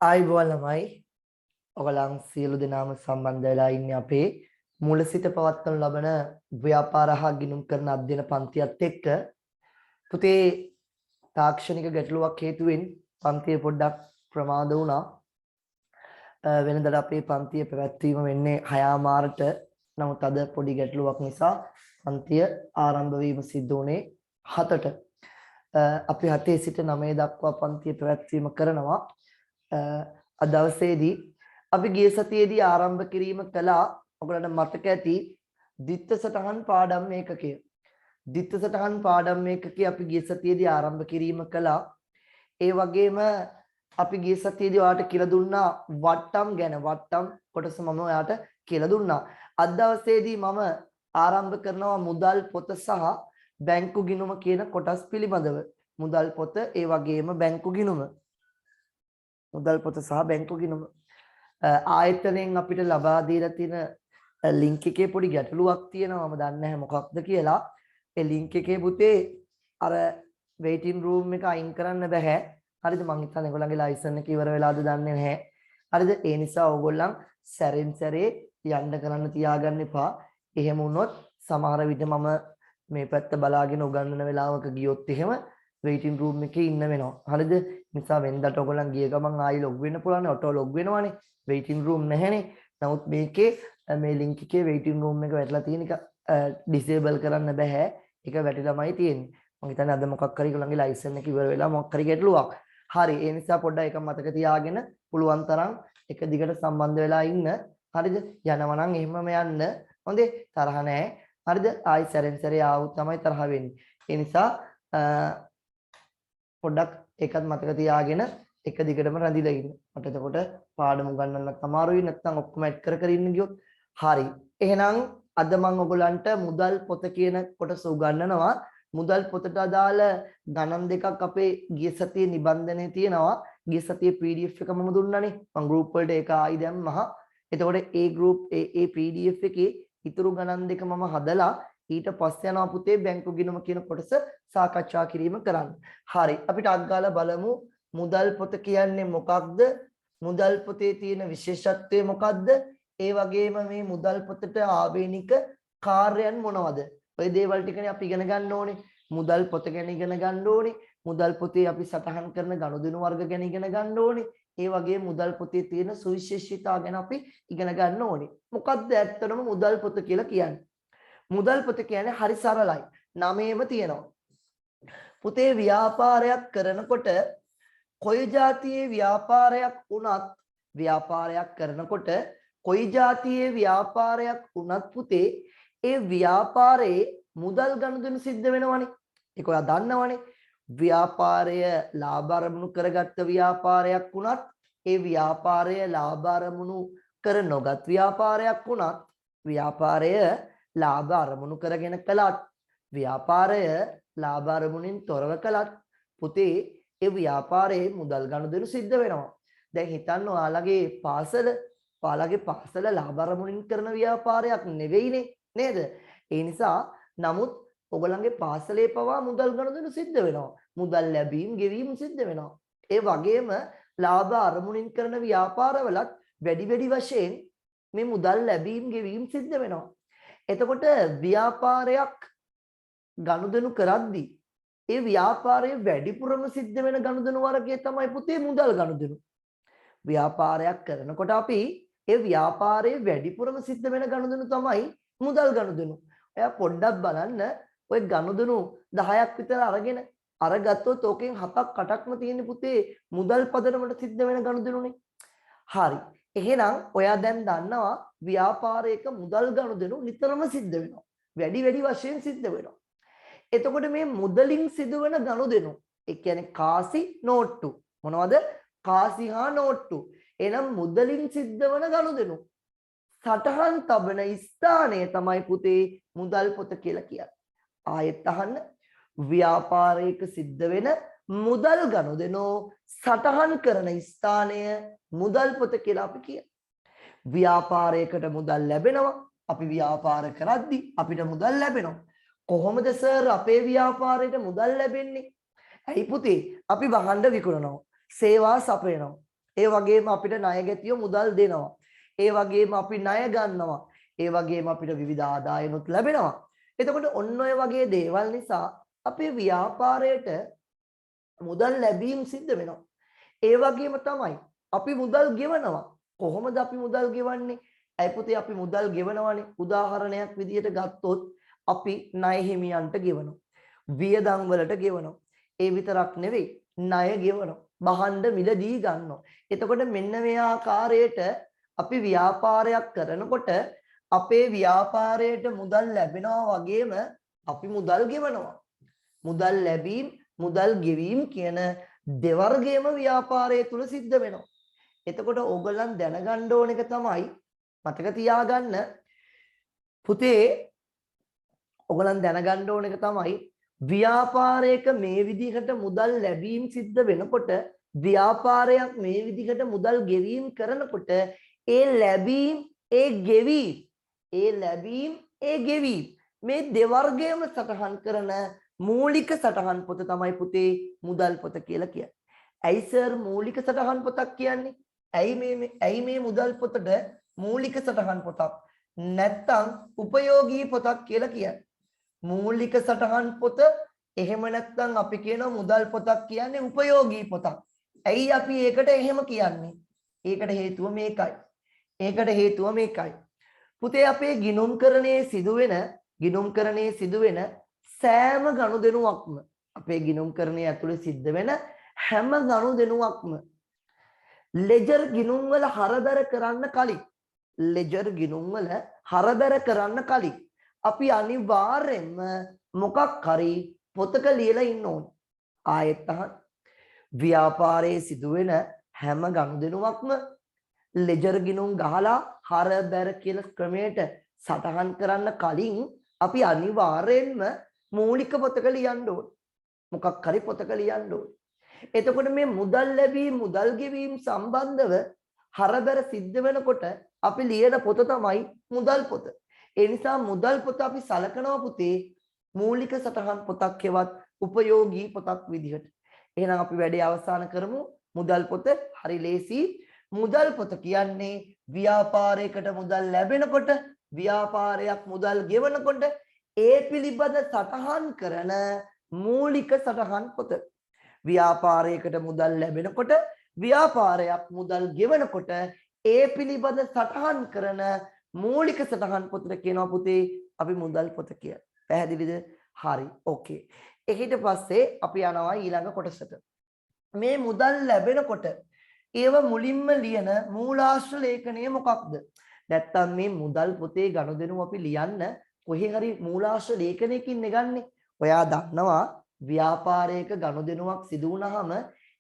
ආයිබෝවන් ළමයි ඔයගලන් සියලු දෙනාම සම්බන්ධ වෙලා ඉන්නේ අපේ මුල සිට පවත්වනු ලබන ව්‍යාපාර හා ගිණුම් කරන අධ්‍යයන පන්තියත් එක්ක පුතේ තාක්ෂණික ගැටලුවක් හේතුවෙන් පන්තිය පොඩ්ඩක් ප්‍රමාද වුණා. වෙනදට අපේ පන්තිය පැවැත්වීම වෙන්නේ 6:00ට. නමුත් අද පොඩි ගැටලුවක් නිසා පන්තිය ආරම්භ වීම සිදු වුණේ 7ට. අපි 7 සිට 9 දක්වා පන්තිය පැවැත්වීම කරනවා. අද දවසේදී අපි ගිය සතියේදී ආරම්භ කිරීම කළා. ඔයගලන්ට මතක ඇති ද්විත්ව සටහන් පාඩම් ඒකකය. ද්විත්ව සටහන් පාඩම් ඒකකය අපි ගිය සතියේදී ආරම්භ කිරීම කළා. ඒ වගේම අපි ගිය සතියේදී ඔයාලට කියලා දුන්නා වට්ටම් ගැන. වට්ටම් කොටස මම ඔයාලට කියලා දුන්නා. අද දවසේදී මම ආරම්භ කරනවා මුදල් පොත සහ බැංකු ගිණුම කියන කොටස් පිළිබඳව. මුදල් පොත ඒ වගේම බැංකු ගිණුම. මුදල් පොත සහ බැංකු ගිණුම ආයතනයෙන් අපිට ලබා දීලා තියෙන ලින්ක් එකේ පොඩි ගැටලුවක් තියෙනවා. මම දන්නේ නැහැ මොකක්ද කියලා. ඒ ලින්ක් එකේ පුතේ අර වේටින් රූම් එක අයින් කරන්න බෑ. හරිද? මං හිතන්නේ ඒගොල්ලන්ගේ ලයිසන් එක ඉවර වෙලාද දන්නේ නැහැ. හරිද? ඒ නිසා ඕගොල්ලන් සැරෙන් සැරේ යන්න කරන්න තියාගන්න එපා. එහෙම වුණොත් සමහර විට මම මේ පැත්ත බලාගෙන උගන්වන වෙලාවක ගියොත් එහෙම වේටින් රූම් එකේ ඉන්න වෙනවා. හරිද? නිසා වෙනදට ඔයගොල්ලන් ගිය ගමන් ආයි ලොග් වෙන්න පුළුවන්. ඔටෝ ලොග් වෙනවනේ. වේටින් රූම් නැහැනේ. නමුත් මේකේ මේ ලින්ක් එකේ වේටින් රූම් එක වැටලා තියෙන එක ඩිසේබල් කරන්න බෑ. ඒක වැටිලාමයි තියෙන්නේ. මම හිතන්නේ අද මොකක් හරි ඔයගොල්ලන්ගේ ලයිසන් එක ඉවර වෙලා මොකක් හරි ගැටලුවක්. හරි. ඒ නිසා පොඩ්ඩක් ඒක මතක තියාගෙන පුළුවන් තරම් එක දිගට සම්බන්ධ වෙලා ඉන්න. හරිද? යනවා නම් එහෙමම යන්න. හොඳේ. තරහ නැහැ. හරිද? ආයි සැරෙන් සැරේ ආවොත් තමයි තරහ වෙන්නේ. ඒ නිසා පොඩ්ඩක් ඒකත් මතක තියාගෙන එක දිගටම රැඳිලා ඉන්න. මට එතකොට පාඩම උගන්වන්නත් අමාරුයි. නැත්නම් ඔක්කොම ඇඩ් කර කර ඉන්න ගියොත්. හරි. එහෙනම් අද මම ඔයගලන්ට මුදල් පොත කියන කොටස උගන්වනවා. මුදල් පොතට අදාළ ගණන් දෙකක් අපේ ගිය සතියේ නිබන්ධනයේ තියෙනවා. ගිය සතියේ PDF එක මම දුන්නානේ. මම group වලට ඒක ආයි දැම්මා. එතකොට ඒ group ඒ PDF එකේ ඉතුරු ගණන් දෙක මම හදලා ඊට පස්සේ යනවා පුතේ බැංකු ගිණුම කියන කොටස සාකච්ඡා කිරීම කරන්න. හරි. අපිට අත්ගාලා බලමු මුදල් පොත කියන්නේ මොකක්ද? මුදල් පොතේ තියෙන විශේෂත්වය මොකක්ද? ඒ වගේම මේ මුදල් පොතට ආවේනික කාර්යයන් මොනවද? ඔය දේවල් ටිකනේ අපි ඉගෙන ගන්න ඕනේ. මුදල් පොත ගැන ඉගෙන ගන්න ඕනේ. මුදල් පොතේ අපි සටහන් කරන ගනුදෙනු වර්ග ගැන ඉගෙන ගන්න ඕනේ. ඒ වගේ මුදල් පොතේ තියෙන සුවිශේෂීතා ගැන අපි ඉගෙන ගන්න ඕනේ. මොකක්ද ඇත්තටම මුදල් පොත කියලා කියන්නේ? මුදල් පොත කියන්නේ හරි සරලයි. නමේම තියෙනවා. පුතේ ව්‍යාපාරයක් කරනකොට කොයි જાතියේ ව්‍යාපාරයක් වුණත් කොයි જાතියේ ව්‍යාපාරයක් වුණත් පුතේ ඒ ව්‍යාපාරයේ මුදල් ගනුදෙනු සිද්ධ වෙනවනේ. ඒක ඔයා දන්නවනේ. ව්‍යාපාරය ලාභ අරමුණු කරගත්ත ව්‍යාපාරයක් වුණත් ඒ ව්‍යාපාරය ලාභ අරමුණු කර නොගත් ව්‍යාපාරයක් වුණත් ව්‍යාපාරය ලාභ අරමුණු කරගෙන කළත් ව්‍යාපාරය ලාභ අරමුණින් තොරව කළත් පුතේ ඒ ව්‍යාපාරයේ මුදල් ගනුදෙනු සිද්ධ වෙනවා. දැන් හිතන්න ඔයාලගේ පාසල ලාභ අරමුණින් කරන ව්‍යාපාරයක් නෙවෙයිනේ නේද? ඒ නිසා නමුත් ඔයගොල්ලන්ගේ පාසලේ පවා මුදල් ගනුදෙනු සිද්ධ වෙනවා. මුදල් ලැබීම් ගෙවීම් සිද්ධ වෙනවා. ඒ වගේම ලාභ අරමුණින් කරන ව්‍යාපාරවලත් වැඩි වශයෙන් මේ මුදල් ලැබීම් ගෙවීම් සිද්ධ වෙනවා. එතකොට ව්‍යාපාරයක් ගනුදෙනු කරද්දී ඒ ව්‍යාපාරයේ වැඩිපුරම සිද්ධ වෙන ගනුදෙනු වර්ගය තමයි පුතේ මුදල් ගනුදෙනු. ව්‍යාපාරයක් කරනකොට අපි ඒ ව්‍යාපාරයේ වැඩිපුරම සිද්ධ වෙන ගනුදෙනු තමයි මුදල් ගනුදෙනු. ඔයා පොඩ්ඩක් බලන්න ඔය ගනුදෙනු 10ක් විතර අරගත්තොත් ඕකෙන් 7ක් 8ක්ම තියෙන පුතේ මුදල් පදනමට සිද්ධ වෙන ගනුදෙනුනේ. හරි. එහෙනම් ඔයා දැන් දන්නවා ව්‍යාපාරයක මුදල් ගනුදෙනු නිතරම සිද්ධ වෙනවා. වැඩි වශයෙන් සිද්ධ වෙනවා. එතකොට මේ මුදලින් සිදුවන ගනුදෙනු ඒ කියන්නේ කාසි නෝට්ටු මොනවද? කාසි හා නෝට්ටු. එහෙනම් මුදලින් සිද්ධ වන ගනුදෙනු සටහන් තබන ස්ථානය තමයි පුතේ මුදල් පොත කියලා කියන්නේ. ආයෙත් අහන්න. ව්‍යාපාරයක සිද්ධ වෙන මුදල් ගනුදෙනු සටහන් කරන ස්ථානය මුදල් පොත කියලා අපි කියනවා. ව්‍යාපාරයකට මුදල් ලැබෙනවා. අපි ව්‍යාපාර කරද්දී අපිට මුදල් ලැබෙනවා. කොහොමද සර් අපේ ව්‍යාපාරයට මුදල් ලැබෙන්නේ? ඇයි පුතේ අපි වහඬ විකුණනවා. සේවා සපයනවා. ඒ වගේම අපිට ණය ගැතියෝ මුදල් දෙනවා. ඒ වගේම අපි ණය ගන්නවා. ඒ වගේම අපිට විවිධ ආදායනුත් ලැබෙනවා. එතකොට ඔන්න ඔය වගේ දේවල් නිසා අපේ ව්‍යාපාරයට මුදල් ලැබීම් සිද්ධ වෙනවා. ඒ වගේම තමයි අපි මුදල් ගෙවනවා. කොහොමද අපි මුදල් ගෙවන්නේ? ඇයි පුතේ අපි මුදල් ගෙවනවානේ. උදාහරණයක් විදියට ගත්තොත් අපි ණය හිමියන්ට ගෙවනවා. වියදම් වලට ගෙවනවා. ඒ විතරක් නෙවෙයි ණය ගෙවනවා. භාණ්ඩ මිලදී ගන්නවා. එතකොට මෙන්න මේ ආකාරයට අපි ව්‍යාපාරයක් කරනකොට අපේ ව්‍යාපාරයට මුදල් ලැබෙනවා වගේම අපි මුදල් ගෙවනවා. මුදල් ලැබීම මුදල් ගෙවීම කියන දෙවර්ගයේම ව්‍යාපාරය තුල සිද්ධ වෙනවා. එතකොට ඕගොල්ලන් දැනගන්න ඕන එක තමයි මතක තියාගන්න පුතේ ඕගොල්ලන් දැනගන්න ඕන එක තමයි ව්‍යාපාරයක මේ විදිහට මුදල් ලැබීම් සිද්ධ වෙනකොට ව්‍යාපාරයක් මේ විදිහට මුදල් ගෙවීම කරනකොට ඒ ලැබීම් ඒ ගෙවීම් මේ දෙවර්ගයේම සටහන් කරන මූලික සටහන් පොත තමයි පුතේ මුදල් පොත කියලා කියන්නේ. ඇයි සර් මූලික සටහන් පොතක් කියන්නේ? ඇයි මේ මුදල් පොතට මූලික සටහන් පොතක් නැත්තම් උපයෝගී පොතක් කියලා කියන්නේ? මූලික සටහන් පොත එහෙම නැත්නම් අපි කියනවා මුදල් පොතක් කියන්නේ උපයෝගී පොතක්. ඇයි අපි ඒකට එහෙම කියන්නේ? ඒකට හේතුව මේකයි. පුතේ අපේ ගිණුම්කරණයේ සිදුවෙන සෑම ගනුදෙනුවක්ම අපේ ගිණුම්කරණයේ ඇතුලේ සිද්ධ වෙන හැම ගනුදෙනුවක්ම ලෙජර් ගිණුම් වල හරදර කරන්න කලින් අපි අනිවාර්යෙන්ම මොකක් හරි පොතක ලියලා ඉන්න ඕනේ. ආයෙත් අහන්න. ව්‍යාපාරයේ සිදුවෙන හැම ගනුදෙනුවක්ම ලෙජර් ගිණුම් ගහලා හරදර කියලා ක්‍රමයට සටහන් කරන්න කලින් අපි අනිවාර්යෙන්ම මූලික පොතක ලියන්න ඕනේ. මොකක් හරි පොතක ලියන්න ඕනේ. එතකොට මේ මුදල් ලැබීම මුදල් ගෙවීම සම්බන්ධව හරදර සිද්ධ වෙනකොට අපි ලියන පොත තමයි මුදල් පොත. ඒ නිසා මුදල් පොත අපි සලකනවා පුතේ මූලික සටහන් පොතක් හෙවත් උපයෝගී පොතක් විදිහට. එහෙනම් අපි වැඩේ අවසන් කරමු. මුදල් පොත හරි ලේසි. මුදල් පොත කියන්නේ ව්‍යාපාරයකට මුදල් ලැබෙනකොට ව්‍යාපාරයක් මුදල් ගෙවනකොට ඒ පිළිබඳ සටහන් කරන මූලික සටහන් පොත. ව්‍යාපාරයකට මුදල් ලැබෙනකොට ව්‍යාපාරයක් මුදල් ගෙවනකොට ඒ පිළිබඳ සටහන් කරන මූලික සටහන් පොතට කියනවා පුතේ අපි මුදල් පොත කියලා. පැහැදිලිද? හරි. ඕකේ. ඊට පස්සේ අපි යනවා ඊළඟ කොටසට. මේ මුදල් ලැබෙනකොට ඒව මුලින්ම ලියන මූලාශ්‍ර ලේඛනය මොකක්ද? නැත්තම් මේ මුදල් පොතේ ගනුදෙනු අපි ලියන්න කොහේ හරි මූලාශ්‍ර ලේඛනයකින් නෙගන්නේ. ඔයා දන්නවා ව්‍යාපාරයක ගනුදෙනුවක් සිදු වුණාම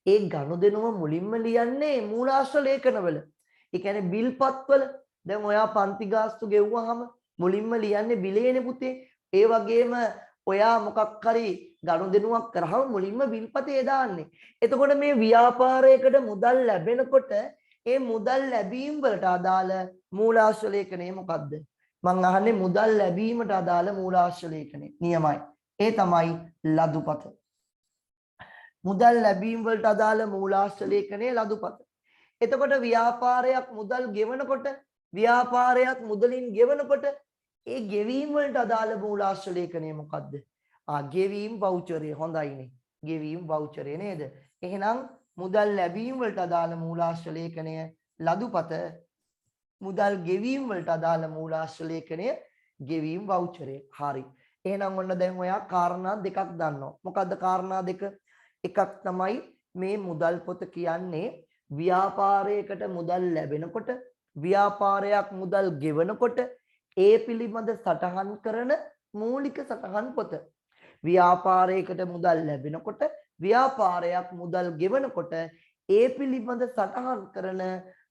ඒ ගනුදෙනුව මුලින්ම ලියන්නේ මූලාශ්‍ර ලේඛනවල. ඒ කියන්නේ බිල්පත්වල. දැන් ඔයා පන්ති ගාස්තු ගෙවුවාම මුලින්ම ලියන්නේ බිලේනේ පුතේ. ඒ වගේම ඔයා මොකක් හරි ගනුදෙනුවක් කරාම මුලින්ම බිල්පතේ දාන්නේ. එතකොට මේ ව්‍යාපාරයකට මුදල් ලැබෙනකොට ඒ මුදල් ලැබීම් වලට අදාළ මූලාශ්‍ර ලේඛනය මොකද්ද? මම අහන්නේ මුදල් ලැබීමට අදාළ මූලාශ්‍ර ලේඛනය. නියමයි. ඒ තමයි ලදුපත. මුදල් ලැබීම් වලට අදාළ මූලාශ්‍ර ලේඛනය ලදුපත. එතකොට ව්‍යාපාරයක් මුදල් ගෙවනකොට ව්‍යාපාරයක් මුදලින් ගෙවනකොට ඒ ගෙවීම් වලට අදාළ මූලාශ්‍ර ලේඛනය මොකද්ද? ගෙවීම් වවුචරය. හොඳයිනේ. ගෙවීම් වවුචරය නේද? එහෙනම් මුදල් ලැබීම් වලට අදාළ මූලාශ්‍ර ලේඛනය ලදුපත. මුදල් ගෙවීම් වලට අදාළ මූලාශ්‍ර ලේඛනය ගෙවීම් වවුචරය. හරි. එහෙනම් ඔන්න දැන් ඔයා කාරණා දෙකක් දන්නවා. මොකද්ද කාරණා දෙක? එකක් තමයි මේ මුදල් පොත කියන්නේ ව්‍යාපාරයකට මුදල් ලැබෙනකොට ව්‍යාපාරයක් මුදල් ගෙවනකොට ඒ පිළිබඳ සටහන් කරන මූලික සටහන් පොත. ව්‍යාපාරයකට මුදල් ලැබෙනකොට ව්‍යාපාරයක් මුදල් ගෙවනකොට ඒ පිළිබඳ සටහන් කරන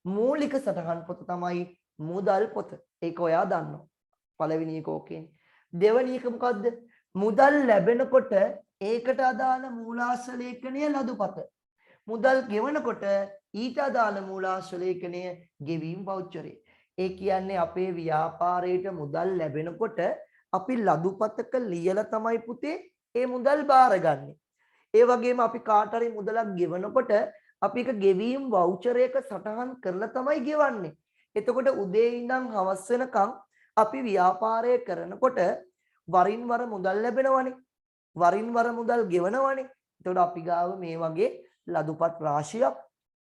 මූලික සටහන් පොත තමයි මුදල් පොත. ඒක ඔයා දන්නවා. පළවෙනි එක ඕකේ. දෙවෙනි එක මොකද්ද? මුදල් ලැබෙනකොට ඒකට අදාළ මූලාශ්‍ර ලේඛනය ලදුපත. මුදල් ගෙවනකොට ඊට අදාළ මූලාශ්‍ර ලේඛනය ගෙවීම් වවුචරේ. ඒ කියන්නේ අපේ ව්‍යාපාරයට මුදල් ලැබෙනකොට අපි ලදුපතක ලියලා තමයි පුතේ ඒ මුදල් බාරගන්නේ. ඒ වගේම අපි කාට හරි මුදලක් ගෙවනකොට අපි එක ගෙවීම් වවුචර් එක සටහන් කරලා තමයි ගෙවන්නේ. එතකොට උදේ ඉඳන් හවස වෙනකම් අපි ව්‍යාපාරය කරනකොට වරින් වර මුදල් ලැබෙනවනේ. වරින් වර මුදල් ගෙවනවනේ. එතකොට අපි ගාව මේ වගේ ලදුපත් රාශියක්,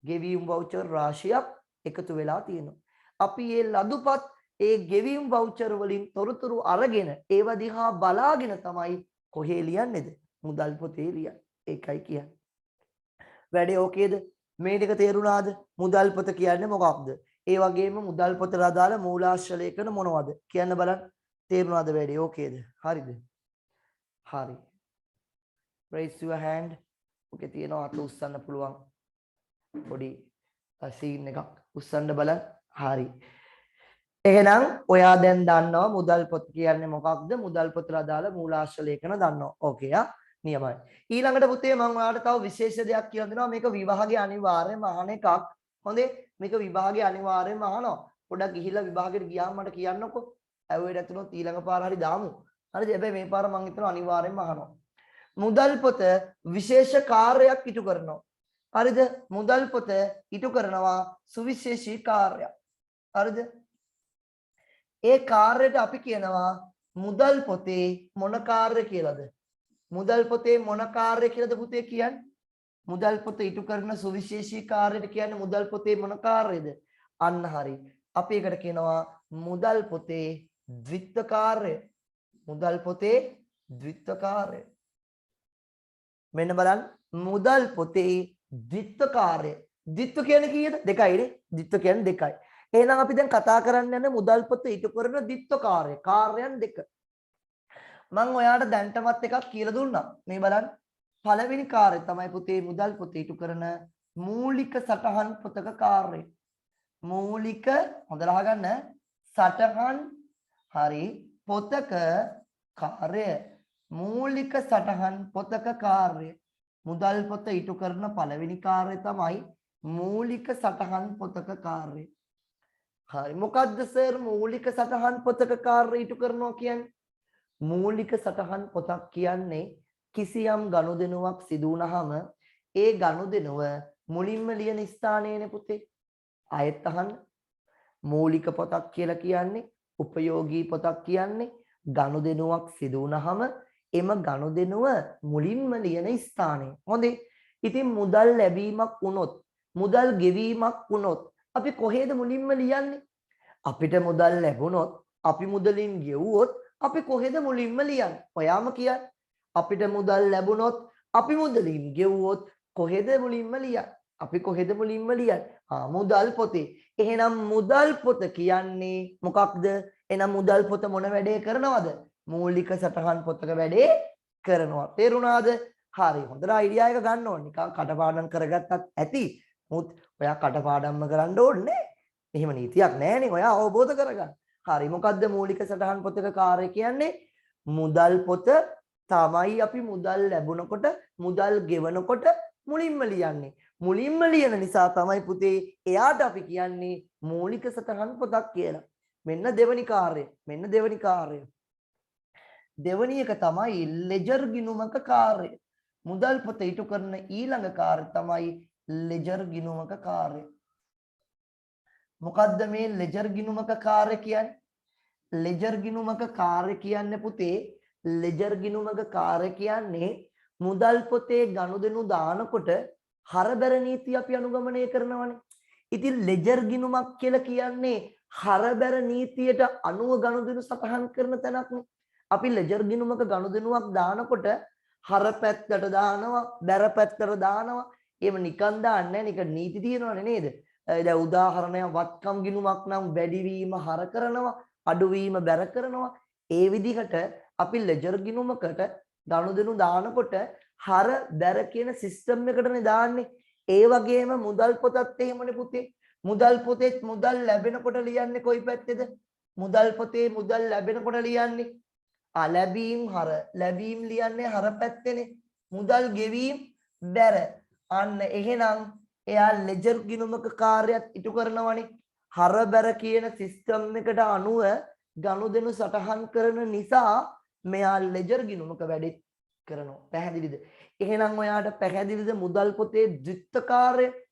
ගෙවීම් වවුචර් රාශියක් එකතු වෙලා තියෙනවා. අපි මේ ලදුපත් ඒ ගෙවීම් වවුචර් වලින් තොරතුරු අරගෙන ඒව දිහා බලාගෙන තමයි කොහේ ලියන්නේද? මුදල් පොතේ ලියන්නේ. ඒකයි කියන්නේ. වැඩේ ඕකේද? මේ ටික තේරුණාද? මුදල් පොත කියන්නේ මොකක්ද? ඒ වගේම මුදල් පොතට අදාළ මූලාශ්‍ර ලේඛන මොනවද? කියන්න බලන්න. තේරුණාද වැඩේ? ඕකේද? හරිද? හරි. raise your hand. ඔකේ තියෙනවා අත උස්සන්න පුළුවන්. පොඩි සීන් එකක් උස්සන්න බලන්න. හරි. එහෙනම් ඔයා දැන් දන්නවා මුදල් පොත කියන්නේ මොකක්ද? මුදල් පොතට අදාළ මූලාශ්‍ර ලේඛන දන්නවා. ඕකේ ආ? නියමයි. ඊළඟට පුතේ මම ඔයාලට තව විශේෂ දෙයක් කියලා දෙනවා. මේක විභාගයේ අනිවාර්යයෙන්ම අහන එකක්. හොඳේ? මේක විභාගයේ අනිවාර්යයෙන්ම අහනවා. පොඩක් ගිහිල්ලා විභාගෙට ගියාම මට කියන්නකෝ. ඇහුවේ නැතුනොත් ඊළඟ පාර හරි දාමු. හරිද? හැබැයි මේ පාර මම හිතනවා අනිවාර්යයෙන්ම අහනවා. මුදල් පොත විශේෂ කාර්යයක් ඉටු කරනවා. හරිද? මුදල් පොත ඉටු කරනවා සුවිශේෂී කාර්යයක්. හරිද? ඒ කාර්යයට අපි කියනවා මුදල් පොතේ මොන කාර්ය කියලාද? මුදල් පොතේ මොන කාර්ය කියලාද පුතේ කියන්නේ? මුදල් පොත ඉටු කරන සුවිශේෂී කාර්යයට කියන්නේ මුදල් පොතේ මොන කාර්යද? අන්න හරි. අපි ඒකට කියනවා මුදල් පොතේ ද්විත්ව කාර්ය. මුදල් පොතේ ද්විත්ව කාර්ය. මෙන්න බලන්න මුදල් පොතේ ද්විත්ව කාර්ය. ද්විත්ව කියන්නේ කීයද? දෙකයිනේ. ද්විත්ව කියන්නේ දෙකයි. එහෙනම් අපි දැන් කතා කරන්න යන්නේ මුදල් පොත ඉටු කරන ද්විත්ව කාර්ය. කාර්යයන් දෙක. මම ඔයාලට දැන්ටමත් එකක් කියලා දුන්නා. මේ බලන්න. පළවෙනි කාර්යය තමයි පුතේ මුදල් පොත ඉටු කරන මූලික සටහන් පොතක කාර්යය. මූලික හොඳට අහගන්න. සටහන් හරි පොතක කාර්යය. මූලික සටහන් පොතක කාර්යය. මුදල් පොත ඉටු කරන පළවෙනි කාර්යය තමයි මූලික සටහන් පොතක කාර්යය. හරි මොකද්ද සර් මූලික සටහන් පොතක කාර්යය ඉටු කරනවා කියන්නේ? මූලික සටහන් පොතක් කියන්නේ කිසියම් ගනුදෙනුවක් සිදු වුණාම ඒ ගනුදෙනුව මුලින්ම ලියන ස්ථානයේනේ පුතේ. ආයෙත් අහන්න. මූලික පොතක් කියලා කියන්නේ උපයෝගී පොතක් කියන්නේ ගනුදෙනුවක් සිදු වුණාම එම ගනුදෙනුව මුලින්ම ලියන ස්ථානය. හොඳේ. ඉතින් මුදල් ලැබීමක් වුණොත් මුදල් ගෙවීමක් වුණොත් අපි කොහෙද මුලින්ම ලියන්නේ? අපිට මුදල් ලැබුණොත් අපි මුදලින් ගෙවුවොත් අපි කොහෙද මුලින්ම ලියන්නේ? ඔයාම කියන්න. අපිට මුදල් ලැබුණොත් අපි මුදලින් ගෙවුවොත් කොහෙද මුලින්ම ලියන්නේ? අපි කොහෙද මුලින්ම ලියන්නේ? මුදල් පොතේ. එහෙනම් මුදල් පොත කියන්නේ මොකක්ද? එහෙනම් මුදල් පොත මොන වැඩේ කරනවද? මූලික සටහන් පොතක වැඩේ කරනවා. තේරුණාද? හරි. හොඳට අයිඩියා එක ගන්න ඕනේ. නිකන් කටපාඩම් කරගත්තත් ඇති. මුත් ඔයා කටපාඩම්ම කරන්න ඕනේ. එහෙම නීතියක් නැහැනේ. ඔයා අවබෝධ කරගන්න. හරි. මොකද්ද මූලික සටහන් පොතක කාර්යය කියන්නේ? මුදල් පොත තමයි අපි මුදල් ලැබුණකොට මුදල් ගෙවනකොට මුලින්ම ලියන්නේ. මුලින්ම ලියන නිසා තමයි පුතේ එයාට අපි කියන්නේ මූලික සටහන් පොතක් කියලා. මෙන්න දෙවනි කාර්යය. මෙන්න දෙවනි කාර්යය. දෙවනි එක තමයි ලෙජර් ගිණුමක කාර්යය. මුදල් පොත ඉටු කරන ඊළඟ කාර්යය තමයි ලෙජර් ගිණුමක කාර්යය. මොකද්ද මේ ලෙජර් ගිණුමක කාර්ය කියන්නේ? ලෙජර් ගිණුමක කාර්ය කියන්නේ පුතේ ලෙජර් ගිණුමක කාර්ය කියන්නේ මුදල් පොතේ ගනුදෙනු දානකොට හරබැර නීතිය අපි අනුගමනය කරනවානේ. ඉතින් ලෙජර් ගිණුමක් කියලා කියන්නේ හරබැර නීතියට අනුව ගනුදෙනු සටහන් කරන තැනක්නේ. අපි ලෙජර් ගිණුමක ගනුදෙනුවක් දානකොට හර පැත්තට දානවා, බැර පැත්තට දානවා. එහෙම නිකන් දාන්නේ නැහැ. නික නීති තියෙනවනේ නේද? දැන් උදාහරණයක් වත්කම් ගිණුමක් නම් වැඩිවීම හර කරනවා, අඩුවීම බැර කරනවා. ඒ විදිහට අපි ලෙජර් ගිණුමකට ගනුදෙනු දානකොට හර බැර කියන සිස්ටම් එකටනේ දාන්නේ. ඒ වගේම මුදල් පොතත් එහෙමනේ පුතේ. මුදල් පොතේ මුදල් ලැබෙනකොට ලියන්නේ කොයි පැත්තේද? මුදල් පොතේ මුදල් ලැබෙනකොට ලියන්නේ ලැබීම් හර. ලැබීම් ලියන්නේ හර පැත්තේනේ. මුදල් ගෙවීම් බැර. අන්න එහෙනම් එයා ලෙජර් ගිණුමක කාර්යයක් ඉටු කරනවනේ. හර බැර කියන සිස්ටම් එකට අනුව ගනුදෙනු සටහන් කරන නිසා මෙයා ලෙජර් ගිණුමක වැඩේ කරනවා. පැහැදිලිද? එහෙනම් ඔයාට පැහැදිලිද මුදල් පොතේ ද්විත්ව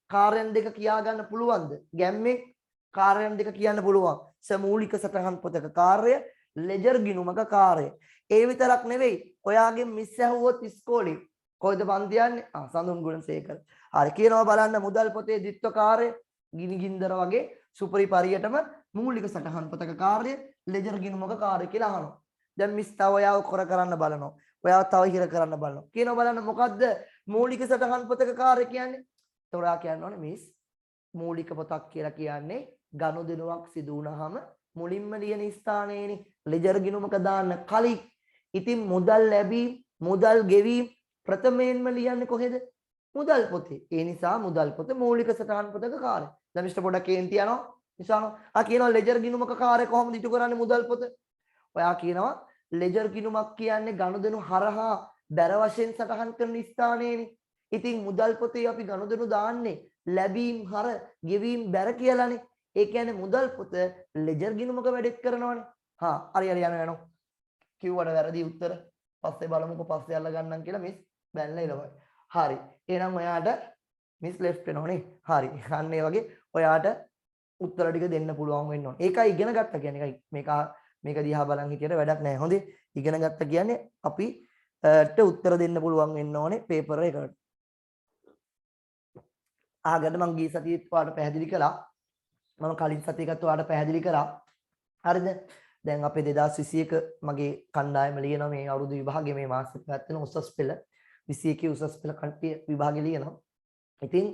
කාර්යයන් දෙක කියා ගන්න පුළුවන්ද? ගැම්මේ කාර්යයන් දෙක කියන්න පුළුවන්. සමූලික සටහන් පොතක කාර්ය, ලෙජර් ගිණුමක කාර්ය. ඒ විතරක් නෙවෙයි. ඔයාගේ මිස් ඇහුවොත් ඉස්කෝලේ කොයිද පන්ති යන්නේ? සඳුන් ගුණසේකර. හරි කියනවා බලන්න මුදල් පොතේ ද්විත්ව කාර්ය ගිනි ගින්දර වගේ සුපරිප හරියටම මූලික සටහන් පොතක කාර්ය, ලෙජර් ගිණුමක කාර්ය කියලා අහනවා. දැන් මිස් තව ඔයාව කර කරන්න බලනවා. ඔයාව තව හිර කරන්න බලනවා. කියනවා බලන්න මොකද්ද මූලික සටහන් පොතක කාර්ය කියන්නේ? තොරා කියන්න ඕනේ මිස් මූලික පොතක් කියලා කියන්නේ ගනුදෙනුවක් සිදු වුණාම මුලින්ම ලියන ස්ථානයේනේ ලෙජර් ගිණුමක දාන්න කලින්. ඉතින් මුදල් ලැබීම්, මුදල් ගෙවීම් ප්‍රථමයෙන්ම ලියන්නේ කොහෙද? මුදල් පොතේ. ඒ නිසා මුදල් පොත මූලික සටහන් පොතක කාර්ය. දැන් මිස්ටර් පොඩක් කේන්ති යනවා. නිසානෝ කියනවා ලෙජර් ගිණුමක කාර්ය කොහොමද ඉටු කරන්නේ මුදල් පොත? ඔයා කියනවා ලෙජර් ගිණුමක් කියන්නේ ගනුදෙනු හරහා බැර වශයෙන් සටහන් කරන ස්ථානයේනේ. ඉතින් මුදල් පොතේ අපි ගනුදෙනු දාන්නේ ලැබීම් හර ගෙවීම් බැර කියලානේ. ඒ කියන්නේ මුදල් පොත ලෙජර් ගිණුමක වැඩක් කරනවානේ. හරි යනවා. කිව්වට වැරදි උත්තර. පස්සේ බලමුකෝ පස්සේ අල්ල ගන්නම් කියලා මිස් බැලලා ඉලවයි. හරි. එහෙනම් ඔයාට මිස් ලෙෆ්ට් වෙනවනේ. හරි. අන්න ඒ වගේ ඔයාට උත්තර ටික දෙන්න පුළුවන් වෙන්න ඕනේ. ඒකයි ඉගෙන ගත්ත කියන්නේ. මේක දිහා බලන් හිටියට වැඩක් නැහැ. හොඳේ. ඉගෙන ගත්ත කියන්නේ අපිට උත්තර දෙන්න පුළුවන් වෙන්න ඕනේ පේපර් එකකට. ආගන්න මම ගිය සතියේත් ඔයාලට පැහැදිලි කළා. මම කලින් සතියේකත් ඔයාලට පැහැදිලි කළා. හරිද? දැන් අපේ 2021 මගේ කණ්ඩායම ලියනවා මේ අවුරුදු විභාගයේ මේ මාසෙත් පැවැත්වෙන උසස් පෙළ 21 උසස් පෙළ කට්ටිය විභාගෙ ලියනවා. ඉතින්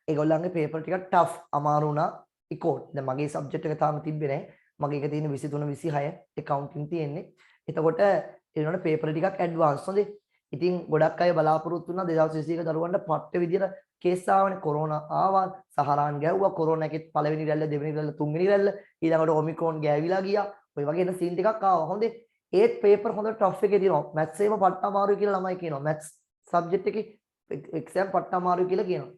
ඒගොල්ලන්ගේ පේපර් ටිකක් ටෆ් අමාරු වුණා ඉකෝඩ්. දැන් මගේ සබ්ජෙක්ට් එක තාම තිබ්බේ නැහැ. මගේ එක තියෙන 23 26 accounting තියෙන්නේ. එතකොට ඒනොට පේපර් ටිකක් ඇඩ්වාන්ස් හොඳේ. ඉතින් ගොඩක් අය බලාපොරොත්තු වුණා 2021 දරුවන්ට පට්ට විදියට කේස් ආවනේ කොරෝනා ආවා සහරාන් ගැව්වා කොරෝනා එකෙත් පළවෙනි රැල්ල දෙවෙනි රැල්ල තුන්වෙනි රැල්ල ඊළඟට ඔමික්‍රෝන් ගෑවිලා ගියා. ඔය වගේ එන සීන් ටිකක් ආවා. හොඳේ. ඒත් පේපර් හොඳ ටෆ් එකේ තියෙනවා. මැත්ස් එකම පට්ට අමාරුයි කියලා ළමයි කියනවා. මැත්ස් සබ්ජෙක්ට් එකේ එක්සෑම් පට්ට අමාරුයි කියලා කියනවා.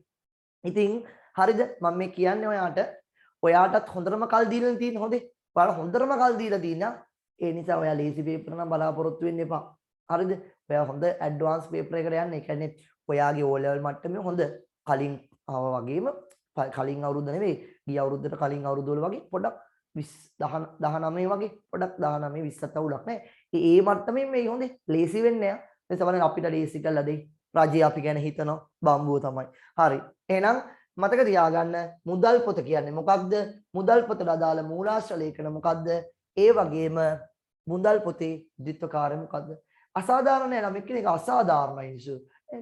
ඉතින් හරිද? මම මේ කියන්නේ ඔයාටත් හොඳටම කල් දීලා තියෙන හොඳේ. ඔයාලා හොඳටම කල් දීලා තියෙනවා. ඒ නිසා ඔයා ලේසි පේපර් නම් බලාපොරොත්තු වෙන්න එපා. හරිද? ඔයා හොඳ ඇඩ්වාන්ස් පේපර් එකකට යන්න. ඒ කියන්නේ ඔයාගේ O level මට්ටමේ හොඳ කලින් ආවා වගේම කලින් අවුරුද්ද නෙවෙයි ගිය අවුරුද්දට කලින් අවුරුද්ද වල වගේ පොඩක් 19 වගේ පොඩක් 19 20ත් අවුලක් නැහැ. ඒ මට්ටමින් මේ හොඳේ ලේසි වෙන්නේ නැහැ. ඒ සමහරවිට අපිට ලේසි කරලා දෙයි. රජය අපි ගැන හිතනවා බම්බුව තමයි. හරි. එහෙනම් මතක තියාගන්න මුදල් පොත කියන්නේ මොකක්ද? මුදල් පොතට අදාළ මූලාශ්‍ර ලේඛන මොකක්ද? ඒ වගේම මුදල් පොතේ ද්විත්ව කාර්ය මොකක්ද? අසාධාරණ ළමෙක් කෙනෙක් අසාධාරණයි නිසු.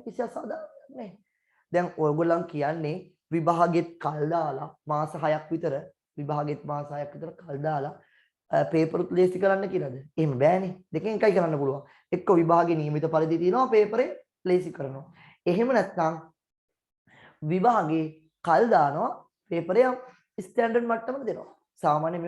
කිසි අසාධාරණයක් නැහැ. දැන් ඔයගොල්ලන් කියන්නේ විභාගෙත් කල් දාලා මාස 6ක් විතර විභාගෙත් මාස 6ක් විතර කල් දාලා පේපරුත් ලේසි කරන්න කියලාද? එහෙම බෑනේ. දෙකෙන් එකයි කරන්න පුළුවන්. එක්ක විභාගේ නියමිත පරිදි තියෙනවා පේපරේ ලේසි කරනවා. එහෙම නැත්නම් විභාගේ කල් දානවා පේපරේ ස්ටෑන්ඩඩ් මට්ටමක දෙනවා. සාමාන්‍ය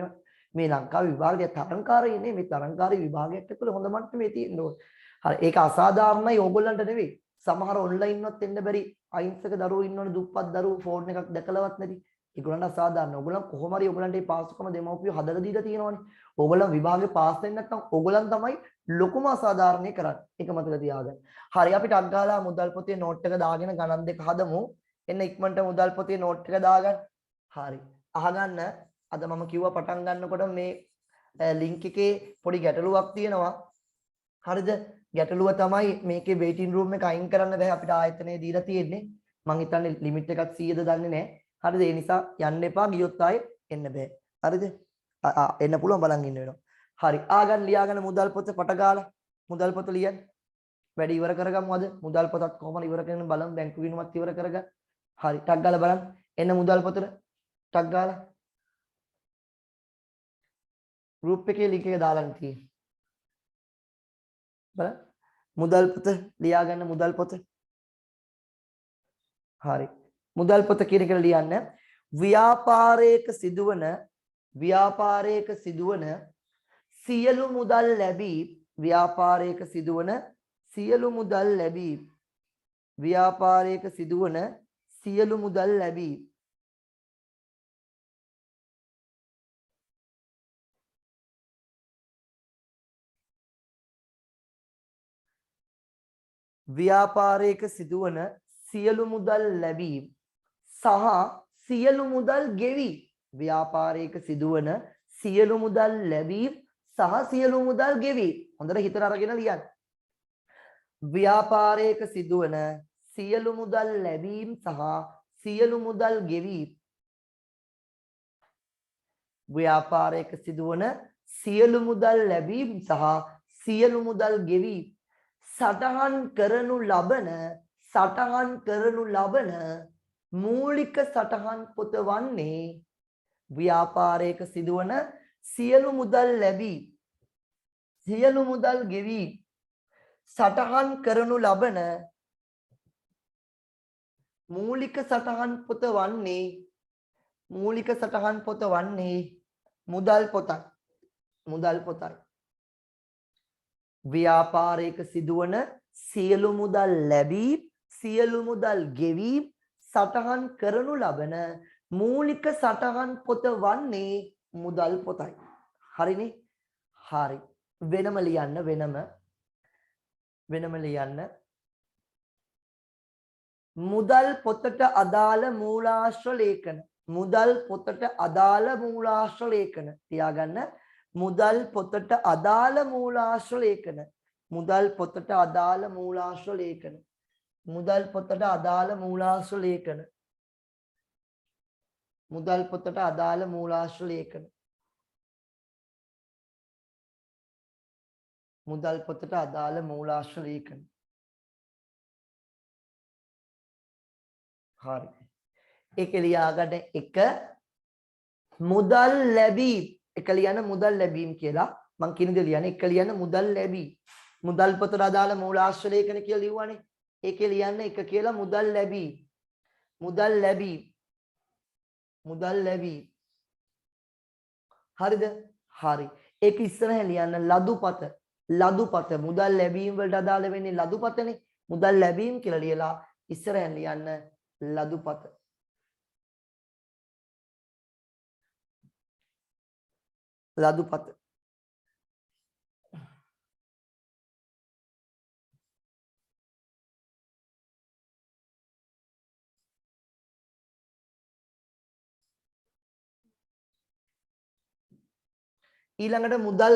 මේ ලංකාවේ විභාගය තරංකාරී නේ. මේ තරංකාරී විභාගයක් එක්කල හොඳ මට්ටමේ තියෙන්න ඕනේ. හරි. ඒක අසාධාරණයි ඕගොල්ලන්ට නෙවෙයි. සමහර ඔන්ලයින්වත් එන්න බැරි අහිංසක දරුවෝ ඉන්නවනේ දුප්පත් දරුවෝ ෆෝන් එකක් දැකලවත් නැති. ඒගොල්ලන්ට අසාධාරණ. ඕගොල්ලන් කොහොම හරි ඕගොල්ලන්ට මේ පාස්කම දෙමව්පියෝ හදලා දීලා තියෙනවනේ. ඕගොල්ලන් විභාගේ පාස් වෙන්නේ නැත්නම් ඕගොල්ලන් තමයි ලොකුම අසාධාරණේ කරන්නේ. ඒක මතක තියාගන්න. හරි අපිට අග්ගාලා මුදල් පොතේ නෝට් එක දාගෙන ගණන් දෙක හදමු. එන්න ඉක්මනට මුදල් පොතේ නෝට් එක දාගන්න. හරි. අහගන්න අද මම කිව්වා පටන් ගන්නකොට මේ ලින්ක් එකේ පොඩි ගැටලුවක් තියෙනවා. හරිද? ගැටලුව තමයි මේකේ වේටින් රූම් එක අයින් කරන්න බෑ අපිට ආයතනයේ දීලා තියෙන්නේ. මං හිතන්නේ ලිමිට් එකක් 100ද දන්නේ නැහැ. හරිද? ඒ නිසා යන්න එපා ගියොත් ආයේ එන්න බෑ. හරිද? එන්න පුළුවන් බලන් ඉන්න වෙනවා. හරි. ආගන් ලියාගෙන මුදල් පොත පට ගාලා මුදල් පොත ලියන්න. වැඩි ඉවර කරගමු අද. මුදල් පොතත් කොහොමද ඉවර කරන්නේ බලමු. බැංකු ගිණුමත් ඉවර කරගන්න. හරි. ටක් ගාලා බලන්න. එන්න මුදල් පොතට. ටක් ගාලා. ගෲප් එකේ ලින්ක් එක දාලා තියෙන්නේ. බලන්න. මුදල් පොත ලියා ගන්න මුදල් පොත. හරි. මුදල් පොත කියන එක ලියන්න. ව්‍යාපාරයක සිදුවන සියලු මුදල් ලැබී ව්‍යාපාරයක සිදුවන සියලු මුදල් ලැබී ව්‍යාපාරයක සිදුවන සියලු මුදල් ලැබීම් සහ සියලු මුදල් ගෙවීම්. ව්‍යාපාරයක සිදුවන සියලු මුදල් ලැබීම් සහ සියලු මුදල් ගෙවීම්. හොඳට හිතට අරගෙන ලියන්න. ව්‍යාපාරයක සිදුවන සියලු මුදල් ලැබීම් සහ සියලු මුදල් ගෙවීම්. ව්‍යාපාරයක සිදුවන සියලු මුදල් ලැබීම් සහ සියලු මුදල් ගෙවීම් සටහන් කරනු ලබන මූලික සටහන් පොත වන්නේ ව්‍යාපාරයක සිදුවන සියලු මුදල් ලැබීම් සියලු මුදල් ගෙවීම් සටහන් කරනු ලබන මූලික සටහන් පොත වන්නේ මුදල් පොතයි. ව්‍යාපාරයක සිදුවන සියලු මුදල් ලැබීම් සියලු මුදල් ගෙවීම් සටහන් කරනු ලබන මූලික සටහන් පොත වන්නේ මුදල් පොතයි. හරිනේ? හරි. වෙනම ලියන්න. මුදල් පොතට අදාළ මූලාශ්‍ර ලේඛන. තියාගන්න. මුදල් පොතට අදාළ මූලාශ්‍ර ලේඛන. හරි. ඒක ලියාගන්න. එක මුදල් ලැබීම්. එක ලියන්න මුදල් ලැබීම් කියලා. මං කියන දේ ලියන්න. එක ලියන්න මුදල් ලැබීම්. මුදල් පොතට අදාළ මූලාශ්‍ර ලේඛන කියලා ලියුවානේ. ඒකේ ලියන්න එක කියලා මුදල් ලැබීම්. හරිද? හරි. ඒක ඉස්සරහ ලියන්න ලදුපත. මුදල් ලැබීම් වලට අදාළ වෙන්නේ ලදුපතනේ. මුදල් ලැබීම් කියලා ලියලා ඉස්සරහෙන් ලියන්න ලදුපත. ඊළඟට මුදල්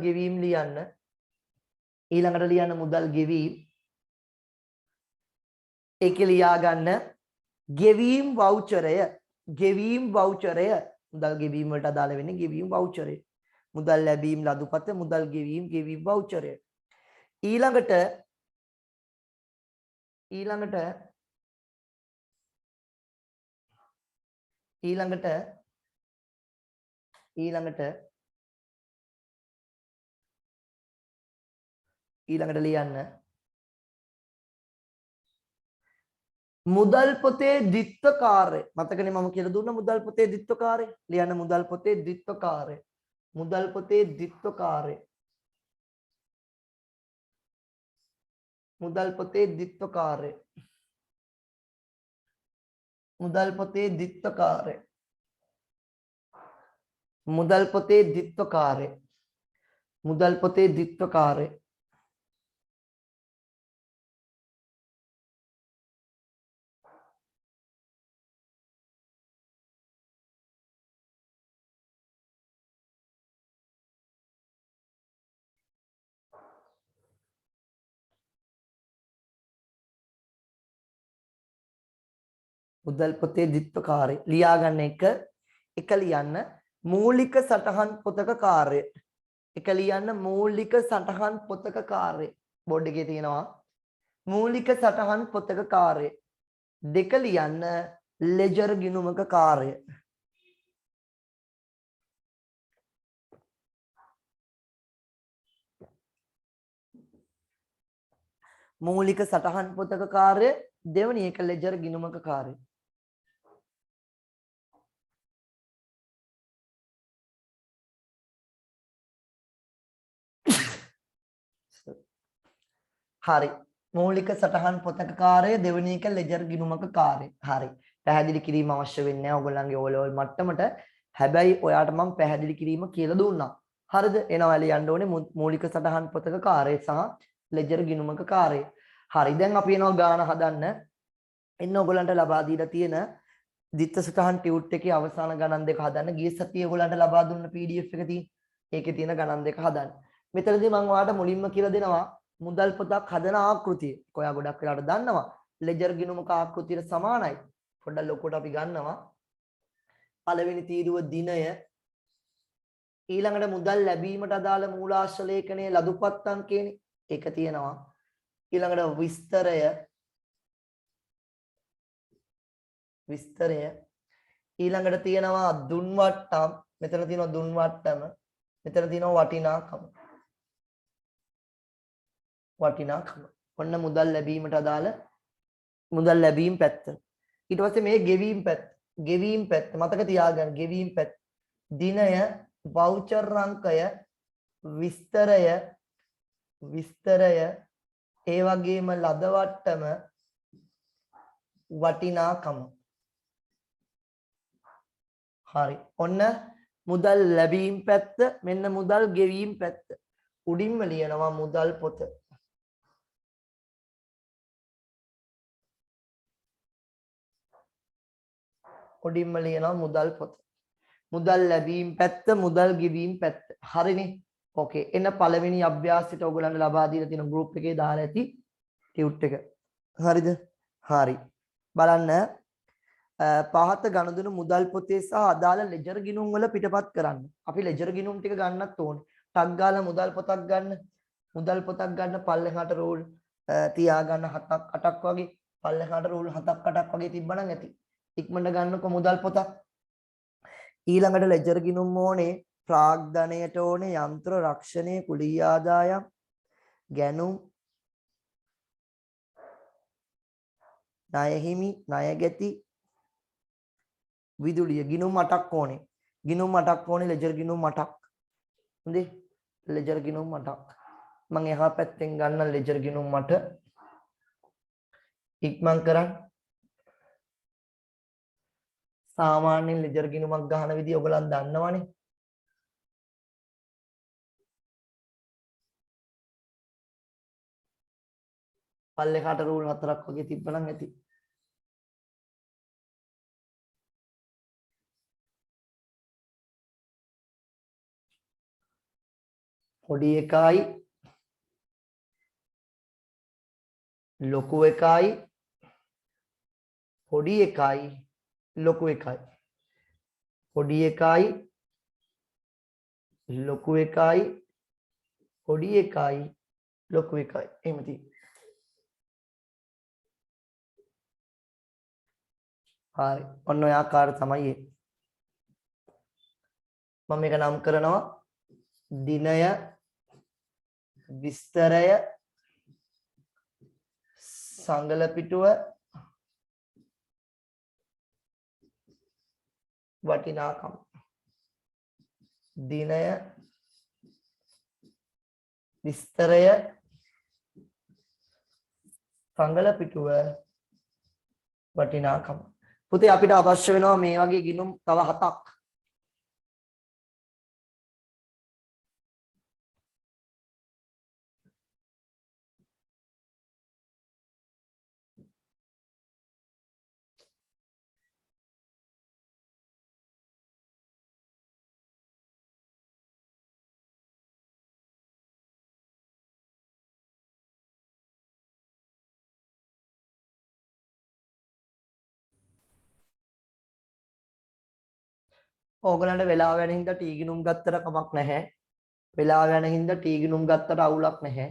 ගෙවීම් ලියන්න. ඒකේ ලියා ගන්න ගෙවීම් වවුචරය. මුදල් ගෙවීම් වලට අදාළ වෙන්නේ ගෙවීම් වවුචරය. මුදල් ලැබීම් ලදුපත, මුදල් ගෙවීම් ගෙවීම් වවුචරය. ඊළඟට ලියන්න මුදල් පොතේ ද්විත්වකාරය. මතකනේ මම කියලා දුන්න මුදල් පොතේ ද්විත්වකාරය. ලියන්න මුදල් පොතේ ද්විත්වකාරය. මුදල් පොතේ ද්විත්වකාරය. ලියා ගන්න එක ලියන්න මූලික සටහන් පොතක කාර්ය. බෝඩ් එකේ තියෙනවා මූලික සටහන් පොතක කාර්ය. දෙක ලියන්න ලෙජර් ගිණුමක කාර්ය. මූලික සටහන් පොතක කාර්ය. දෙවැනි එක ලෙජර් ගිණුමක කාර්ය. හරි. මූලික සටහන් පොතක කාර්ය දෙවෙනි එක ලෙජර් ගිණුමක කාර්ය. හරි. පැහැදිලි කිරීම අවශ්‍ය වෙන්නේ නැහැ ඔයගොල්ලන්ගේ O level මට්ටමට. හැබැයි ඔයාට මම පැහැදිලි කිරීම කියලා දුන්නා. හරිද? එනවා ලියන්න ඕනේ මූලික සටහන් පොතක කාර්යය සහ ලෙජර් ගිණුමක කාර්යය. හරි. දැන් අපි එනවා ගාන හදන්න. එන්න ඔයගලන්ට ලබා දීලා තියෙන දිත්ත සටහන් ටියුට් එකේ අවසාන ගණන් දෙක හදන්න. ගිය සතියේ ඔයගලන්ට ලබා දුන්න PDF එක තියෙන. ඒකේ තියෙන ගණන් දෙක හදන්න. මෙතනදී මම ඔයාලට මුලින්ම කියලා දෙනවා මුදල් පොතක් හදන ආකෘතිය. ඔයා ගොඩක් වෙලාවට දන්නවා. ලෙජර් ගිණුමක ආකෘතියට සමානයි. පොඩ්ඩක් ලොකුවට අපි ගන්නවා. පළවෙනි තීරුව දිනය, ඊළඟට මුදල් ලැබීමට අදාළ මූලාශ්‍ර ලේඛනයේ ලදුපත් අංකයනේ ඒක තියෙනවා. ඊළඟට විස්තරය ඊළඟට තියෙනවා දුන් වට්ටම්. මෙතන තියෙනවා දුන් වට්ටම. මෙතන තියෙනවා වටිනාකම. ඔන්න මුදල් ලැබීමට අදාළ මුදල් ලැබීම් පැත්ත. ඊට පස්සේ මේ ගෙවීම් පැත්ත මතක තියාගන්න. ගෙවීම් පැත්ත දිනය, වවුචර් අංකය, විස්තරය ඒ වගේම ලද වට්ටම, වටිනාකම. හරි. ඔන්න මුදල් ලැබීම් පැත්ත, මෙන්න මුදල් ගෙවීම් පැත්ත. උඩින්ම ලියනවා මුදල් පොත. උඩින්ම ලියනවා මුදල් පොත. මුදල් ලැබීම් පැත්ත, මුදල් ගෙවීම් පැත්ත. හරිනේ. ඕකේ. එන්න පළවෙනි අභ්‍යාසයට ඔයගලන්ට ලබා දීලා තියෙන ගෲප් එකේ දාලා ඇති ටියුට් එක. හරිද? හරි. බලන්න පහත ගනුදෙනු මුදල් පොතේ සහ අදාළ ලෙජර් ගිණුම් වල පිටපත් කරන්න. අපි ලෙජර් ගිණුම් ටික ගන්නත් ඕනේ. ටක් ගාලා මුදල් පොතක් ගන්න. මුදල් පොතක් ගන්න පල්ලෙහාට රූල් තියාගන්න 7ක් 8ක් වගේ. පල්ලෙහාට රූල් 7ක් 8ක් වගේ තිබ්බනම් ඇති. ඉක්මනට ගන්නකො මුදල් පොතක්. ඊළඟට ලෙජර් ගිණුම් ඕනේ. ප්‍රාග්ධනයට ඕනේ යන්ත්‍ර රක්ෂණය, කුලී ආදායම්, ගැනුම්, ණය හිමි, ණය ගැති, විදුලිය. ගිණුම් 8ක් ඕනේ. ගිණුම් 8ක් ඕනේ. ලෙජර් ගිණුම් 8ක්. හොඳේ. ලෙජර් ගිණුම් 8ක්. මම එහා පැත්තෙන් ගන්න ලෙජර් ගිණුම් 8 ඉක්මන් කරන්න. සාමාන්‍යයෙන් ලෙජර් ගිණුමක් ගන්න විදිය ඔයගලන් දන්නවනේ. පල්ලෙහාට රූල් 4ක් වගේ තිබ්බනම් ඇති. පොඩි එකයි ලොකු එකයි පොඩි එකයි ලොකු එකයි පොඩි එකයි ලොකු එකයි පොඩි එකයි ලොකු එකයි එහෙම තියෙනවා. හරි. ඔන්න ඔය ආකාරය තමයි ඒ. මම මේක නම් කරනවා දිනය, විස්තරය, සංගල පිටුව, වටිනාකම. දිනය, විස්තරය, සංගල පිටුව, වටිනාකම. පුතේ අපිට අවශ්‍ය වෙනවා මේ වගේ ගිණුම් තව 7ක්. ඕගලන්ට වෙලාව යන හින්දා ටී ගිණුම් ගත්තට කමක් නැහැ. වෙලාව යන හින්දා ටී ගිණුම් ගත්තට අවුලක් නැහැ.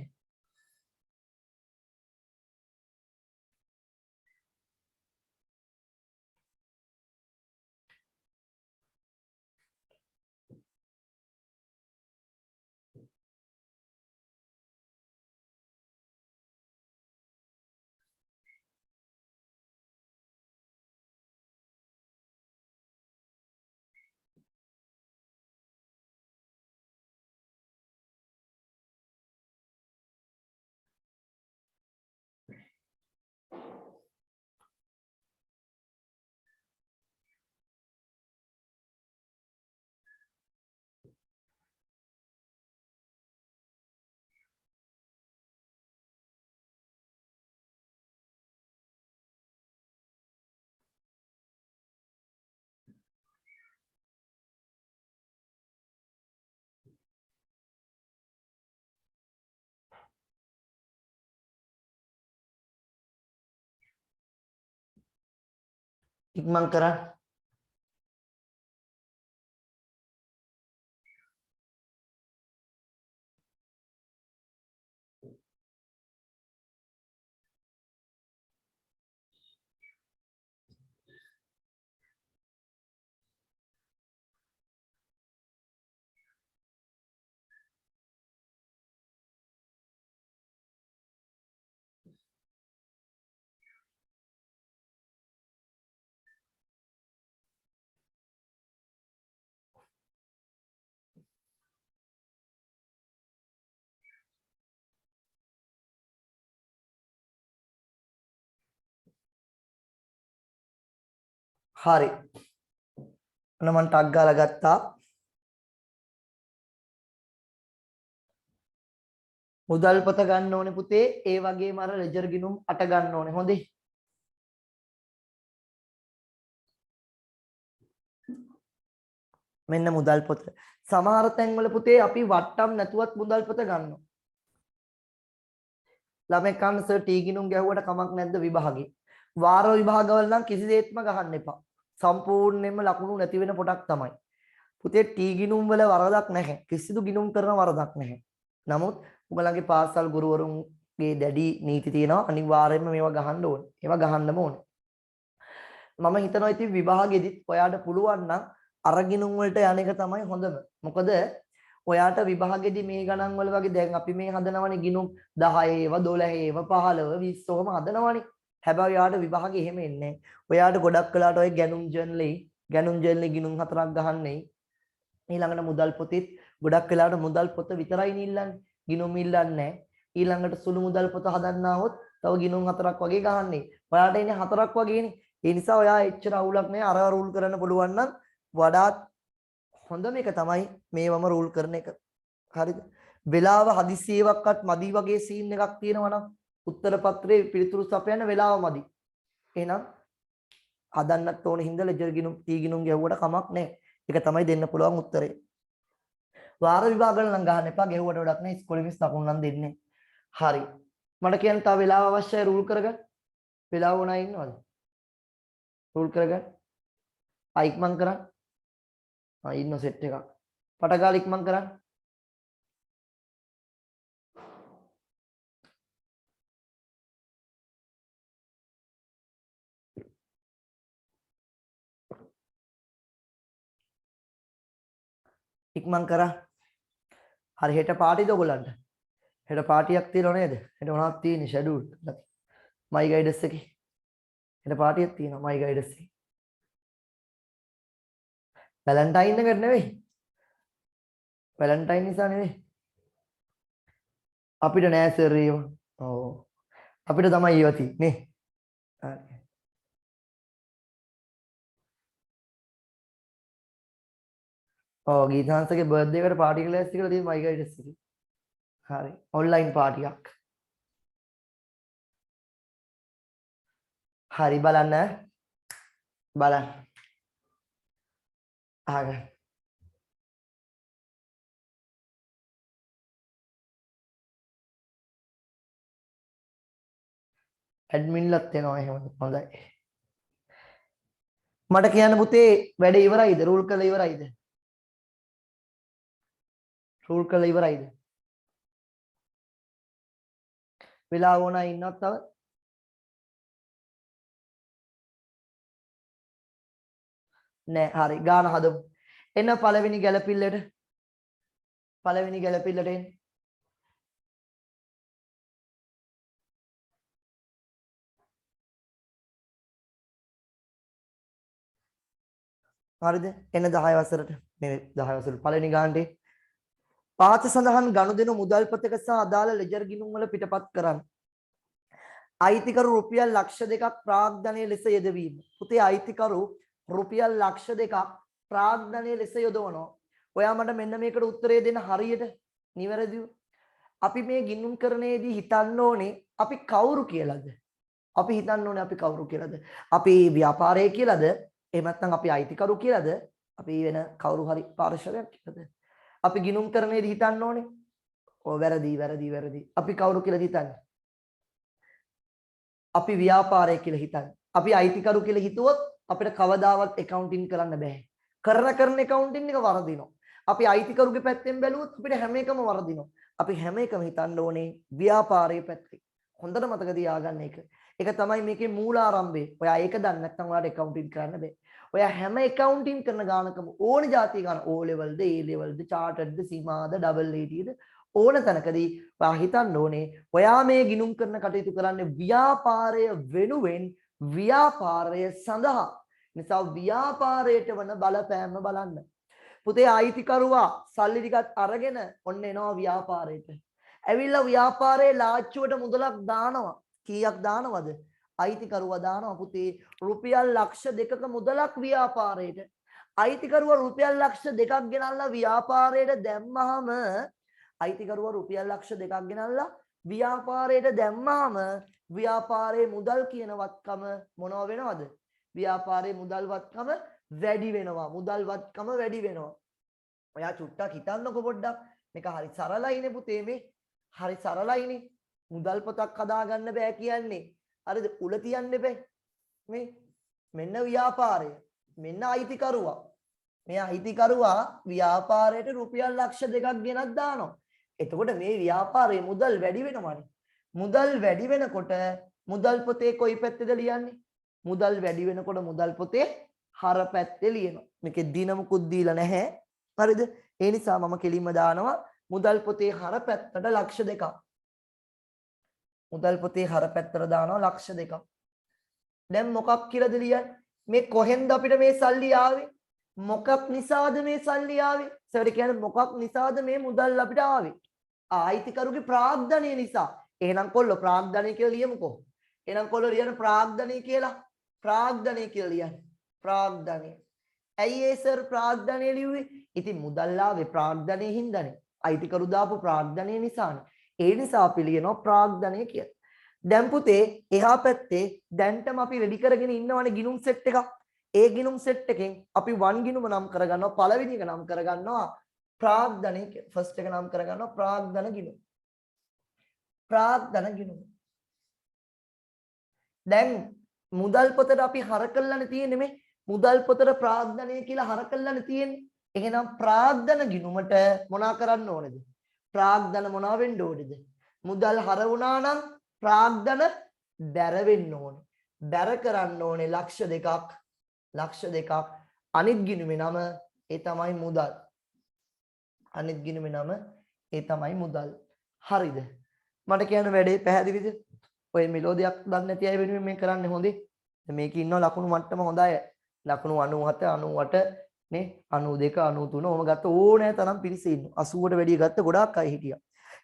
ඉක්මන් කරන්න. හරි. අන්න මම ටග් ගාලා ගත්තා. මුදල් පොත ගන්න ඕනේ පුතේ. ඒ වගේම අර ලෙජර් ගිණුම් 8 ගන්න ඕනේ. හොඳේ. මෙන්න මුදල් පොත. සමහර තැන්වල පුතේ අපි වට්ටම් නැතුවත් මුදල් පොත ගන්නවා. ළමයි කන්න සර් ටී ගිණුම් ගැහුවට කමක් නැද්ද විභාගේ? වාර විභාගවල නම් කිසිසේත්ම ගහන්න එපා. සම්පූර්ණයෙන්ම ලකුණු නැති වෙන පොටක් තමයි. පුතේ ටී ගිණුම් වල වරදක් නැහැ. කිසිදු ගිණුම් කරන වරදක් නැහැ. නමුත් උඹලගේ පාසල් ගුරුවරුන්ගේ දැඩි නීති තියෙනවා අනිවාර්යයෙන්ම මේවා ගහන්න ඕනේ. ඒවා ගහන්නම ඕනේ. මම හිතනවා ඉතින් විභාගෙදිත් ඔයාට පුළුවන් නම් අර ගිණුම් වලට යන එක තමයි හොඳම. මොකද ඔයාට විභාගෙදි මේ ගණන් වල වගේ දැන් අපි මේ හදනවනේ ගිණුම් 10 ඒවා 12 ඒවා 15 20 ඔහම හදනවනේ. හැබැයි ඔයාට විභාගෙ එහෙම එන්නේ නැහැ. ඔයාට ගොඩක් වෙලාට ඔය ගැණුම් ජර්නලේ ගිණුම් 4ක් ගහන්නේ. ඊළඟට මුදල් පොතෙත් ගොඩක් වෙලාවට මුදල් පොත විතරයි නිල්ලන්නේ. ගිණුම් ඉල්ලන්නේ නැහැ. ඊළඟට සුළු මුදල් පොත හදන්නාවොත් තව ගිණුම් 4ක් වගේ ගහන්නේ. ඔයාට ඉන්නේ 4ක් වගේනේ. ඒ නිසා ඔයා එච්චර අවුලක් නැහැ. අර රූල් කරන්න පුළුවන් නම් වඩාත් හොඳම එක තමයි මේවම රූල් කරන එක. හරිද? වෙලාව හදිසියෙවක්වත් මදි වගේ සීන් එකක් තියෙනවා නම් උත්තර පත්‍රයේ පිළිතුරු සපයන වෙලාව මදි. එහෙනම් හදන්නත් ඕනේ හින්දා ලෙජර් ගිණුම් ටී ගිණුම් ගැහුවට කමක් නැහැ. ඒක තමයි දෙන්න පුළුවන් උත්තරේ. වාර විභාග වල නම් ගහන්න එපා. ගැහුවට වැඩක් නැහැ. ඉස්කෝලේ මිස් ලකුණු නම් දෙන්නේ. හරි. මට කියන්න තව වෙලාව අවශ්‍යයි රූල් කරගන්න. වෙලාව උනා ඉන්නවද? රූල් කරගන්න. ඉක්මන් කරන්න. ඉන්න සෙට් එකක්. පටගාල ඉක්මන් කරන්න. ඉක්මන් කරා. හරි හෙට පාටිද ඔයගොල්ලන්ට? හෙට පාටියක් තියෙනව නේද? හෙට මොනවද තියෙන්නේ ෂෙඩියුල්? මයි ගයිඩස් එකේ. හෙට පාටියක් තියෙනවා මයි ගයිඩස් එකේ. වැලන්ටයින් එකට නෙවෙයි. වැලන්ටයින් නිසා නෙවෙයි. අපිට නෑ සර් ඒව. ඔව්. අපිට තමයි ඒව තියෙන්නේ. හරි. ඔව් ගීතාංශගේ බර්ත්ඩේ එකට පාටි ක්ලාස් එකකට තියෙන මයි ගයිඩස් එකේ. හරි. ඔන්ලයින් පාටියක්. හරි බලන්න. බලන්න. අහගන්න. ඇඩ්මින්ලත් එනවා එහෙම හොඳයි. මට කියන්න පුතේ වැඩ ඉවරයිද? රූල් කරලා ඉවරයිද? රූල් කරලා ඉවරයිද? වෙලාව ඕනා ඉන්නවත් තව? නෑ හරි ගාන හදමු. එන්න පළවෙනි ගැලපිල්ලට. පළවෙනි ගැලපිල්ලට එන්න. හරිද? එන්න 10 වසරට. නෙවෙයි 10 වසරට පළවෙනි ගානට. පාත සඳහන් ගනුදෙනු මුදල්පතක සහ අදාළ ලෙජර් ගිණුම් වල පිටපත් කරන්න. අයිතිකරු රුපියල් ලක්ෂ 2ක් ප්‍රාග්ධනය ලෙස යෙදවීම. පුතේ අයිතිකරු රුපියල් ලක්ෂ 2ක් ප්‍රාග්ධනය ලෙස යොදවනවා. ඔයා මට මෙන්න මේකට උත්තරේ දෙන්න හරියට නිවැරදිව. අපි මේ ගිණුම් කරණයේදී හිතන්න ඕනේ අපි කවුරු කියලාද? අපි හිතන්න ඕනේ අපි කවුරු කියලාද? අපි ව්‍යාපාරය කියලාද? එහෙම නැත්නම් අපි අයිතිකරු කියලාද? අපි වෙන කවුරු හරි පාර්ශවයක් කියලාද? අපි ගිණුම් කරණයේදී හිතන්න ඕනේ. ඔව් වැරදි. අපි කවුරු කියලාද හිතන්නේ? අපි ව්‍යාපාරය කියලා හිතන්නේ. අපි අයිතිකරු කියලා හිතුවොත් අපිට කවදාවත් accounting කරන්න බෑ. කරන accounting එක වරදිනවා. අපි අයිතිකරුගේ පැත්තෙන් බැලුවොත් අපිට හැම එකම වරදිනවා. අපි හැම එකම හිතන්න ඕනේ ව්‍යාපාරයේ පැත්තේ. හොඳට මතක තියාගන්න එක. ඒක තමයි මේකේ මූලාරම්භය. ඔයා ඒක දන්නේ නැත්නම් ඔයාලට accounting කරන්න බෑ. ඔයා හැම accounting කරන ගානකම ඕන જાතිය ගන්න O levelද A levelද charteredද සීමාද double ATද ඕන තැනකදී ඔයා හිතන්න ඕනේ ඔයා මේ ගිණුම් කරන කටයුතු කරන්නේ ව්‍යාපාරය වෙනුවෙන් ව්‍යාපාරය සඳහා. නිසා ව්‍යාපාරයට වන බලපෑම බලන්න. පුතේ අයිතිකරුවා සල්ලි ටිකක් අරගෙන ඔන්න එනවා ව්‍යාපාරයට. ඇවිල්ලා ව්‍යාපාරයේ ලාච්චුවට මුදලක් දානවා. කීයක් දානවද? අයිතිකරුවා දානවා පුතේ රුපියල් ලක්ෂ 2ක මුදලක් ව්‍යාපාරයට. අයිතිකරුවා රුපියල් ලක්ෂ 2ක් ගෙනල්ලා ව්‍යාපාරයට දැම්මහම අයිතිකරුවා රුපියල් ලක්ෂ 2ක් ගෙනල්ලා ව්‍යාපාරයට දැම්මහම ව්‍යාපාරයේ මුදල් කියන වත්කම මොනව වෙනවද? ව්‍යාපාරයේ මුදල් වත්කම වැඩි වෙනවා. මුදල් වත්කම වැඩි වෙනවා. ඔයා චුට්ටක් හිතන්නකො පොඩ්ඩක්. මේක හරි සරලයිනේ පුතේ මේ. හරි සරලයිනේ. මුදල් පොතක් හදාගන්න බෑ කියන්නේ. හරිද? උල තියන්න බෑ. මේ මෙන්න ව්‍යාපාරය. මෙන්න අයිතිකරුවා. මේ අයිතිකරුවා ව්‍යාපාරයට රුපියල් ලක්ෂ 2ක් ගෙනත් දානවා. එතකොට මේ ව්‍යාපාරයේ මුදල් වැඩි වෙනවානේ. මුදල් වැඩි වෙනකොට මුදල් පොතේ කොයි පැත්තේද ලියන්නේ? මුදල් වැඩි වෙනකොට මුදල් පොතේ හර පැත්තේ ලියනවා. මේකේ දින මුකුත් දීලා නැහැ. හරිද? ඒ නිසා මම කෙලින්ම දානවා මුදල් පොතේ හර පැත්තට ලක්ෂ 2ක්. මුදල් පොතේ හර පැත්තට දානවා ලක්ෂ 2ක්. දැන් මොකක් කියලාද ලියන්නේ? මේ කොහෙන්ද අපිට මේ සල්ලි ආවේ? මොකක් නිසාද මේ සල්ලි ආවේ? සර් කියන්නේ මොකක් නිසාද මේ මුදල් අපිට ආවේ? ආයිතිකරුගේ ප්‍රාග්ධනය නිසා. එහෙනම් කොල්ලෝ ප්‍රාග්ධනය කියලා ලියමුකෝ. එහෙනම් කොල්ලෝ ලියන ප්‍රාග්ධනය කියලා. ප්‍රාග්ධනය කියලා ලියන්න. ප්‍රාග්ධනය. ඇයි ඒ සර් ප්‍රාග්ධනය ලියුවේ? ඉතින් මුදල් ආවේ ප්‍රාග්ධනයේ හින්දානේ. අයිතිකරු දාපු ප්‍රාග්ධනය නිසානේ. ඒ නිසා අපි ලියනවා ප්‍රාග්ධනය කියලා. දැන් පුතේ එහා පැත්තේ දැන්ටම අපි රෙඩි කරගෙන ඉන්නවනේ ගිණුම් සෙට් එකක්. ඒ ගිණුම් සෙට් එකෙන් අපි වන් ගිණුම නම් කරගන්නවා. පළවෙනි එක නම් කරගන්නවා ප්‍රාග්ධනය කියලා. ෆස්ට් එක නම් කරගන්නවා ප්‍රාග්ධන ගිණුම. ප්‍රාග්ධන ගිණුම. දැන් මුදල් පොතට අපි හර කළානේ තියෙන්නේ මේ. මුදල් පොතට ප්‍රාග්ධනය කියලා හර කළානේ තියෙන්නේ. එහෙනම් ප්‍රාග්ධන ගිණුමට මොනා කරන්න ඕනේද? ප්‍රාග්ධන මොනවා වෙන්න ඕනේද? මුදල් හර වුණා නම් ප්‍රාග්ධන බැර වෙන්න ඕනේ. බැර කරන්න ඕනේ ලක්ෂ 2ක්. ලක්ෂ 2ක්. අනිත් ගිණුමේ නම ඒ තමයි මුදල්. අනිත් ගිණුමේ නම ඒ තමයි මුදල්. හරිද? මට කියන්න වැඩේ පැහැදිලිද? ඔය මෙලෝදියක් දන්නේ නැති අය වෙනුවෙන් මේ කරන්නේ හොඳේ. මේකේ ඉන්නවා ලකුණු මට්ටම හොඳ අය. ලකුණු 97 98 නේ 92 93 ඔහම ගත්ත ඕනෑ තරම් පිරිස ඉන්නවා. 80ට වැඩිය ගත්ත ගොඩාක් අය හිටියා.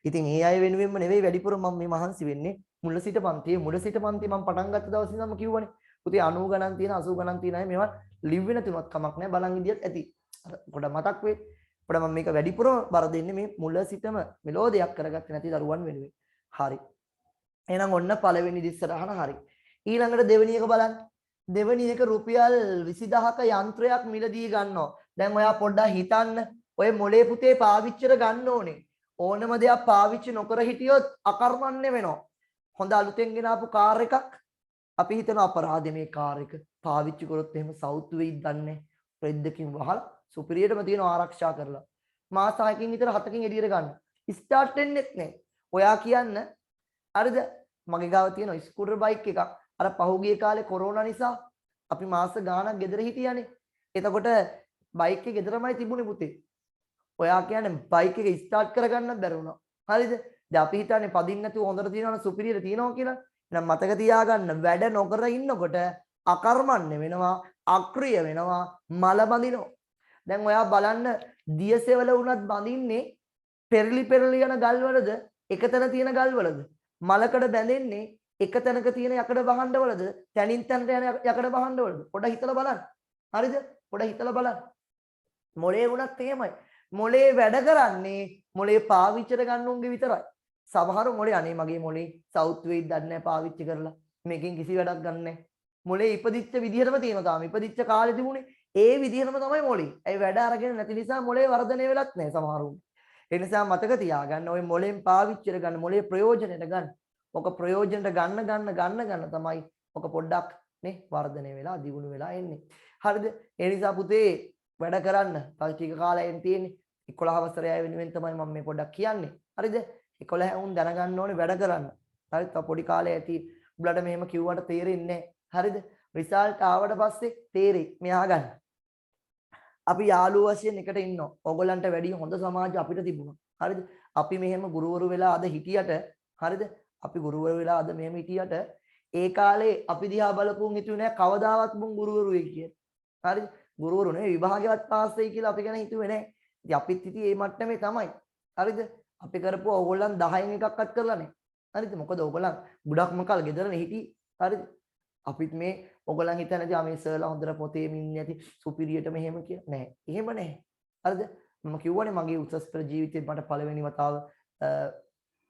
ඉතින් ඒ අය වෙනුවෙන්ම නෙවෙයි වැඩිපුර මම මේ මහන්සි වෙන්නේ. මුල සිට පන්තියේ මම පටන් ගත්ත දවසේ ඉඳන්ම කිව්වනේ. පුතේ 90 ගණන් තියෙන 80 ගණන් තියෙන අය මේවා ලිව්වෙන තුනක් කමක් නැහැ. බලන් ඉදියත් ඇති. පොඩ මතක් වෙයි. පොඩ මම මේක වැඩිපුරම බර දෙන්නේ මේ මුල සිටම මෙලෝදියක් කරගත්තේ නැති දරුවන් වෙනුවෙන්. හරි. එහෙනම් ඔන්න පළවෙනි දිස්සරහන හරි. ඊළඟට දෙවෙනි එක බලන්න. දෙවෙනි එක රුපියල් 20000ක යන්ත්‍රයක් මිලදී ගන්නවා. දැන් ඔයා පොඩ්ඩක් හිතන්න. ඔය මොලේ පුතේ පාවිච්චිට ගන්න ඕනේ. ඕනම දෙයක් පාවිච්චි නොකර හිටියොත් අකර්මණ්‍ය වෙනවා. හොඳ අලුතෙන් ගෙන ආපු කාර් එකක් අපි හිතන අපරාධේ මේ කාර් එක පාවිච්චි කරොත් එහෙම සවුත් වෙයිද දන්නේ. රෙද්දකින් වහලා සුපිරියටම තියෙන ආරක්ෂා කරලා. මාස 6කින් විතර 7කින් එළියට ගන්න. ස්ටාර්ට් වෙන්නෙත් නැහැ. ඔයා කියන්න හරිද? මගේ ගාව තියෙන ස්කූටර් බයික් එකක්. අර පහුගිය කාලේ කොරෝනා නිසා අපි මාස ගාණක් ගෙදර හිටියානේ. එතකොට බයික් එක ගෙදරමයි තිබුණේ පුතේ. ඔයා කියන්නේ බයික් එක ස්ටාර්ට් කරගන්න බැරි වුණා. හරිද? දැන් අපි හිතන්නේ පදින්න නැතුව හොඳට තියනවනේ සුපිරියර තියනවා කියලා. එහෙනම් මතක තියාගන්න වැඩ නොකර ඉන්නකොට අකර්මණ්‍ය වෙනවා, අක්‍රිය වෙනවා, මල බඳිනවා. දැන් ඔයා බලන්න දියසෙවල වුණත් බඳින්නේ පෙරලි පෙරලි යන ගල්වලද, එකතන තියෙන ගල්වලද? මලකඩ බැඳෙන්නේ එක තැනක තියෙන යකඩ බහණ්ඩවලද, තැනින් තැනට යන යකඩ බහණ්ඩවලද? පොඩ්ඩක් හිතලා බලන්න. හරිද? පොඩ්ඩක් හිතලා බලන්න. මොලේ වුණත් එහෙමයි. මොලේ වැඩ කරන්නේ මොලේ පාවිච්චිට ගන්න උන්ගේ විතරයි. සමහර මොලේ අනේ මගේ මොලේ සවුත් වෙයිද දන්නේ නැහැ පාවිච්චි කරලා. මේකෙන් කිසි වැඩක් ගන්න නැහැ. මොලේ ඉපදිච්ච විදිහටම තියෙනවා තාම. ඉපදිච්ච කාලේ තිබුණේ ඒ විදිහටම තමයි මොලේ. ඒ වැඩ අරගෙන නැති නිසා මොලේ වර්ධනය වෙලත් නැහැ සමහරුන්. ඒ නිසා මතක තියාගන්න ඔය මොලෙන් පාවිච්චිට ගන්න මොලේ ප්‍රයෝජනෙට ගන්න. ඔක ප්‍රයෝජනට ගන්න තමයි ඔක පොඩ්ඩක් නේ වර්ධනය වෙලා දියුණු වෙලා එන්නේ. හරිද? ඒ නිසා පුතේ වැඩ කරන්න. තව ටික කාලයක් තියෙන්නේ. 11 වසරේ අය වෙනුවෙන් තමයි මම මේ පොඩ්ඩක් කියන්නේ. හරිද? 11 වුන් දැනගන්න ඕනේ වැඩ කරන්න. හරිද? තව පොඩි කාලේ ඇති. උඹලට මෙහෙම කිව්වට තේරෙන්නේ නැහැ. හරිද? රිසල්ට් ආවට පස්සේ තේරෙයි. මෙහා ගන්න. අපි යාළුවෝ වශයෙන් එකට ඉන්නවා. ඕගොල්ලන්ට වැඩි හොඳ සමාජ අපිට තිබුණා. හරිද? අපි මෙහෙම ගුරුවරු වෙලා අද හිටියට හරිද? අපි ගුරුවරු වෙලා අද මෙහෙම හිටියට ඒ කාලේ අපි දිහා බලපුන් හිතුවේ නෑ කවදාවත් මුන් ගුරුවරු වෙයි කියලා. හරිද? ගුරුවරු නේ විභාගයවත් පාස් වෙයි කියලා අපි ගැන හිතුවේ නෑ. ඉතින් අපිත් හිටියේ මේ මට්ටමේ තමයි. හරිද? අපි කරපුව ඕගොල්ලන් 10න් එකක්වත් කරලා නෑ. හරිද? මොකද ඕගොල්ලන් ගොඩක්ම කල් ගෙදරනේ හිටියේ. හරිද? අපිත් මේ ඕගොල්ලන් හිතන්නේ මේ සර්ලා හොඳට පොතේ ඉන්නේ නැති සුපිරියට මෙහෙම කියලා නෑ. එහෙම නෑ. හරිද? මම කිව්වනේ මගේ උසස් පෙළ ජීවිතේ මට පළවෙනි වතාව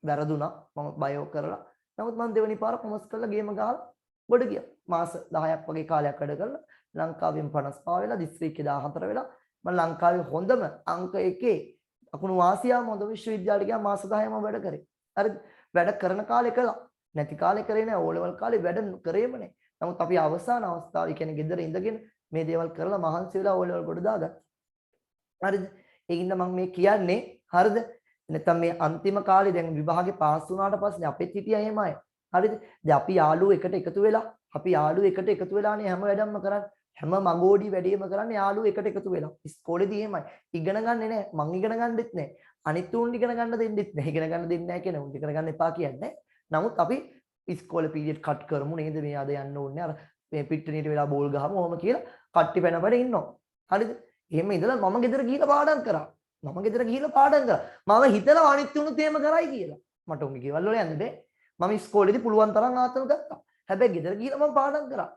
වැරදුනා. මම බයෝ කරලා. නමුත් මම දෙවෙනි පාර කොමර්ස් කරලා ගේම ගහලා ගොඩ ගියා. මාස 10ක් වගේ කාලයක් වැඩ කරලා ලංකාවෙන් 55 වෙලා දිස්ත්‍රික්කේ 14 වෙලා මම ලංකාවේ හොඳම අංක 1 අකුණු වාසියාම හොඳ විශ්වවිද්‍යාලයට ගියා මාස 10ම වැඩ කරේ. හරිද? වැඩ කරන කාලේ කළා. නැති කාලේ කරේ නෑ. ඕ ලෙවල් කාලේ වැඩ කරේම නෑ. නමුත් අපි අවසාන අවස්ථාවේ කියන්නේ ගෙදර ඉඳගෙන මේ දේවල් කරලා මහන්සි වෙලා ඕ ලෙවල් ගොඩ දාගත්තා. හරිද? ඒකින්ද මම මේ කියන්නේ හරිද? නැත්නම් මේ අන්තිම කාලේ දැන් විභාගේ පාස් වුණාට පස්සේ අපිත් හිටියා එහෙමයි. හරිද? දැන් අපි යාළුවෝ එකට එකතු වෙලානේ හැම වැඩක්ම කරන්නේ. හැම මගෝඩි වැඩේම කරන්නේ යාළුවෝ එකට එකතු වෙලා. ඉස්කෝලේදී එහෙමයි. ඉගෙන ගන්නෙ නෑ. මං ඉගෙන ගන්නෙත් නෑ. අනිත් උන් ඉගෙන ගන්න දෙන්නෙත් නෑ. ඉගෙන ගන්න දෙන්නේ නෑ කියන්නේ උන් ඉගෙන ගන්න එපා කියන්නේ. නමුත් අපි ඉස්කෝලේ පීරියඩ් කට් කරමු නේද? මේ අද යන්න ඕනේ. අර මේ පිට්ටනියට වෙලා බෝල් ගහමු. ඔහොම කියලා කට්ටි පැන පැන ඉන්නවා. හරිද? එහෙම ඉඳලා මම ගෙදර ගිහලා පාඩම් කරා. මම හිතලා අනිත් උනුත් එහෙම කරයි කියලා. මට උන්ගේ ගෙවල් වල යන්න බෑ. මම ඉස්කෝලේදී පුළුවන් තරම් ආතල් ගත්තා. හැබැයි ගෙදර ගිහලා මම පාඩම් කරා.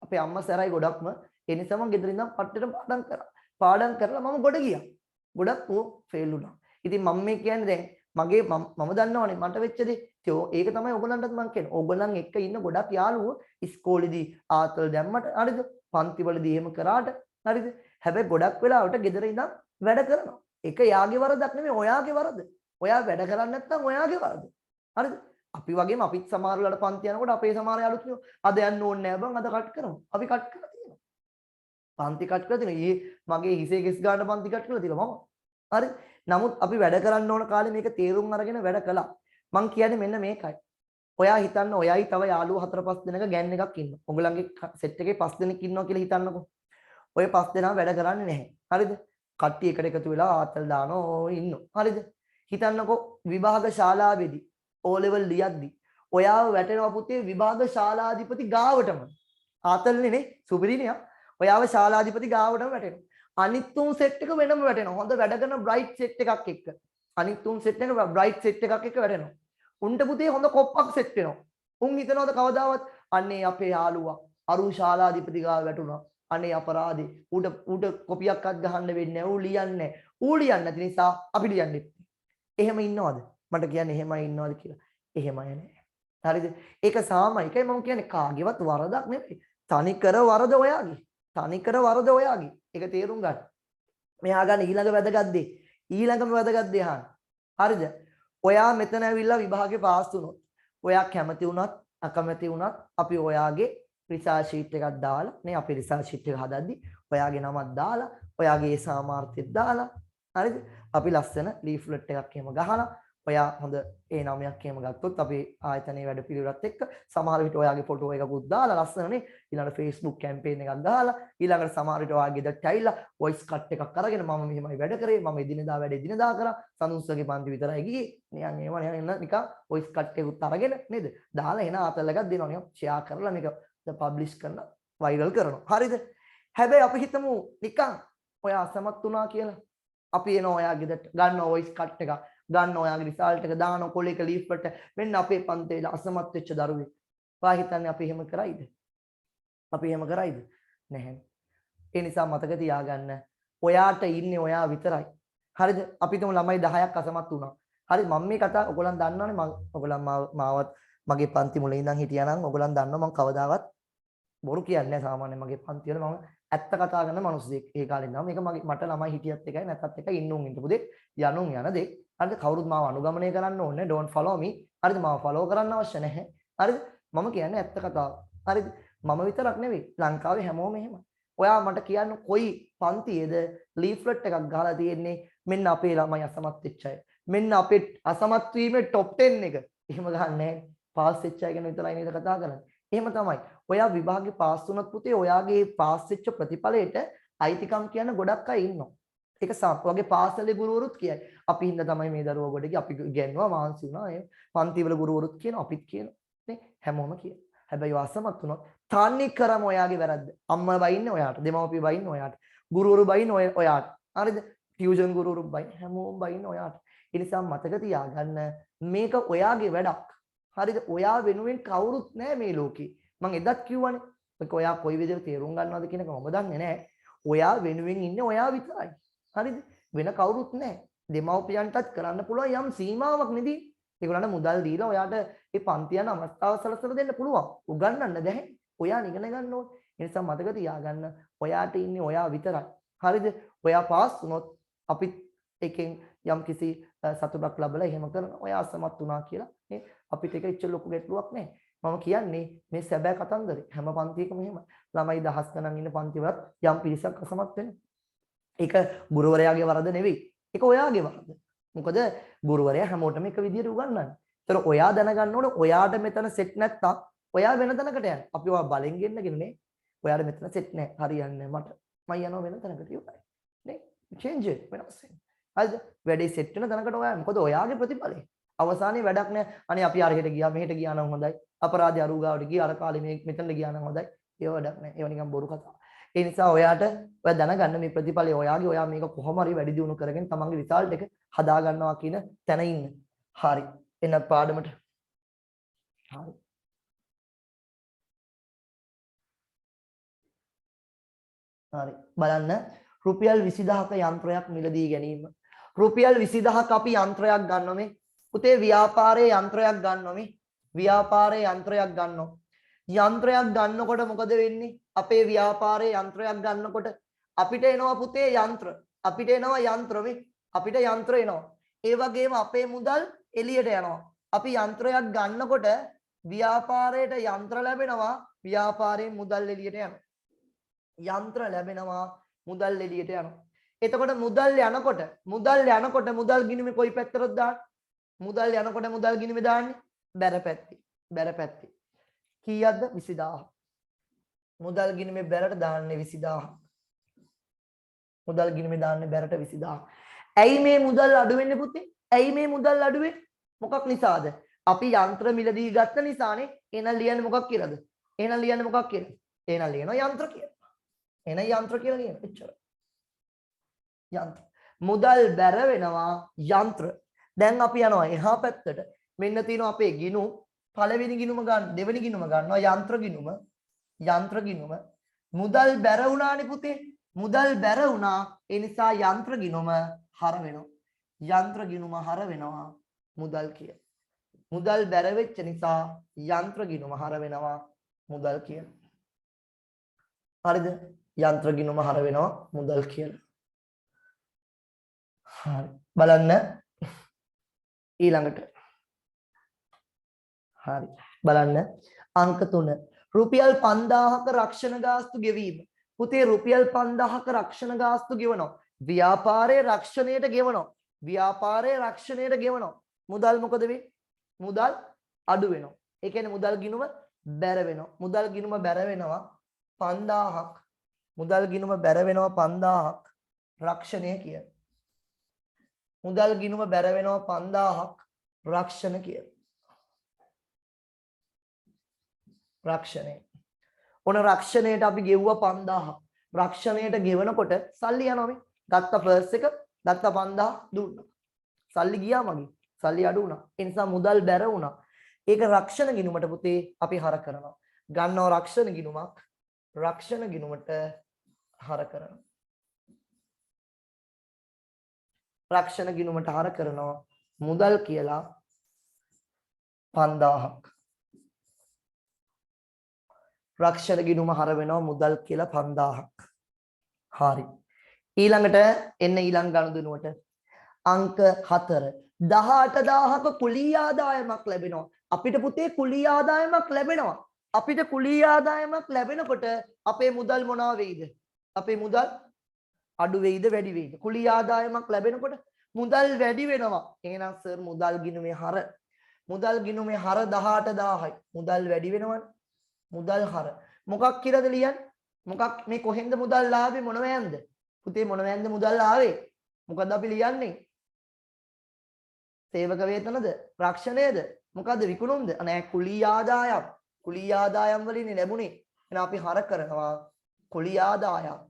අපේ අම්මා සැරයි ගොඩක්ම. ඒ නිසා මම ගෙදර ඉඳන් පට්ටට පාඩම් කරා. පාඩම් කරලා මම ගොඩ ගියා. ගොඩක් ෆේල් වුණා. ඉතින් මම මේ කියන්නේ දැන් මම දන්නවනේ මට වෙච්ච දේ. ඒක තමයි ඕගොල්ලන්ටත් මම කියන්නේ. ඕගොල්ලන් එක්ක ඉන්න ගොඩක් යාළුවෝ ඉස්කෝලේදී ආතල් දැම්මට හරිද? පන්තිවලදී එහෙම කරාට හරිද? හැබැයි ගොඩක් වෙලාවට ගෙදර ඉඳන් වැඩ කරනවා. ඒක යාගේ වරදක් නෙමෙයි ඔයාගේ වරද. ඔයා වැඩ කරන්නේ නැත්නම් ඔයාගේ වරද. හරිද? අපි වගේම අපිත් සමහර වෙලාවට පන්ති යනකොට අපේ සමහර යාළුවෝ කියනවා අද යන්න ඕනේ නෑ බං අද කට් කරමු. අපි කට් කරලා තියෙනවා. පන්ති කට් කරලා තියෙනවා. මගේ හිසේ කෙස් ගන්න පන්ති කට් කරලා තියෙනවා මම. හරි? නමුත් අපි වැඩ කරන්න ඕන කාලේ මේක තේරුම් අරගෙන වැඩ කළා. මං කියන්නේ මෙන්න මේකයි. ඔයා හිතන්න ඔයයි තව යාළුවෝ 4-5 දෙනෙක් ගෑන් එකක් ඉන්නවා. ඔයගොල්ලන්ගේ සෙට් එකේ 5 දෙනෙක් ඉන්නවා කියලා හිතන්නකෝ. ඔය 5 දෙනා වැඩ කරන්නේ නැහැ. හරිද? කට්ටිය එකට එකතු වෙලා ආතල් දානවා ඉන්නවා. හරිද? හිතන්නකෝ විභාග ශාලාවේදී O level ලියද්දි ඔයාව වැටෙනවා පුතේ විභාග ශාලාධිපති ගාවටම. ආතල්නේ නේ සුපිරිනේ. ඔයාව ශාලාධිපති ගාවටම වැටෙනවා. අනිත් තුන් සෙට් එක වෙනම වැටෙනවා. හොඳ වැඩ කරන බ්‍රයිට් සෙට් එකක් එක්ක. අනිත් තුන් සෙට් එක බ්‍රයිට් සෙට් එකක් එක්ක වැටෙනවා. උන්ට පුතේ හොඳ කොප්පක් සෙට් වෙනවා. උන් හිතනවාද කවදාවත් අන්නේ අපේ යාළුවා අරු ශාලාධිපති ගාව වැටුණා. අනේ අපරාධේ ඌට කොපියක්වත් ගහන්න වෙන්නේ නැහැ. ඌ ලියන්නේ නැහැ. ඌ ලියන්නේ නැති නිසා අපි ලියන්නේ. එහෙම ඉන්නවද? මට කියන්නේ එහෙමයි ඉන්නවද කියලා. එහෙමයි නෑ. හරිද? ඒක සාමයිකයි මම කියන්නේ කාගේවත් වරදක් නෙමෙයි. තනිකර වරද ඔයාගේ. ඒක තේරුම් ගන්න. මෙහා ගන්න ඊළඟ වැදගත් දේ. ඊළඟම වැදගත් දේ අහන්න. හරිද? ඔයා මෙතන ඇවිල්ලා විභාගේ පාස් වුණොත් ඔයා කැමති වුණත් අකමැති වුණත් අපි ඔයාගේ රිසර්ච් ෂීට් එකක් දාලා නේ අපේ රිසර්ච් ෂීට් එක හදද්දි ඔයාගේ නමක් දාලා ඔයාගේ සාමාර්ථයක් දාලා හරිද අපි ලස්සන ලීෆ්ලට් එකක් එහෙම ගහලා ඔයා හොඳ ඒ නමයක් එහෙම ගත්තොත් අපේ ආයතනයේ වැඩ පිළිවෙලත් එක්ක සමහර විට ඔයාගේ ෆොටෝ එකකුත් දාලා ලස්සනනේ ඊළඟට Facebook කැම්පේන් එකක් ගහලා ඊළඟට සමහර විට ඔයාගේ ගෙදරට ඇවිල්ලා වොයිස් කට් එකක් අරගෙන මම මෙහෙමයි වැඩ කරේ මම එදිනෙදා වැඩ එදිනෙදා කරා සනුස්සගේ පන්ති විතරයි ගියේ නිකන් එහෙම නිකන් වොයිස් කට් එකකුත් අරගෙන නේද දාලා එන ආතල් එකක් දෙනවා නිකන් ෂෙයා කරලා මේක පබ්ලිෂ් කරලා වයිරල් කරනවා. හරිද? හැබැයි අපි හිතමු නිකන් ඔයා අසමත් වුණා කියලා. අපි එනවා ඔයාගේ ගෙදරට ගන්න වොයිස් කට් එක ගන්න ඔයාගේ රිසල්ට් එක දාන කොලේක ලීෆ්ලට් මෙන්න අපේ පන්තියේ අසමත් වෙච්ච දරුවෙක්. ඔයා හිතන්නේ අපි එහෙම කරයිද? නැහැ. ඒ නිසා මතක තියාගන්න ඔයාට ඉන්නේ ඔයා විතරයි. හරිද? අපි තුමු ළමයි 10ක් අසමත් වුණා. හරි මම මේ කතා ඔයගොල්ලන් දන්නවනේ ඔයගොල්ලන් මාවත් මගේ පන්ති මුල ඉඳන් හිටියා නම් ඔයගොල්ලන් දන්නවා මම කවදාවත් බොරු කියන්නේ නැහැ සාමාන්‍යයෙන් මගේ පන්ති වල මම ඇත්ත කතා කරන මිනිස්සෙක් ඒ කාලේ ඉඳන් මේක මට ළමයි හිටියත් එකයි නැත්ත් එකයි ඉන්නුන් ඉඳපු දෙයක් යනුන් යන දෙයක් හරිද කවුරුත් මාව අනුගමනය කරන්න ඕනේ don't follow me හරිද මාව follow කරන්න අවශ්‍ය නැහැ හරිද මම කියන්නේ ඇත්ත කතාව හරිද මම විතරක් නෙවෙයි ලංකාවේ හැමෝම එහෙමයි. ඔයා මට කියන්න කොයි පන්තියේද ලීෆ්ලට් එකක් ගහලා තියෙන්නේ මෙන්න අපේ ළමයි අසමත් වෙච්ච අය. මෙන්න අපේ අසමත් වීමේ টොප් 10 එක. එහෙම ගහන්නේ නැහැ. පාස් වෙච්ච අය ගැන විතරයි නේද කතා කරන්නේ. එහෙම තමයි. ඔයා විභාගේ පාස් වුණත් පුතේ ඔයාගේ පාස් වෙච්ච ප්‍රතිඵලයට අයිතිකම් කියන ගොඩක් අය ඉන්නවා. ඒක සාප් වගේ පාසලේ ගුරුවරුත් කියයි. අපි හින්දා තමයි මේ දරුවෝ ගොඩ ගියේ. අපි ඉගෙනුවා මාන්සි වුණා. ඒ පන්ති වල ගුරුවරුත් කියනවා අපිත් කියනවා. නේ හැමෝම කියනවා. හැබැයි අසමත් වුණොත් තන්නේ කරම ඔයාගේ වැරද්ද. අම්මා බයින්නේ ඔයාට, දෙමව්පියෝ බයින්නේ ඔයාට, ගුරුවරු බයින්නේ ඔයාට. හරිද? ටියුෂන් ගුරුවරු බයින්නේ හැමෝම බයින්නේ ඔයාට. ඒ නිසා මතක තියාගන්න මේක ඔයාගේ වැඩක්. හරිද? ඔයා වෙනුවෙන් කවුරුත් නැහැ මේ ලෝකේ. මම එදත් කිව්වනේ. ඒක ඔයා කොයි විදිහට තේරුම් ගන්නවද කියන එක මම දන්නේ නැහැ. ඔයා වෙනුවෙන් ඉන්නේ ඔයා විතරයි. හරිද? වෙන කවුරුත් නැහැ. දෙමව්පියන්ටත් කරන්න පුළුවන් යම් සීමාවක් නෙදී. ඒගොල්ලන්ට මුදල් දීලා ඔයාට ඒ පන්ති යන අවස්ථාව සලසලා දෙන්න පුළුවන්. උගන්වන්න බැහැ. ඔයා ඉගෙන ගන්න ඕනේ. ඒ නිසා මතක තියාගන්න ඔයාට ඉන්නේ ඔයා විතරයි. හරිද? ඔයා පාස් වුණොත් අපිත් එකෙන් යම් කිසි සතුටක් ලැබලා එහෙම කරන ඔයා අසමත් වුණා කියලා නේ අපිට ඒක ඉච්ච ලොකු ගැටලුවක් නැහැ. මම කියන්නේ මේ සැබෑ කතන්දරේ. හැම පන්තියකම එහෙමයි. ළමයි දහස් ගණන් ඉන්න පන්තිවලත් යම් පිරිසක් අසමත් වෙනවා. ඒක ගුරුවරයාගේ වරද නෙවෙයි. ඒක ඔයාගේ වරද. මොකද ගුරුවරයා හැමෝටම එක විදියට උගන්වන්නේ. ඒතර ඔයා දැනගන්න ඕනේ ඔයාට මෙතන සෙට් නැත්තම් ඔයා වෙන තැනකට යන්න. අපි ඔයා බලෙන් ගෙන්නගෙන නේ. ඔයාට මෙතන සෙට් නැහැ. හරියන්නේ මට. මම යනවා වෙන තැනකට ඉවරයි. නේ? චේන්ජ් එක වෙනස් වෙනවා. හරිද? වැඩේ සෙට් වෙන තැනකට ඔයා මොකද ඔයාගේ ප්‍රතිඵලය. අවසානයේ වැඩක් නැහැ. අනේ අපි අරහෙට ගියා මෙහෙට ගියා නම් හොඳයි. අපරාධය අරු ගාවට ගියා අර කාලේ මේ මෙතනට ගියා නම් හොඳයි. ඒව වැඩක් නැහැ. ඒව නිකන් බොරු කතා. ඒ නිසා ඔයාට ඔයා දැනගන්න මේ ප්‍රතිඵලය ඔයාගේ ඔයා මේක කොහොම හරි වැඩි දියුණු කරගෙන තමන්ගේ රිසල්ට් එක හදා ගන්නවා කියන තැන ඉන්න. හරි. එන්න පාඩමට. හරි. හරි. බලන්න රුපියල් 20000ක යන්ත්‍රයක් මිලදී ගැනීම. රුපියල් 20000ක අපි යන්ත්‍රයක් ගන්නවා මේ. පුතේ ව්‍යාපාරයේ යන්ත්‍රයක් ගන්නවා මේ. ව්‍යාපාරයේ යන්ත්‍රයක් ගන්නවා. යන්ත්‍රයක් ගන්නකොට මොකද වෙන්නේ? අපේ ව්‍යාපාරයේ යන්ත්‍රයක් ගන්නකොට අපිට එනවා පුතේ යන්ත්‍ර. අපිට එනවා යන්ත්‍ර මේ. අපිට යන්ත්‍ර එනවා. ඒ වගේම අපේ මුදල් එළියට යනවා. අපි යන්ත්‍රයක් ගන්නකොට ව්‍යාපාරයට යන්ත්‍ර ලැබෙනවා. ව්‍යාපාරයෙන් මුදල් එළියට යනවා. යන්ත්‍ර ලැබෙනවා. මුදල් එළියට යනවා. එතකොට මුදල් ගිණුමේ කොයි පැත්තටද දාන්නේ? මුදල් යනකොට මුදල් ගිණුමේ දාන්නේ බැර පැත්තේ. බැර පැත්තේ. කීයක්ද 20000. මුදල් ගිණුමේ බැරට දාන්නේ 20000. මුදල් ගිණුමේ දාන්නේ බැරට 20000. ඇයි මේ මුදල් අඩු වෙන්නේ පුතේ? ඇයි මේ මුදල් අඩු වෙන්නේ? මොකක් නිසාද? අපි යන්ත්‍ර මිලදී ගත්ත නිසානේ. එහෙනම් ලියන්නේ මොකක් කියලාද? එහෙනම් ලියන්නේ මොකක් කියලාද? එහෙනම් ලියනවා යන්ත්‍ර කියලා. එහෙනම් යන්ත්‍ර කියලා ලියන. එච්චරයි. යන්ත්‍ර. මුදල් බැර වෙනවා යන්ත්‍ර. දැන් අපි යනවා එහා පැත්තට. මෙන්න තියෙනවා අපේ ගිණුම්. පළවෙනි ගිණුම ගන්න, දෙවෙනි ගිණුම ගන්නවා යන්ත්‍ර ගිණුම. යන්ත්‍ර ගිණුම. මුදල් බැර වුණානේ පුතේ. මුදල් බැර වුණා. ඒ නිසා යන්ත්‍ර ගිණුම හර වෙනවා. යන්ත්‍ර ගිණුම හර වෙනවා මුදල් කිය. මුදල් බැර වෙච්ච නිසා යන්ත්‍ර ගිණුම හර වෙනවා මුදල් කිය. හරිද? යන්ත්‍ර ගිණුම හර වෙනවා මුදල් කියලා. හරි. බලන්න ඊළඟට. හරි. බලන්න අංක 3. රුපියල් 5000ක රක්ෂණ ගාස්තු ගෙවීම. පුතේ රුපියල් 5000ක රක්ෂණ ගාස්තු ගෙවනවා. ව්‍යාපාරයේ රක්ෂණයට ගෙවනවා. ව්‍යාපාරයේ රක්ෂණයට ගෙවනවා. මුදල් මොකද වෙන්නේ? මුදල් අඩු වෙනවා. ඒ කියන්නේ මුදල් ගිණුම බැර වෙනවා. මුදල් ගිණුම බැර වෙනවා 5000ක්. මුදල් ගිණුම බැර වෙනවා 5000ක් රක්ෂණය කිය. මුදල් ගිණුම බැර වෙනවා 5000ක් රක්ෂණ කිය. රක්ෂණය. ඔන රක්ෂණයට අපි ගෙවුවා 5000ක්. රක්ෂණයට ගෙවනකොට සල්ලි යනවා මේ. ගත්ත පර්ස් එක ගත්ත 5000 දුන්නා. සල්ලි ගියා මගේ. සල්ලි අඩු වුණා. ඒ නිසා මුදල් බැර වුණා. ඒක රක්ෂණ ගිණුමට පුතේ අපි හර කරනවා. ගන්නවා රක්ෂණ ගිණුමක්. රක්ෂණ ගිණුමට හර කරනවා. රක්ෂණ ගිණුමට හර කරනවා මුදල් කියලා 5000ක්. රක්ෂණ ගිණුම හර වෙනවා මුදල් කියලා 5000ක්. හරි. ඊළඟට එන්න ඊළඟ ගනුදෙනුවට අංක 4. 18000ක කුලී ආදායමක් ලැබෙනවා. අපිට පුතේ කුලී ආදායමක් ලැබෙනවා. අපිට කුලී ආදායමක් ලැබෙනකොට අපේ මුදල් මොනවා වෙයිද? අපේ මුදල් අඩු වෙයිද වැඩි වෙයිද? කුලී ආදායමක් ලැබෙනකොට මුදල් වැඩි වෙනවා. එහෙනම් සර් මුදල් ගිණුමේ හර 18000යි. මුදල් වැඩි වෙනවනේ. මුදල් හර මොකක් කියලාද ලියන්නේ? මොකක් මේ කොහෙන්ද මුදල් ආවේ මොනවැන්ද? පුතේ මොනවැන්ද මුදල් ආවේ? මොකද අපි ලියන්නේ? සේවක වේතනද? රක්ෂණයද? මොකද්ද විකුණුම්ද? නෑ කුලී ආදායම්. කුලී ආදායම් වලින් ලැබුණේ. එහෙනම් අපි හර කරනවා කුලී ආදායම්.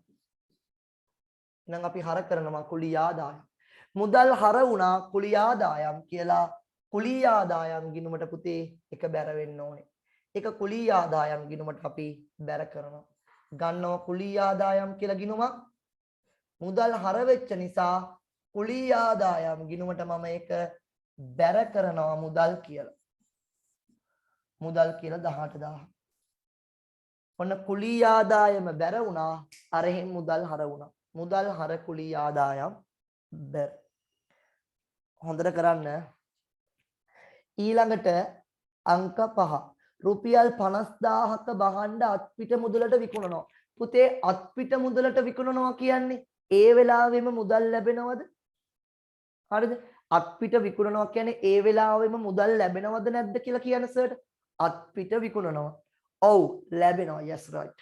එහෙනම් අපි හර කරනවා කුලී ආදායම්. මුදල් හර වුණා කුලී ආදායම් කියලා කුලී ආදායම් ගිණුමට පුතේ එක බැර වෙන්න ඕනේ. ඒක කුලී ආදායම් ගිණුමට අපි බැර කරනවා. ගන්නවා කුලී ආදායම් කියලා ගිණුමක්. මුදල් හර වෙච්ච නිසා කුලී ආදායම් ගිණුමට මම ඒක බැර කරනවා මුදල් කියලා. මුදල් කියලා 18000. ඔන්න කුලී ආදායම බැර වුණා අරහෙන් මුදල් හර වුණා. මුදල් හර කුලී ආදායම් බැර. හොඳට කරන්න. ඊළඟට අංක 5 රුපියල් 50000ක බහඬ අත්පිට මුදලට විකුණනවා. පුතේ අත්පිට මුදලට විකුණනවා කියන්නේ ඒ වෙලාවෙම මුදල් ලැබෙනවද? හරිද? අත්පිට විකුණනවා කියන්නේ ඒ වෙලාවෙම මුදල් ලැබෙනවද නැද්ද කියලා කියන සර්ට අත්පිට විකුණනවා. ඔව් ලැබෙනවා. yes right.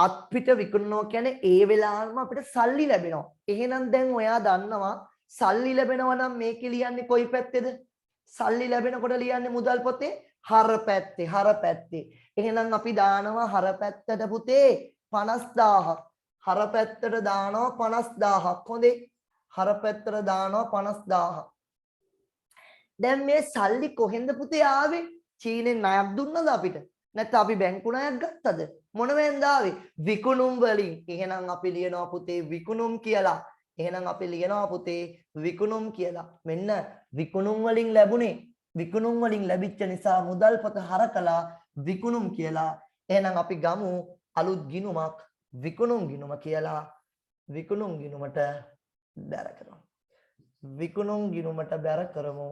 අත්පිට විකුණනවා කියන්නේ ඒ වෙලාවෙම අපිට සල්ලි ලැබෙනවා. එහෙනම් දැන් ඔයා දන්නවා සල්ලි ලැබෙනවා නම් මේකේ ලියන්නේ කොයි පැත්තේද? සල්ලි ලැබෙනකොට ලියන්නේ මුදල් පොතේ හර පැත්තේ. හර පැත්තේ. එහෙනම් අපි දානවා හර පැත්තට පුතේ 50000ක්. හර පැත්තට දානවා 50000ක්. හොඳේ. හර පැත්තට දානවා 50000ක්. දැන් මේ සල්ලි කොහෙන්ද පුතේ ආවේ? චීනෙන් ණයක් දුන්නද අපිට? නැත්නම් අපි බැංකු ණයක් ගත්තද? මොනවෙන්ද ආවේ? විකුණුම් වලින්. එහෙනම් අපි ලියනවා පුතේ විකුණුම් කියලා. එහෙනම් අපි ලියනවා පුතේ විකුණුම් කියලා. මෙන්න විකුණුම් වලින් ලැබුණේ. විකුණුම් වලින් ලැබිච්ච නිසා මුදල් පොත හරකලා විකුණුම් කියලා. එහෙනම් අපි ගමු අලුත් ගිණුමක් විකුණුම් ගිණුම කියලා. විකුණුම් ගිණුමට බැර කරමු. විකුණුම් ගිණුමට බැර කරමු.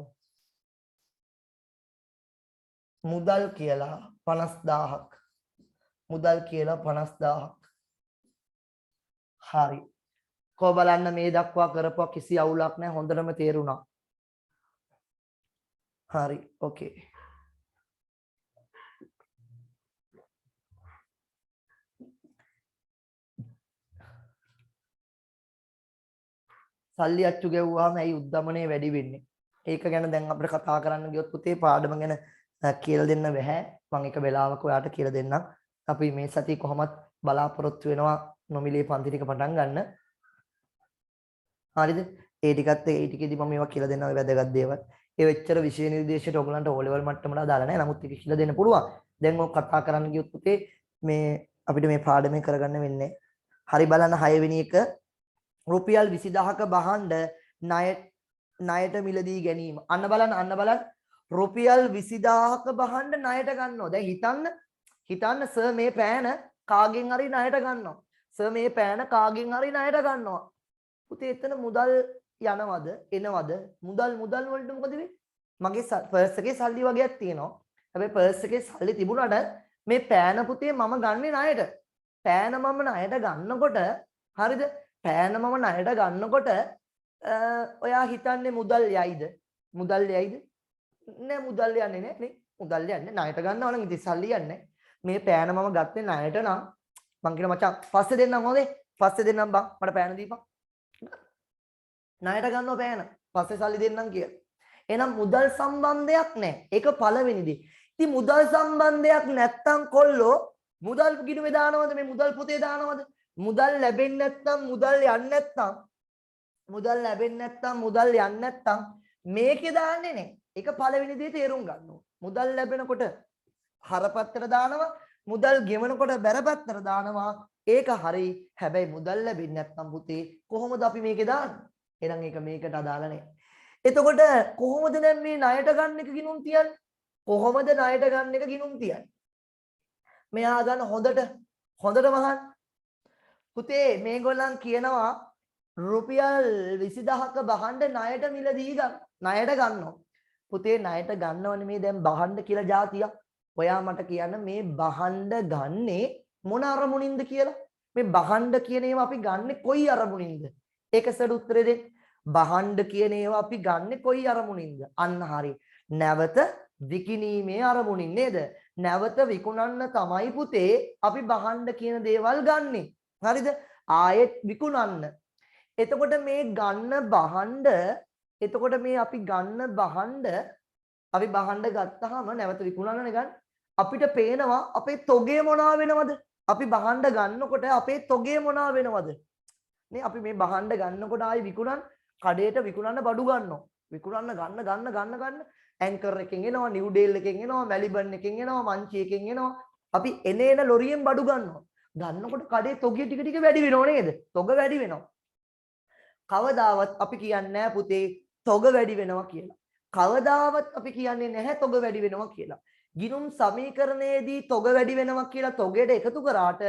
මුදල් කියලා 50000ක්. මුදල් කියලා 50000ක්. හරි. කො බලන්න මේ දක්වා කරපුවා කිසි අවුලක් නැහැ. හොඳටම තේරුණා. හරි. ඕකේ. සල්ලි අච්චු ගෙවුවාම ඇයි උද්දමනය වැඩි වෙන්නේ? ඒක ගැන දැන් අපිට කතා කරන්න ගියොත් පුතේ පාඩම ගැන කියලා දෙන්න බැහැ. මම එක වෙලාවක ඔයාලට කියලා දෙන්නම්. අපි මේ සතිය කොහොමත් බලාපොරොත්තු වෙනවා නොමිලේ පන්ති ටික පටන් ගන්න. හරිද? ඒ ටිකත් ඒ ටිකෙදි මම මේවා කියලා දෙනවා වැදගත් දේවල්. ඒ වෙච්චර විෂය නිර්දේශයට ඔයගලන්ට O level මට්ටමට දාලා නැහැ. නමුත් ඒක කියලා දෙන්න පුළුවන්. දැන් ඔය කතා කරන්න ගියොත් පුතේ මේ අපිට මේ පාඩමේ කරගන්න වෙන්නේ. හරි බලන්න 6 වෙනි එක රුපියල් 20000ක බහඬ ණයට මිලදී ගැනීම. අන්න බලන්න රුපියල් 20000ක බහඬ ණයට ගන්නවා. දැන් හිතන්න සර් මේ පෑන කාගෙන් හරි ණයට ගන්නවා. සර් මේ පෑන කාගෙන් හරි ණයට ගන්නවා. පුතේ එතන මුදල් යනවද එනවද? මුදල් වලට මොකද වෙන්නේ? මගේ පර්ස් එකේ සල්ලි වගේක් තියෙනවා. හැබැයි පර්ස් එකේ සල්ලි තිබුණාට මේ පෑන පුතේ මම ගන්නේ ණයට. පෑන මම ණයට ගන්නකොට හරිද? පෑන මම ණයට ගන්නකොට ඔයා හිතන්නේ මුදල් යයිද? මුදල් යයිද? නෑ මුදල් යන්නේ නෑ නේ. මුදල් යන්නේ ණයට ගන්නවා නම් ඉතින් සල්ලි යන්නේ. මේ පෑන මම ගත්තේ ණයට නම් මං කියන මචං පස්සේ දෙන්නම් හොඳේ. පස්සේ දෙන්නම් බං මට පෑන දීපන්. ණයට ගන්නවා පෑන. පස්සේ සල්ලි දෙන්නම් කියලා. එහෙනම් මුදල් සම්බන්ධයක් නැහැ. ඒක පළවෙනි දේ. ඉතින් මුදල් සම්බන්ධයක් නැත්තම් කොල්ලෝ මුදල් ගිණුමේ දානවද මේ මුදල් පොතේ දානවද? මුදල් ලැබෙන්නේ නැත්තම් මුදල් යන්නේ නැත්තම් මුදල් ලැබෙන්නේ නැත්තම් මුදල් යන්නේ නැත්තම් මේකේ දාන්නේ නැහැ. ඒක පළවෙනි දේ තේරුම් ගන්න ඕන. මුදල් ලැබෙනකොට හරපත්තට දානවා. මුදල් ගෙවනකොට බැරපත්තට දානවා. ඒක හරි. හැබැයි මුදල් ලැබෙන්නේ නැත්තම් පුතේ කොහොමද අපි මේකේ දාන්නේ? එහෙනම් ඒක මේකට අදාළ නැහැ. එතකොට කොහොමද දැන් මේ ණයට ගන්න එක ගිණුම් තියන්නේ? කොහොමද ණයට ගන්න එක ගිණුම් තියන්නේ? මෙයා ගන්න හොඳටම අහන්න. පුතේ මේගොල්ලන් කියනවා රුපියල් 20000ක බහඬ ණයට මිලදී ණයට ගන්නවා. පුතේ ණයට ගන්නව නෙමෙයි දැන් බහඬ කියලා જાතියක්. ඔයා මට කියන්න මේ බහණ්ඩ ගන්නේ මොන අරමුණින්ද කියලා. මේ බහණ්ඩ කියන ඒවා අපි ගන්නෙ කොයි අරමුණින්ද? ඒක සර් උත්තරේ දෙන්න. බහණ්ඩ කියන ඒවා අපි ගන්නෙ කොයි අරමුණින්ද? අන්න හරි. නැවත විකිණීමේ අරමුණින් නේද? නැවත විකුණන්න තමයි පුතේ අපි බහණ්ඩ කියන දේවල් ගන්නෙ. හරිද? ආයෙත් විකුණන්න. එතකොට මේ ගන්න බහණ්ඩ එතකොට මේ අපි ගන්න බහණ්ඩ අපි බහණ්ඩ ගත්තාම නැවත විකුණන්නනේ ගන්න. අපිට පේනවා අපේ තොගේ මොනවා වෙනවද? අපි බහණ්ඩ ගන්නකොට අපේ තොගේ මොනවා වෙනවද? නේ අපි මේ බහණ්ඩ ගන්නකොට ආයි විකුණන් කඩේට විකුණන්න බඩු ගන්නවා. විකුණන්න ගන්න ඇන්කර් එකෙන් එනවා, නිව් ඩේල් එකෙන් එනවා, මැලිබන් එකෙන් එනවා, මංචි එකෙන් එනවා. අපි එන ලොරියෙන් බඩු ගන්නවා. ගන්නකොට කඩේ තොගය ටික ටික වැඩි වෙනව නේද? තොග වැඩි වෙනවා. කවදාවත් අපි කියන්නේ නැහැ පුතේ තොග වැඩි වෙනවා කියලා. කවදාවත් අපි කියන්නේ නැහැ තොග වැඩි වෙනවා කියලා. ගිණුම් සමීකරණයේදී තොග වැඩි වෙනවා කියලා තොගයට එකතු කරාට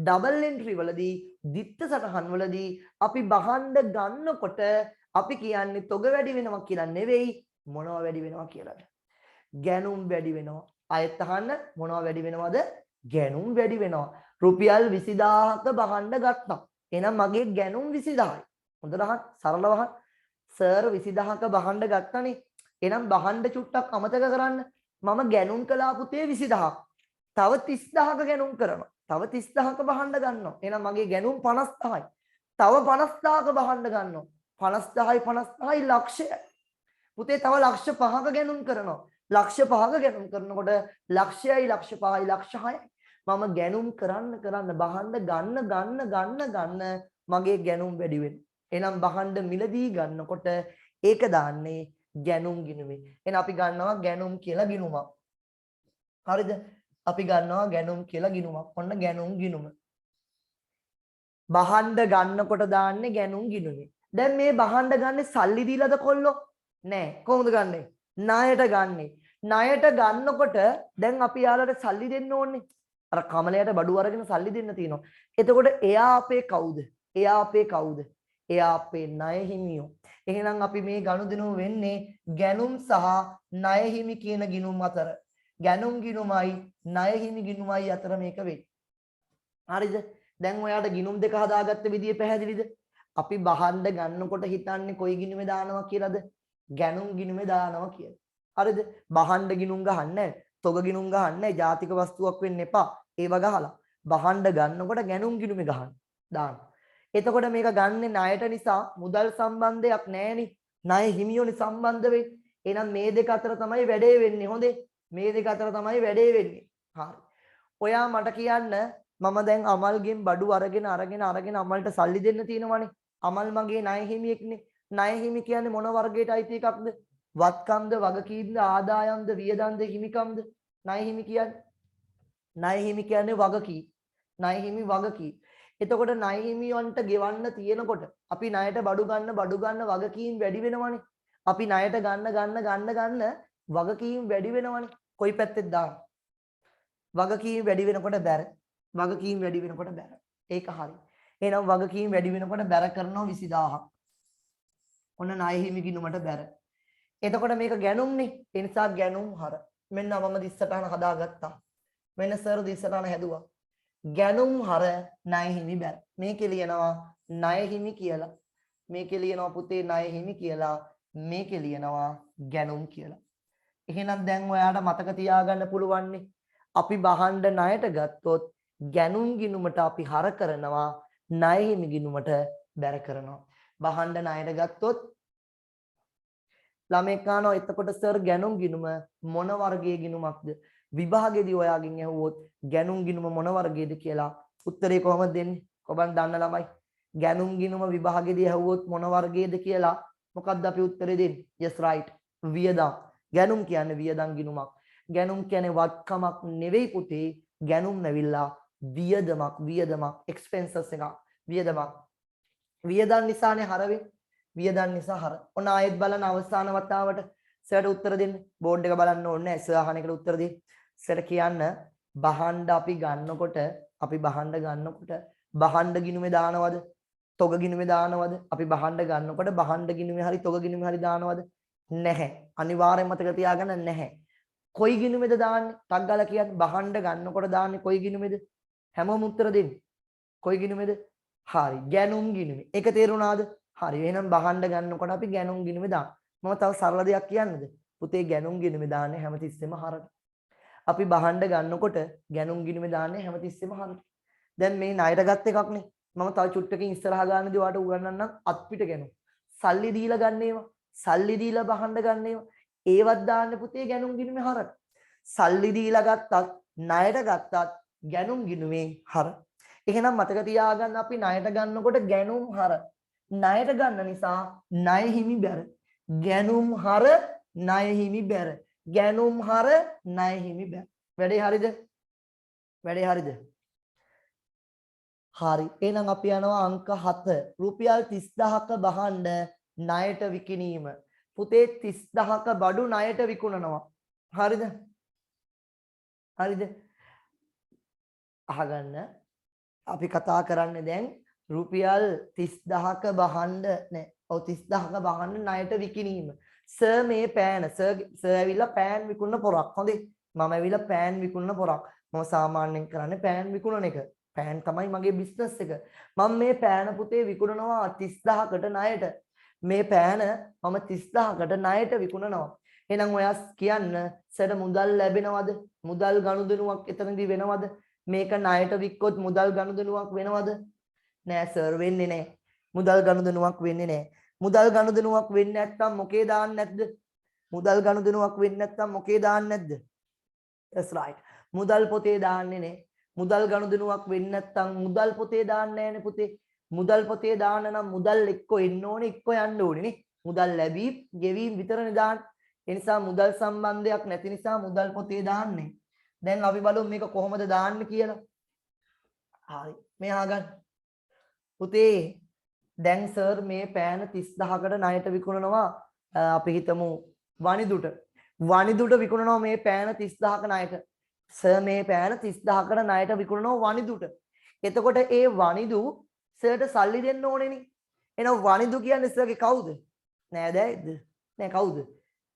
ඩබල් එන්ට්‍රි වලදී දිත්ත සටහන් වලදී අපි බහණ්ඩ ගන්නකොට අපි කියන්නේ තොග වැඩි වෙනවා කියලා නෙවෙයි මොනවා වැඩි වෙනවා කියලාද. ගැනුම් වැඩි වෙනවා. ආයෙත් අහන්න මොනවා වැඩි වෙනවද? ගැනුම් වැඩි වෙනවා. රුපියල් 20000ක බහණ්ඩ ගත්තා. එහෙනම් මගේ ගැනුම් 20000යි. හොඳට අහන්න සරලව අහන්න. සර් 20000ක බහණ්ඩ ගත්තනේ. එහෙනම් බහණ්ඩ චුට්ටක් අමතක කරන්න. මම ගැනුම් කළා පුතේ 20000ක්. තව 30000ක ගැනුම් කරනවා. තව 30000ක බහණ්ඩ ගන්නවා. එහෙනම් මගේ ගැනුම් 50000යි. තව 50000ක බහණ්ඩ ගන්නවා. 50000යි ලක්ෂයයි. පුතේ තව ලක්ෂ 5ක ගැනුම් කරනවා. ලක්ෂ 5ක ගැනුම් කරනකොට ලක්ෂයයි ලක්ෂ 5යි ලක්ෂ 6යි. මම ගැනුම් කරන්න බහණ්ඩ ගන්න මගේ ගැනුම් වැඩි වෙනවා. එහෙනම් බහණ්ඩ මිලදී ගන්නකොට ඒක දාන්නේ ගැනුම් ගිණුමේ. එහෙනම් අපි ගන්නවා ගැනුම් කියලා ගිණුමක්. හරිද? අපි ගන්නවා ගැනුම් කියලා ගිණුමක්. ඔන්න ගැනුම් ගිණුම. බහණ්ඩ ගන්නකොට දාන්නේ ගැනුම් ගිණුමේ. දැන් මේ බහණ්ඩ ගන්නේ සල්ලි දීලාද කොල්ලෝ? නෑ. කොහොමද ගන්නෙ? ණයට ගන්නෙ. ණයට ගන්නකොට දැන් අපි යාළුවට සල්ලි දෙන්න ඕනේ. අර කමලයට බඩු අරගෙන සල්ලි දෙන්න තියෙනවා. එතකොට එයා අපේ කවුද? එයා අපේ කවුද? එයා අපේ ණය හිමියෝ. එහෙනම් අපි මේ ගනුදෙනුව වෙන්නේ ගැනුම් සහ ණය හිමි කියන ගිණුම් අතර. ගැනුම් ගිණුමයි ණය හිමි ගිණුමයි අතර මේක වෙන්නේ. හරිද? දැන් ඔයාට ගිණුම් දෙක හදාගත්ත විදිය පැහැදිලිද? අපි බහණ්ඩ ගන්නකොට හිතන්නේ කොයි ගිණුමේ දානවා කියලාද? ගැනුම් ගිණුමේ දානවා කියලා. හරිද? බහණ්ඩ ගිණුම් ගහන්නේ නැහැ. තොග ගිණුම් ගහන්නේ නැහැ. ජාතික වස්තුවක් වෙන්න එපා. ඒව ගහලා බහණ්ඩ ගන්නකොට ගැනුම් ගිණුමේ ගහන්න. දාන්න. එතකොට මේක ගන්නෙ ණයට නිසා මුදල් සම්බන්ධයක් නැහෙනි. ණය හිමියෝනි සම්බන්ධ වෙන්නේ. එහෙනම් මේ දෙක අතර තමයි වැඩේ වෙන්නේ. හොඳේ. මේ දෙක අතර තමයි වැඩේ වෙන්නේ. හරි. ඔයා මට කියන්න මම දැන් අමල්ගෙන් බඩු අරගෙන අමල්ට සල්ලි දෙන්න තියෙනවනේ. අමල් මගේ ණය හිමියෙක්නේ. ණය හිමි කියන්නේ මොන වර්ගයට අයිති එකක්ද? වත්කම්ද, වගකීම්ද, ආදායම්ද, වියදම්ද, හිමිකම්ද? ණය හිමි කියන්නේ. ණය හිමි කියන්නේ වගකීම්. ණය හිමි වගකීම්. එතකොට ණය හිමියන්ට ගෙවන්න තියෙනකොට අපි ණයට බඩු ගන්න වගකීම් වැඩි වෙනවනේ. අපි ණයට ගන්න වගකීම් වැඩි වෙනවනේ. කොයි පැත්තෙද දාන්න? වගකීම් වැඩි වෙනකොට බැර. වගකීම් වැඩි වෙනකොට බැර. ඒක හරි. එහෙනම් වගකීම් වැඩි වෙනකොට බැර කරනවා 20000ක්. ඔන්න ණය හිමි ගිණුමට බැර. එතකොට මේක ගැනුම්නේ. ඒ නිසා ගැනුම් හර. මෙන්න මම දිස්සටහන හදාගත්තා. මෙන්න සර් දිස්සටහන හැදුවා. ගැනුම් හර ණය හිමි බැර. මේකේ ලියනවා ණය හිමි කියලා. මේකේ ලියනවා පුතේ ණය හිමි කියලා. මේකේ ලියනවා ගැනුම් කියලා. එහෙනම් දැන් ඔයාට මතක තියාගන්න පුළුවන්නේ අපි බහණ්ඩ ණයට ගත්තොත් ගැනුම් ගිණුමට අපි හර කරනවා ණය හිමි ගිණුමට බැර කරනවා. බහණ්ඩ ණයට ගත්තොත් ළමෙක් අහනවා එතකොට සර් ගැනුම් ගිණුම මොන වර්ගයේ ගිණුමක්ද? විභාගෙදී ඔයාගෙන් ඇහුවොත් ගැනුම් ගිණුම මොන වර්ගයේද කියලා උත්තරේ කොහොමද දෙන්නේ? ඔබන් දන්න ළමයි. ගැනුම් ගිණුම විභාගෙදී ඇහුවොත් මොන වර්ගයේද කියලා මොකක්ද අපි උත්තරේ දෙන්නේ? yes right. වියදම්. ගැනුම් කියන්නේ වියදම් ගිණුමක්. ගැනුම් කියන්නේ වත්කමක් නෙවෙයි පුතේ. ගැනුම් නැවිලා වියදමක් expenses එකක්. වියදමක්. වියදම් නිසානේ හර වෙන්නේ. වියදම් නිසා හර. ඔන්න ආයෙත් බලන්න අවසාන වතාවට සර්ට උත්තර දෙන්න. බෝඩ් එක බලන්න ඕනේ නැහැ. සර් අහන එකට උත්තර දෙන්න. සර්ට කියන්න බහණ්ඩ අපි ගන්නකොට බහණ්ඩ ගිණුමේ දානවද? තොග ගිණුමේ දානවද? අපි බහණ්ඩ ගන්නකොට බහණ්ඩ ගිණුමේ හරි තොග ගිණුමේ හරි දානවද? නැහැ. අනිවාර්යෙන් මතක තියාගන්න නැහැ. කොයි ගිණුමේද දාන්නේ? ටක් ගාලා කියන්නේ බහන්න ගන්නකොට දාන්නේ කොයි ගිණුමේද? හැමෝම උත්තර දෙන්න. කොයි ගිණුමේද? හරි. ගැනුම් ගිණුමේ. ඒක තේරුණාද? හරි. එහෙනම් බහන්න ගන්නකොට අපි ගැනුම් ගිණුමේ දාන්න. මම තව සරල දෙයක් කියන්නද? පුතේ ගැනුම් ගිණුමේ දාන්නේ හැමතිස්සෙම හරට. අපි බහන්න ගන්නකොට ගැනුම් ගිණුමේ දාන්නේ හැමතිස්සෙම හරට. දැන් මේ ණයට ගත් එකක්නේ. මම තව චුට්ටකින් ඉස්සරහා ගන්නදී ඔයාලට උගන්වන්නම් අත්පිට ගැනුම්. සල්ලි දීලා ගන්න ඒවා. සල්ලි දීලා බහන්න ගන්න ඒවා. ඒවත් දාන්න පුතේ ගැනුම් ගිණුමේ හරට. සල්ලි දීලා ගත්තත් ණයට ගත්තත් ගැනුම් ගිණුමේ හර. එහෙනම් මතක තියාගන්න අපි ණයට ගන්නකොට ගැනුම් හර. ණයට ගන්න නිසා ණය හිමි බැර. ගැනුම් හර ණය හිමි බැර. ගැනුම් හර ණය හිමි බැර. වැඩේ හරිද? වැඩේ හරිද? හරි. එහෙනම් අපි යනවා අංක 7. රුපියල් 30000ක බහන්න ණයට විකිණීම. පුතේ 30000ක බඩු ණයට විකුණනවා. හරිද? හරිද? අහගන්න. අපි කතා කරන්නේ දැන් රුපියල් 30000ක බහන්න නෑ. ඔව් 30000ක බහන්න ණයට විකිණීම. සර් මේ පෑන සර් ඇවිල්ලා පෑන් විකුණන පොරක්. හොඳේ. මම ඇවිල්ලා පෑන් විකුණන පොරක්. මම සාමාන්‍යයෙන් කරන්නේ පෑන් විකුණන එක. පෑන් තමයි මගේ බිස්නස් එක. මම මේ පෑන පුතේ විකුණනවා 30000කට ණයට. මේ පෑන මම 30000කට ණයට විකුණනවා. එහෙනම් ඔයා කියන්න සර් මුදල් ලැබෙනවද? මුදල් ගනුදෙනුවක් එතනදී වෙනවද? මේක ණයට වික්කොත් මුදල් ගනුදෙනුවක් වෙනවද? නෑ සර් වෙන්නේ නෑ. මුදල් ගනුදෙනුවක් වෙන්නේ නෑ. මුදල් ගනුදෙනුවක් වෙන්නේ නැත්නම් මොකේ දාන්නේ නැද්ද? මුදල් ගනුදෙනුවක් වෙන්නේ නැත්නම් මොකේ දාන්නේ නැද්ද? that's right. මුදල් පොතේ දාන්නේ නෑ. මුදල් ගනුදෙනුවක් වෙන්නේ නැත්නම් මුදල් පොතේ දාන්නේ නෑනේ පුතේ. මුදල් පොතේ දාන්න නම් මුදල් එක්ක එන්න ඕනේ එක්ක යන්න ඕනේ නේ. මුදල් ලැබී ගෙවීම විතරනේ දාන්නේ. ඒ නිසා මුදල් සම්බන්ධයක් නැති නිසා මුදල් පොතේ දාන්නේ. දැන් අපි බලමු මේක කොහොමද දාන්නේ කියලා. හරි. මේ අහගන්න. පුතේ දැන් සර් මේ පෑන 30000කට ණයට විකුණනවා. අපි හිතමු වනිදුට. වනිදුට විකුණනවා මේ පෑන 30000ක ණයට. සර් මේ පෑන 30000කට ණයට විකුණනවා වනිදුට. එතකොට ඒ වනිදු සර්ට සල්ලි දෙන්න ඕනේනේ. එහෙනම් වනිදු කියන්නේ සර්ගේ කවුද? නෑදෑයිද? නෑ කවුද?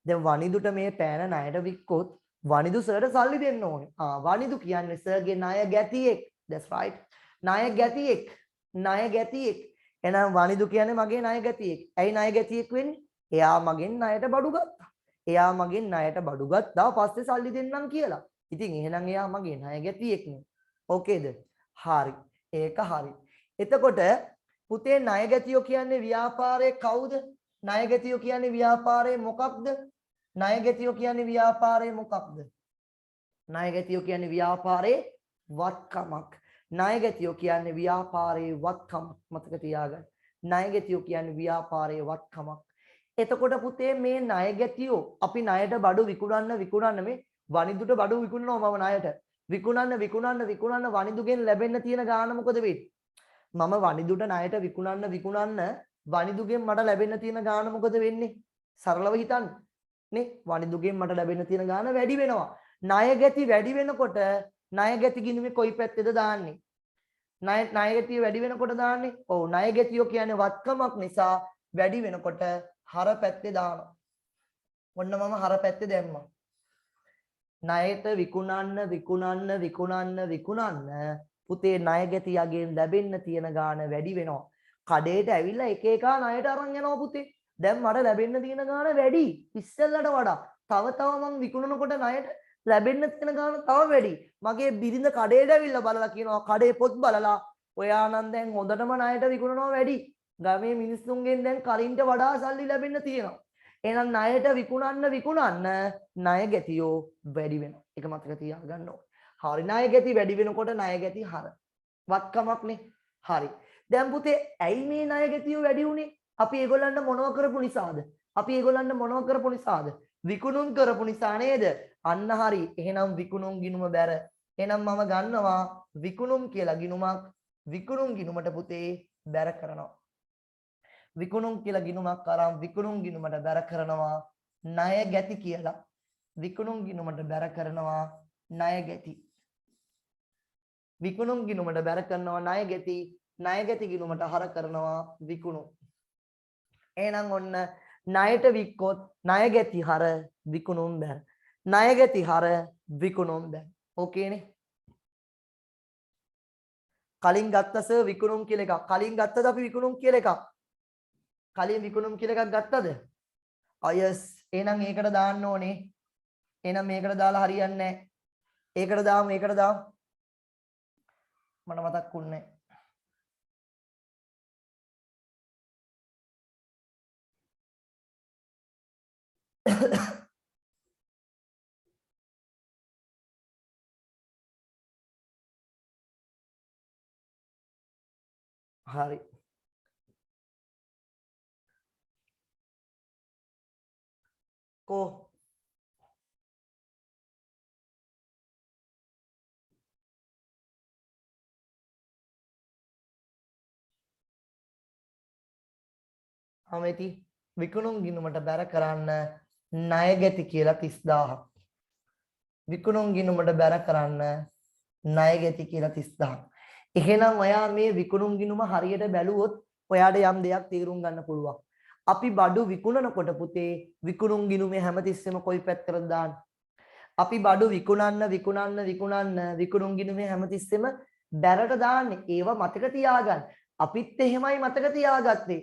දැන් වනිදුට මේ පෑන ණයට වික්කොත් වනිදු සර්ට සල්ලි දෙන්න ඕනේ. වනිදු කියන්නේ සර්ගේ ණය ගැතියෙක්. that's right. ණය ගැතියෙක්. ණය ගැතියෙක්. එහෙනම් වනිදු කියන්නේ මගේ ණය ගැතියෙක්. ඇයි ණය ගැතියෙක් වෙන්නේ? එයා මගෙන් ණයට බඩු ගත්තා. එයා මගෙන් ණයට බඩු ගත්තා පස්සේ සල්ලි දෙන්නම් කියලා. ඉතින් එහෙනම් එයා මගේ ණය ගැතියෙක් නේ. ඕකේද? හරි. ඒක හරි. එතකොට පුතේ ණය ගැතියෝ කියන්නේ ව්‍යාපාරයේ කවුද? ණය ගැතියෝ කියන්නේ ව්‍යාපාරයේ මොකක්ද? ණය ගැතියෝ කියන්නේ ව්‍යාපාරයේ මොකක්ද? ණය ගැතියෝ කියන්නේ ව්‍යාපාරයේ වත්කමක්. ණය ගැතියෝ කියන්නේ ව්‍යාපාරයේ වත්කමක්. මතක තියාගන්න. ණය ගැතියෝ කියන්නේ ව්‍යාපාරයේ වත්කමක්. එතකොට පුතේ මේ ණය ගැතියෝ අපි ණයට බඩු විකුණන්න මේ වනිදුට බඩු විකුණනවා මම ණයට. විකුණන්න වනිදුගෙන් ලැබෙන්න තියෙන ගාණ මොකද වෙන්නේ? මම වනිදුට ණයට විකුණන්න වනිදුගෙන් මට ලැබෙන්න තියෙන ගාණ මොකද වෙන්නේ? සරලව හිතන්න. නේ වනිදුගෙන් මට ලැබෙන්න තියෙන ගාණ වැඩි වෙනවා. ණය ගැති වැඩි වෙනකොට ණය ගැති ගිණුමේ කොයි පැත්තේද දාන්නේ? ණය ගැතිය වැඩි වෙනකොට දාන්නේ. ඔව් ණය ගැතියෝ කියන්නේ වත්කමක් නිසා වැඩි වෙනකොට හර පැත්තේ දානවා. ඔන්න මම හර පැත්තේ දැම්මා. ණයට විකුණන්න පුතේ ණය ගැතියගෙන් ලැබෙන්න තියෙන ගාණ වැඩි වෙනවා. කඩේට ඇවිල්ලා එක එක ණයට අරන් යනවා පුතේ. දැන් මට ලැබෙන්න තියෙන ගාණ වැඩි. ඉස්සෙල්ලට වඩා. තව මම විකුණනකොට ණයට ලැබෙන්න තියෙන ගාණ තව වැඩි. මගේ බිරිඳ කඩේට ඇවිල්ලා බලලා කියනවා කඩේ පොත් බලලා ඔයා නම් දැන් හොඳටම ණයට විකුණනවා වැඩි. ගමේ මිනිස්සුන්ගෙන් දැන් කලින්ට වඩා සල්ලි ලැබෙන්න තියෙනවා. එහෙනම් ණයට විකුණන්න ණය ගැතියෝ වැඩි වෙනවා. ඒක මතක තියාගන්න ඕනේ. හරි ණය ගැති වැඩි වෙනකොට ණය ගැති හර. වත්කමක්නේ. හරි. දැන් පුතේ ඇයි මේ ණය ගැතියෝ වැඩි වුනේ? අපි ඒගොල්ලන්ට මොනව කරපු නිසාද? විකුණුම් කරපු නිසා නේද? අන්න හරි. එහෙනම් විකුණුම් ගිණුම බැර. එහෙනම් මම ගන්නවා විකුණුම් කියලා ගිණුමක්. විකුණුම් ගිණුමට පුතේ බැර කරනවා. විකුණුම් කියලා ගිණුමක් අරන් විකුණුම් ගිණුමට බැර කරනවා ණය ගැති කියලා. විකුණුම් ගිණුමට බැර කරනවා ණය ගැති. විකුණුම් ගිණුමට බැර කරනවා ණය ගැති. ණය ගැති ගිණුමට හර කරනවා විකුණුම්. එහෙනම් ඔන්න ණයට වික්කොත් ණය ගැති හර විකුණුම් බැර. ණය ගැති හර විකුණුම් බැරි. ඕකේනේ. කලින් ගත්තස විකුණුම් කියලා එකක්. කලින් ගත්තද අපි විකුණුම් කියලා එකක්. කලින් විකුණුම් කියලා එකක් ගත්තද? අයස් එහෙනම් ඒකට දාන්න ඕනේ. එහෙනම් මේකට දාලා හරියන්නේ නැහැ. ඒකට දාමු ඒකට දාමු. මට මතක් වුණේ හරි. කෝ අමෙති විකුණුම් ගිණුමට බැර කරන්න ණය ගැති කියලා 30000ක්. විකුණුම් ගිණුමට බැර කරන්න ණය ගැති කියලා 30000ක්. එහෙනම් ඔයා මේ විකුණුම් ගිණුම හරියට බැලුවොත් ඔයාට යම් දෙයක් තේරුම් ගන්න පුළුවන්. අපි බඩු විකුණනකොට පුතේ විකුණුම් ගිණුමේ හැමතිස්සෙම කොයි පැත්තටද දාන්නේ? අපි බඩු විකුණන්න විකුණුම් ගිණුමේ හැමතිස්සෙම බැරට දාන්නේ. ඒව මතක තියාගන්න. අපිත් එහෙමයි මතක තියාගත්තේ.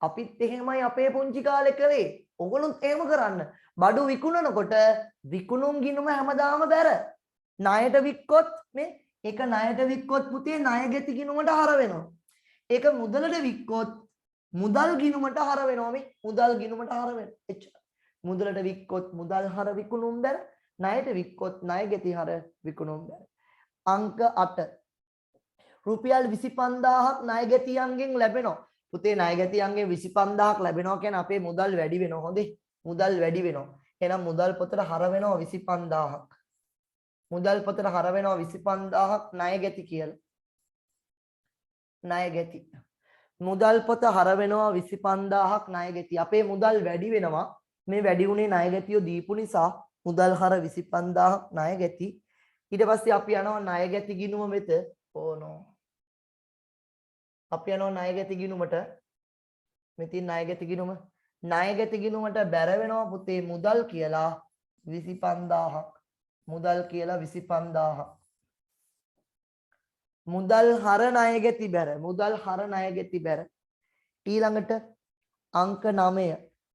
අපිත් එහෙමයි අපේ පුංචි කාලේ කරේ. ඔගොල්ලොත් එහෙම කරන්න. බඩු විකුණනකොට විකුණුම් ගිණුම හැමදාම බැර. ණයට වික්කොත් මේ ඒක ණයට වික්කොත් පුතේ ණය ගැති ගිණුමට හර වෙනවා. ඒක මුදලට වික්කොත් මුදල් ගිණුමට හර වෙනවා. මේ මුදල් ගිණුමට හර වෙනවා. එච්චර. මුදලට වික්කොත් මුදල් හර විකුණුම් බැර. ණයට වික්කොත් ණය ගැති හර විකුණුම් බැර. අංක 8 රුපියල් 25000ක් ණය ගැතියන්ගෙන් ලැබෙනවා. පුතේ ණය ගැතියන්ගෙන් 25000ක් ලැබෙනවා කියන්නේ අපේ මුදල් වැඩි වෙනවා. හොඳේ. මුදල් වැඩි වෙනවා. එහෙනම් මුදල් පොතට හර වෙනවා 25000ක්. මුදල් පොතට හර වෙනවා 25000ක් ණය ගැති කියලා. ණය ගැති. මුදල් පොත හර වෙනවා 25000ක් ණය ගැති. අපේ මුදල් වැඩි වෙනවා. මේ වැඩි උනේ ණය ගැතිය දීපු නිසා මුදල් හර 25000ක් ණය ගැති. ඊට පස්සේ අපි යනවා ණය ගැති ගිණුම වෙත. ඕනෝ. අපි යනවා ණය ගැති ගිණුමට. මෙතින් ණය ගැති ගිණුම. ණය ගැති ගිණුමට බැර වෙනවා පුතේ මුදල් කියලා 25000ක්. මුදල් කියලා 25000ක්. මුදල් හර ණය ගැති බැර. මුදල් හර ණය ගැති බැර. ඊළඟට අංක 9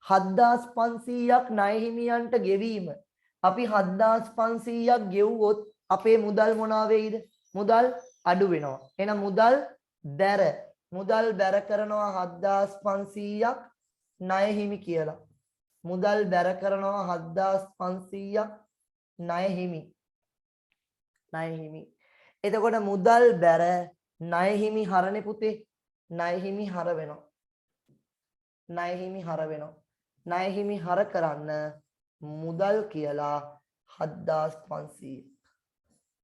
7500ක් ණය හිමියන්ට ගෙවීම. අපි 7500ක් ගෙවුවොත් අපේ මුදල් මොනවා වෙයිද? මුදල් අඩු වෙනවා. එහෙනම් මුදල් බැර. මුදල් බැර කරනවා 7500ක් ණය හිමි කියලා. මුදල් බැර කරනවා 7500ක් ණය හිමි. ණය හිමි. එතකොට මුදල් බැර ණය හිමි හරනේ පුතේ. ණය හිමි හර වෙනවා. ණය හිමි හර වෙනවා. ණය හිමි හර කරන්න මුදල් කියලා 7500.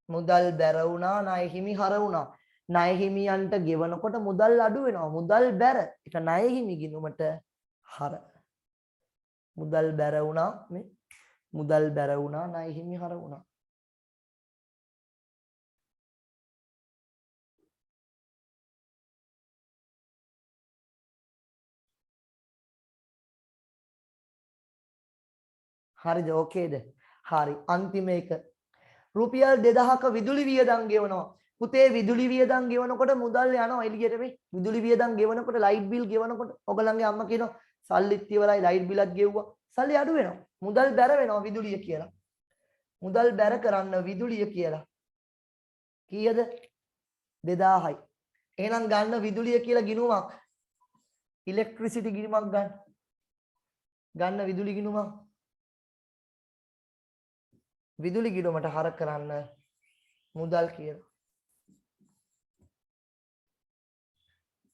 මුදල් බැර වුණා ණය හිමි හර වුණා. ණය හිමියන්ට ගෙවනකොට මුදල් අඩු වෙනවා. මුදල් බැර. ඒක ණය හිමි ගිණුමට හර. මුදල් බැර වුණා මේ මුදල් බැර වුණා ණය හිමි හර වුණා. හරිද? ඕකේද? හරි. අන්තිම එක. රුපියල් 2000ක විදුලි වියදම් ගෙවනවා. පුතේ විදුලි වියදම් ගෙවනකොට මුදල් යනවා එළියට මේ. විදුලි වියදම් ගෙවනකොට ලයිට් බිල් ගෙවනකොට ඔයගලන්ගේ අම්මා කියනවා සල්ලිත් ඉවරයි ලයිට් බිලත් ගෙව්වා. සල්ලි අඩු වෙනවා. මුදල් බැර වෙනවා විදුලිය කියලා. මුදල් බැර කරන්න විදුලිය කියලා. කීයද? 2000යි. එහෙනම් ගන්න විදුලිය කියලා ගිණුමක්. ඉලෙක්ට්‍රිසිටි ගිණුමක් ගන්න. ගන්න විදුලි ගිණුමක්. විදුලි ගිණුමට හර කරන්න මුදල් කියලා.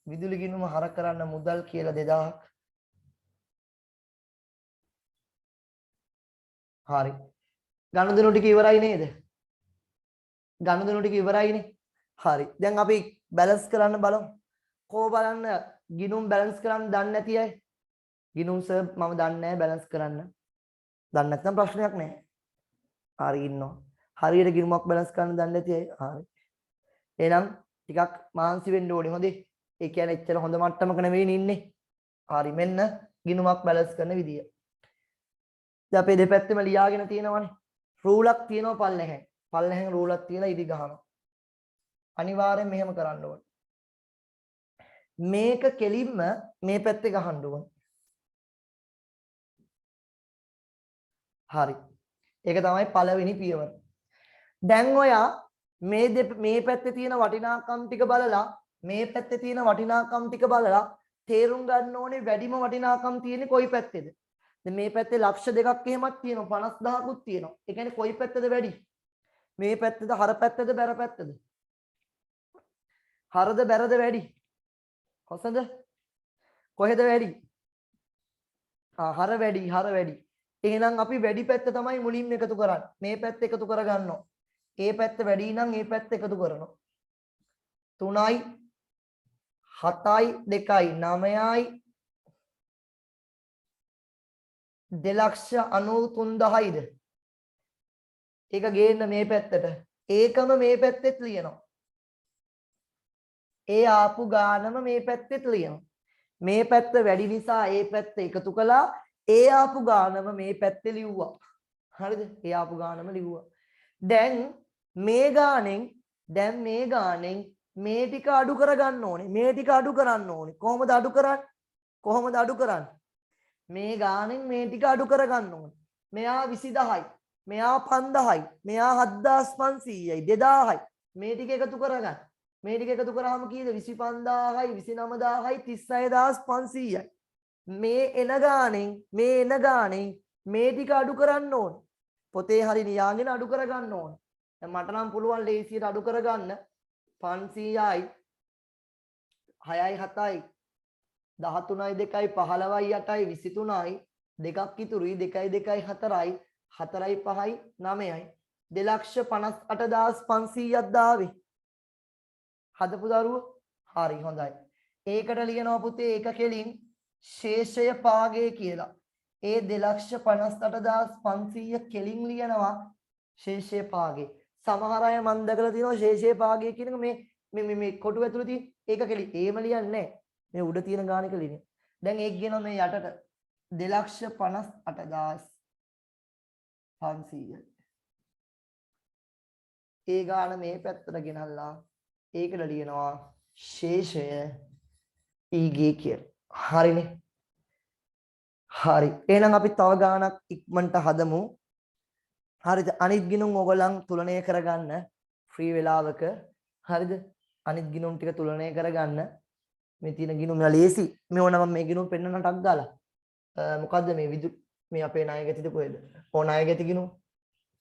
විදුලි ගිණුම හර කරන්න මුදල් කියලා 2000ක්. හරි. ගනුදෙනු ටික ඉවරයි නේද? ගනුදෙනු ටික ඉවරයිනේ. හරි. දැන් අපි බැලන්ස් කරන්න බලමු. කොහොම බලන්න ගිණුම් බැලන්ස් කරන්න දන්නේ නැති අය? ගිණුම් සර් මම දන්නේ නැහැ බැලන්ස් කරන්න. දන්නේ නැත්නම් ප්‍රශ්නයක් නැහැ. හරි ඉන්නවා. හරියට ගිණුමක් බැලන්ස් කරන්න දන්නේ නැති අය. හරි. එහෙනම් ටිකක් මහන්සි වෙන්න ඕනේ. හොඳේ. ඒ කියන්නේ එච්චර හොඳ මට්ටමක නෙවෙයි ඉන්නේ. හරි මෙන්න ගිණුමක් බැලන්ස් කරන විදිය. දැන් අපේ දෙපැත්තෙම ලියාගෙන තියෙනවනේ. රූලක් තියෙනවා පල්ලෙහෙන්. පල්ලෙහෙන් රූලක් තියලා ඉදි ගහනවා. අනිවාර්යෙන් මෙහෙම කරන්න ඕනේ. මේක කෙලින්ම මේ පැත්තේ ගහන්න ඕනේ. හරි. ඒක තමයි පළවෙනි පියවර. දැන් ඔයා මේ පැත්තේ තියෙන වටිනාකම් ටික බලලා මේ පැත්තේ තියෙන වටිනාකම් ටික බලලා තේරුම් ගන්න ඕනේ වැඩිම වටිනාකම් තියෙන්නේ කොයි පැත්තේද? දැන් මේ පැත්තේ ලක්ෂ දෙකක් එහෙමත් තියෙනවා 50000කුත් තියෙනවා. ඒ කියන්නේ කොයි පැත්තද වැඩි? මේ පැත්තද හර පැත්තද බැර පැත්තද? හරද බැරද වැඩි? හොසද? කොහෙද වැඩි? හර වැඩි හර වැඩි. එහෙනම් අපි වැඩි පැත්ත තමයි මුලින්ම එකතු කරන්නේ. මේ පැත්ත එකතු කරගන්නවා. ඒ පැත්ත වැඩි නම් ඒ පැත්ත එකතු කරනවා. 3යි 7යි 2යි 9යි 2,93,000යිද? ඒක ගේන්න මේ පැත්තට. ඒකම මේ පැත්තෙත් ලියනවා. ඒ ආපු ගානම මේ පැත්තෙත් ලියනවා. මේ පැත්ත වැඩි නිසා ඒ පැත්ත එකතු කළා. ඒ ආපු ගානම මේ පැත්තේ ලිව්වා. හරිද? ඒ ආපු ගානම ලිව්වා. දැන් මේ ගානෙන් මේ ටික අඩු කරගන්න ඕනේ. මේ ටික අඩු කරන්න ඕනේ. කොහොමද අඩු කරන්නේ? කොහොමද අඩු කරන්නේ? මේ ගානෙන් මේ ටික අඩු කරගන්න ඕනේ. මෙයා 20000යි. මෙයා 5000යි. මෙයා 7500යි. 2000යි. මේ ටික එකතු කරගන්න. මේ ටික එකතු කරාම කීයද? 25000යි 29000යි 36500යි. මේ එන ගානෙන් මේ ටික අඩු කරන්න ඕනේ. පොතේ හරි ලියාගෙන අඩු කරගන්න ඕනේ. දැන් මට නම් පුළුවන් ලේසියට අඩු කරගන්න 500යි 6යි 7යි 13යි 2යි 15යි 8යි 23යි දෙකක් ඉතුරුයි 2යි 2යි 4යි 4යි 5යි 9යි 2,58,500ක් දාවේ. හදපු දරුවෝ හරි හොඳයි. ඒකට ලියනවා පුතේ ඒක කෙලින් ශේෂය පාගේ කියලා. ඒ 2,58,500 කෙලින් ලියනවා ශේෂය පාගේ. සමහර අය මම දැකලා තියෙනවා ශේෂය පාගේ කියන එක මේ කොටු ඇතුළේ තියෙන ඒක කෙලි. ඒම ලියන්නේ නැහැ. මේ උඩ තියෙන ගාන එක ලියන්නේ. දැන් ඒක ගෙනවා මේ යටට 2,58,500. ඒ ගාන මේ පැත්තට ගෙනල්ලා ඒකට ලියනවා ශේෂය ඊගේ කියලා. හරිනේ. හරි. එහෙනම් අපි තව ගානක් ඉක්මනට හදමු. හරිද? අනිත් ගිණුම් ඔයගොල්ලන් තුලනය කරගන්න ෆ්‍රී වෙලාවක. හරිද? අනිත් ගිණුම් ටික තුලනය කරගන්න. මේ තියෙන ගිණුම් ලේසි. මේ ඕන මම මේ ගිණුම් පෙන්නන්නටක් දාලා. මොකද්ද මේ මේ අපේ ණයගැතිද කොහෙද? ඕන ණයගැති ගිණුම්.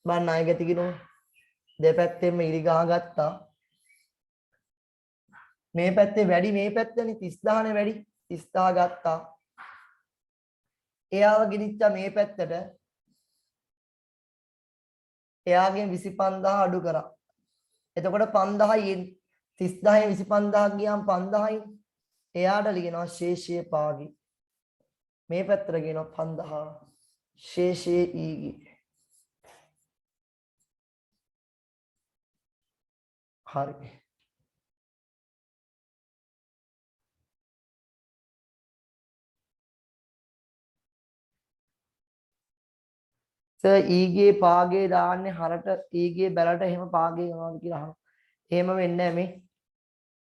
බලන්න ණයගැති ගිණුම්. දෙපැත්තෙම ඉරි ගහගත්තා. මේ පැත්තේ වැඩි මේ පැත්තනේ 30000 නේ වැඩි. 30000 ගත්තා. එයාව ගිනිච්චා මේ පැත්තට. එයාගෙන් 25000 අඩු කරා. එතකොට 5000යි 30000න් 25000ක් ගියාම 5000යි. එයාට ලියනවා ශේෂය පාගි. මේ පැත්තට ගෙනවා 5000 ශේෂයේ ඊගි. හරි. ඊගේ පාගේ දාන්නේ හරට ඊගේ බැලට එහෙම පාගේ යනවාද කියලා අහනවා. එහෙම වෙන්නේ නැහැ මේ.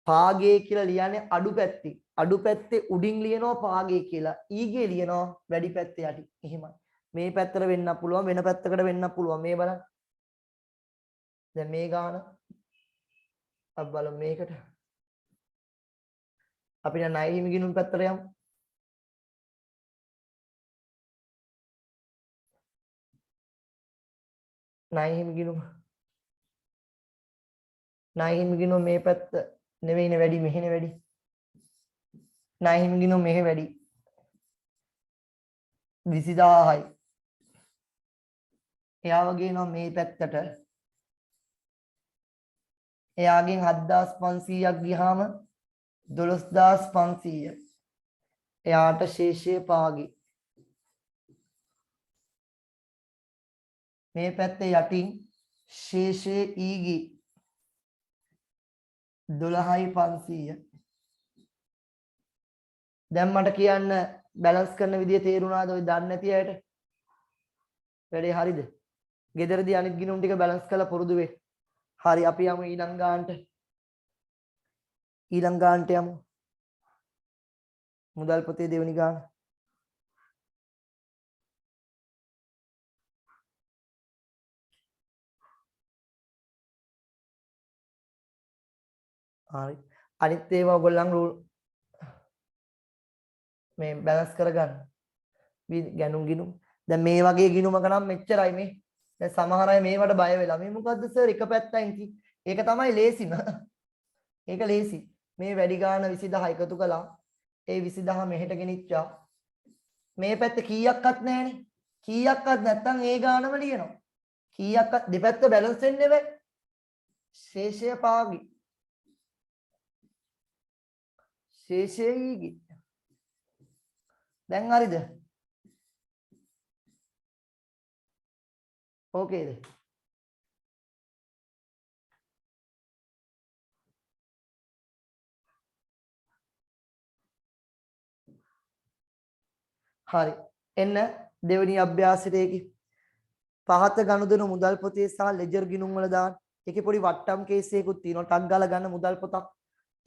පාගේ කියලා ලියන්නේ අඩු පැත්තේ. අඩු පැත්තේ උඩින් ලියනවා පාගේ කියලා. ඊගේ ලියනවා වැඩි පැත්තේ යටි. එහෙමයි. මේ පැත්තට වෙන්න පුළුවන් වෙන පැත්තකට වෙන්න පුළුවන්. මේ බලන්න. දැන් මේ ගාන අපි බලමු මේකට. අපි දැන් ණය හිමි ගිණුම් පැත්තට යමු. ණය හිමි ගිණුම. ණය හිමි ගිණුම මේ පැත්ත නෙවෙයිනේ වැඩි මෙහෙනේ වැඩි. ණය හිමි ගිණුම මෙහෙ වැඩි. 20000යි. එයාව ගේනවා මේ පැත්තට. එයාගෙන් 7500ක් ගියාම 12500. එයාට ශේෂය පාගි. මේ පැත්තේ යටින් ශේෂයේ ඊගි 12500. දැන් මට කියන්න බැලන්ස් කරන විදිය තේරුණාද? ඔය දන්නේ නැති අයට වැඩේ හරිද? ගෙදරදී අනිත් ගිණුම් ටික බැලන්ස් කරලා පුරුදු වෙයි. හරි අපි යමු ඊළඟ ගානට. ඊළඟ ගානට යමු. මුදල් පොතේ දෙවෙනි ගාන. හරි. අනිත් ඒවා ඔයගොල්ලන් මේ බැලන්ස් කරගන්න. ගැනුම් ගිණුම්. දැන් මේ වගේ ගිණුමක නම් මෙච්චරයි මේ. දැන් සමහර අය මේවට බය වෙලා මේ මොකද්ද සර් එක පැත්තෙන් කි. ඒක තමයි ලේසිම. ඒක ලේසි. මේ වැඩි ගාන 20000 එකතු කළා. ඒ 20000 මෙහෙට ගෙනිච්චා. මේ පැත්ත කීයක්වත් නැහැනේ. කීයක්වත් නැත්තම් ඒ ගානම ලියනවා. කීයක්වත් දෙපැත්ත බැලන්ස් වෙන්නේ නැහැ. ශේෂය පාගි. ශේෂයයි. දැන් හරිද? ඕකේද? හරි. එන්න දෙවෙනි අභ්‍යාසයේදී පහත ගනුදෙනු මුදල් පොතේ සහ ලෙජර් ගිණුම් වල දාන්න. ඒකේ පොඩි වට්ටම් කේස් එකකුත් තියෙනවා. ටක් ගාලා ගන්න මුදල් පොතක්.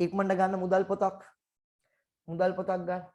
ඉක්මනට ගන්න මුදල් පොතක්. මුදල් පොතක් ගන්න.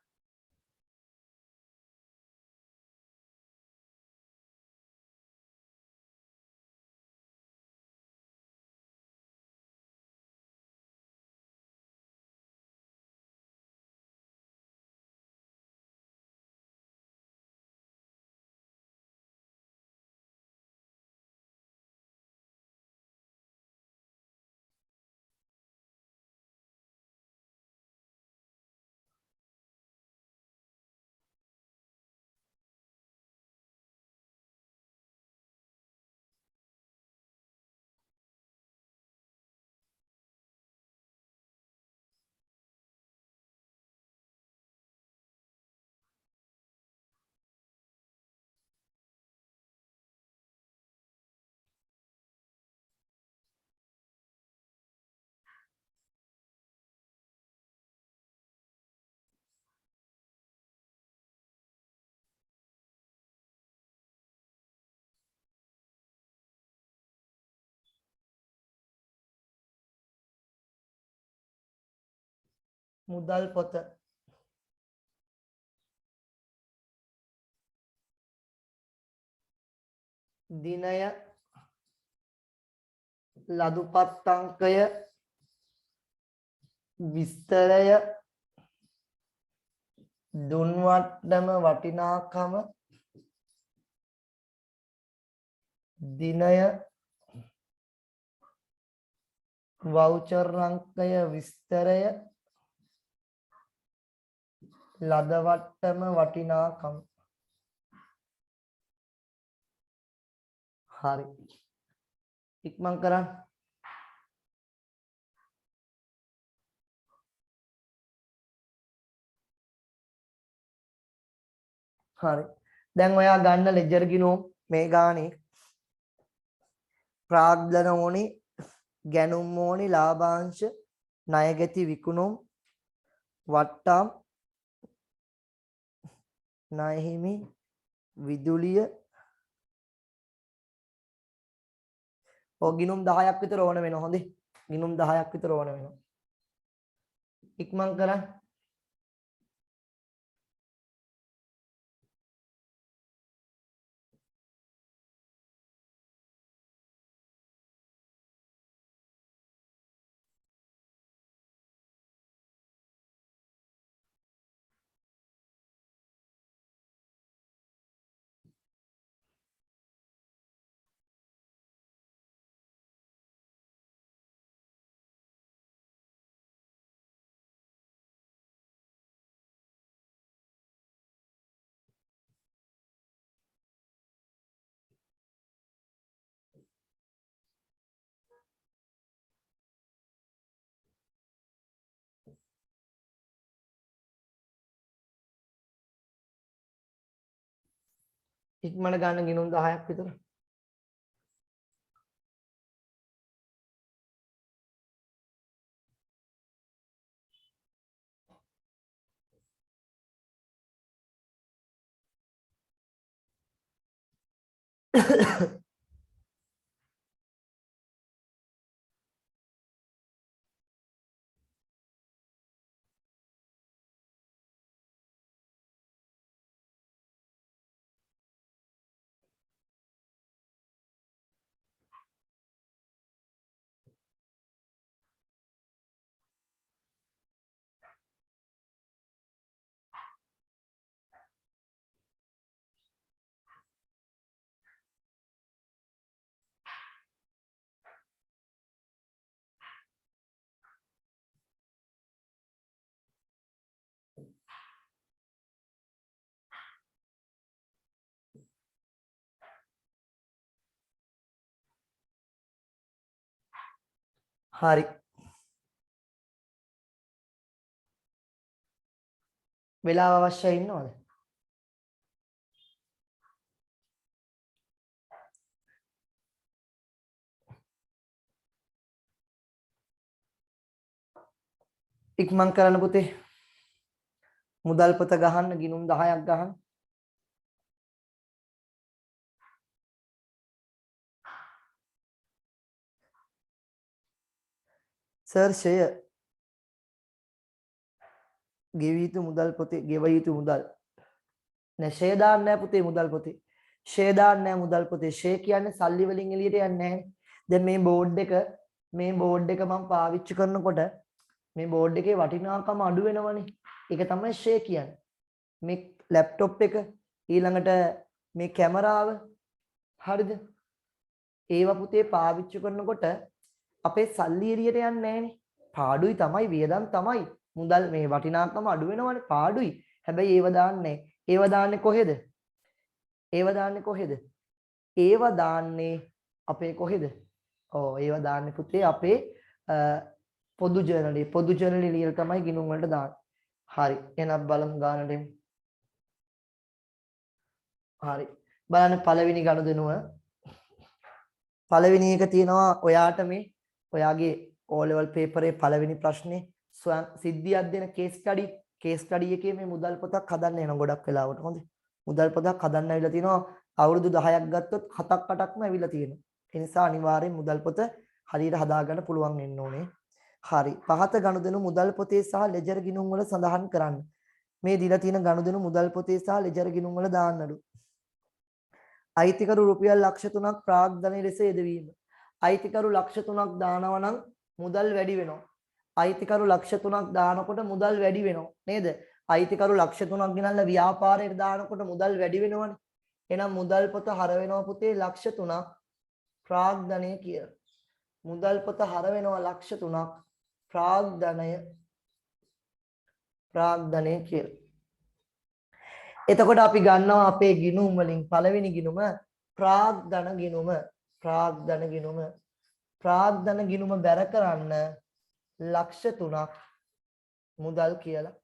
මුදල් පොත දිනය ලදුපත් අංකය විස්තරය දුන්වට්ටම වටිනාකම දිනය වවුචර් අංකය විස්තරය ලදවට්ටම වටිනාකම. හරි. ඉක්මන් කරන්න. හරි. දැන් ඔයා ගන්න ලෙජර් ගිණුම් මේ ගානේ ප්‍රාග්ධන ඕනි, ගැනුම් ඕනි, ලාභාංශ, ණයගැති විකුණුම්, වට්ටම්, ණයහිමි, විදුලිය ඔය ගිණුම් 10ක් විතර ඕන වෙනවා. හොඳේ. ගිණුම් 10ක් විතර ඕන වෙනවා. ඉක්මන් කරන්න. ඉක්මනට ගන්න ගිණුම් 10ක් විතර. හරි. වෙලාව අවශ්‍යයි ඉන්නවද? ඉක්මන් කරන්න පුතේ. මුදල් පොත ගහන්න ගිනුම් 10ක් ගහන්න. සර් ෂය ගෙවිය යුතු මුදල් පොතේ ගෙවිය යුතු මුදල් නෑ ෂය දාන්න නෑ පුතේ මුදල් පොතේ ෂය දාන්න නෑ මුදල් පොතේ ෂය කියන්නේ සල්ලි වලින් එළියට යන්නේ නෑනේ. දැන් මේ බෝඩ් එක මම පාවිච්චි කරනකොට මේ බෝඩ් එකේ වටිනාකම අඩු වෙනවනේ. ඒක තමයි ෂය කියන්නේ. මේ ලැප්ටොප් එක ඊළඟට මේ කැමරාව හරිද? ඒවා පුතේ පාවිච්චි කරනකොට අපේ සල්ලි එළියට යන්නේ නැහනේ. පාඩුයි තමයි වියදම් තමයි. මුදල් මේ වටිනාකම අඩු වෙනවනේ පාඩුයි. හැබැයි ඒව දාන්නේ ඒව දාන්නේ කොහෙද? ඒව දාන්නේ කොහෙද? ඒව දාන්නේ අපේ කොහෙද? ඒව දාන්නේ පුතේ අපේ පොදු ජර්නලේ. පොදු ජර්නලේ ලියලා තමයි ගිණුම් වලට දාන්නේ. හරි. එහෙනම් බලමු ගානට එමු. හරි. බලන්න පළවෙනි ගනුදෙනුව. පළවෙනි එක තියෙනවා ඔයාට මේ ඔයාගේ O level paper එකේ පළවෙනි ප්‍රශ්නේ සිද්ධියක් දෙන case study එකේ මේ මුදල් පොතක් හදන්න එන ගොඩක් වෙලාවට හොඳයි. මුදල් පොතක් හදන්න ඇවිල්ලා තිනවා අවුරුදු 10ක් ගත්තොත් 7ක් 8ක්ම ඇවිල්ලා තියෙනවා. ඒ නිසා අනිවාර්යෙන් මුදල් පොත හරියට හදාගන්න පුළුවන් වෙන්න ඕනේ. හරි. පහත ගනුදෙනු මුදල් පොතේ සහ ලෙජර් ගිණුම් වල සඳහන් කරන්න. මේ දීලා තියෙන ගනුදෙනු මුදල් පොතේ සහ ලෙජර් ගිණුම් වල දාන්නලු. අයිතිකරු රුපියල් ලක්ෂ 3ක් ප්‍රාග්ධනය ලෙස යෙදවීම. අයිතිකරු ලක්ෂ 3ක් දානවා නම් මුදල් වැඩි වෙනවා. අයිතිකරු ලක්ෂ 3ක් දානකොට මුදල් වැඩි වෙනවා නේද? අයිතිකරු ලක්ෂ 3ක් ගෙනල්ලා ව්‍යාපාරයට දානකොට මුදල් වැඩි වෙනවනේ. එහෙනම් මුදල් පොත හර වෙනවා පුතේ ලක්ෂ 3ක් ප්‍රාග්ධනය කියලා. මුදල් පොත හර වෙනවා ලක්ෂ 3ක් ප්‍රාග්ධනය කියලා. එතකොට අපි ගන්නවා අපේ ගිණුම් වලින් පළවෙනි ගිණුම ප්‍රාග්ධන ගිණුම. ප්‍රාග්ධන ගිණුම බැර කරන්න ලක්ෂ 3ක් මුදල් කියලා.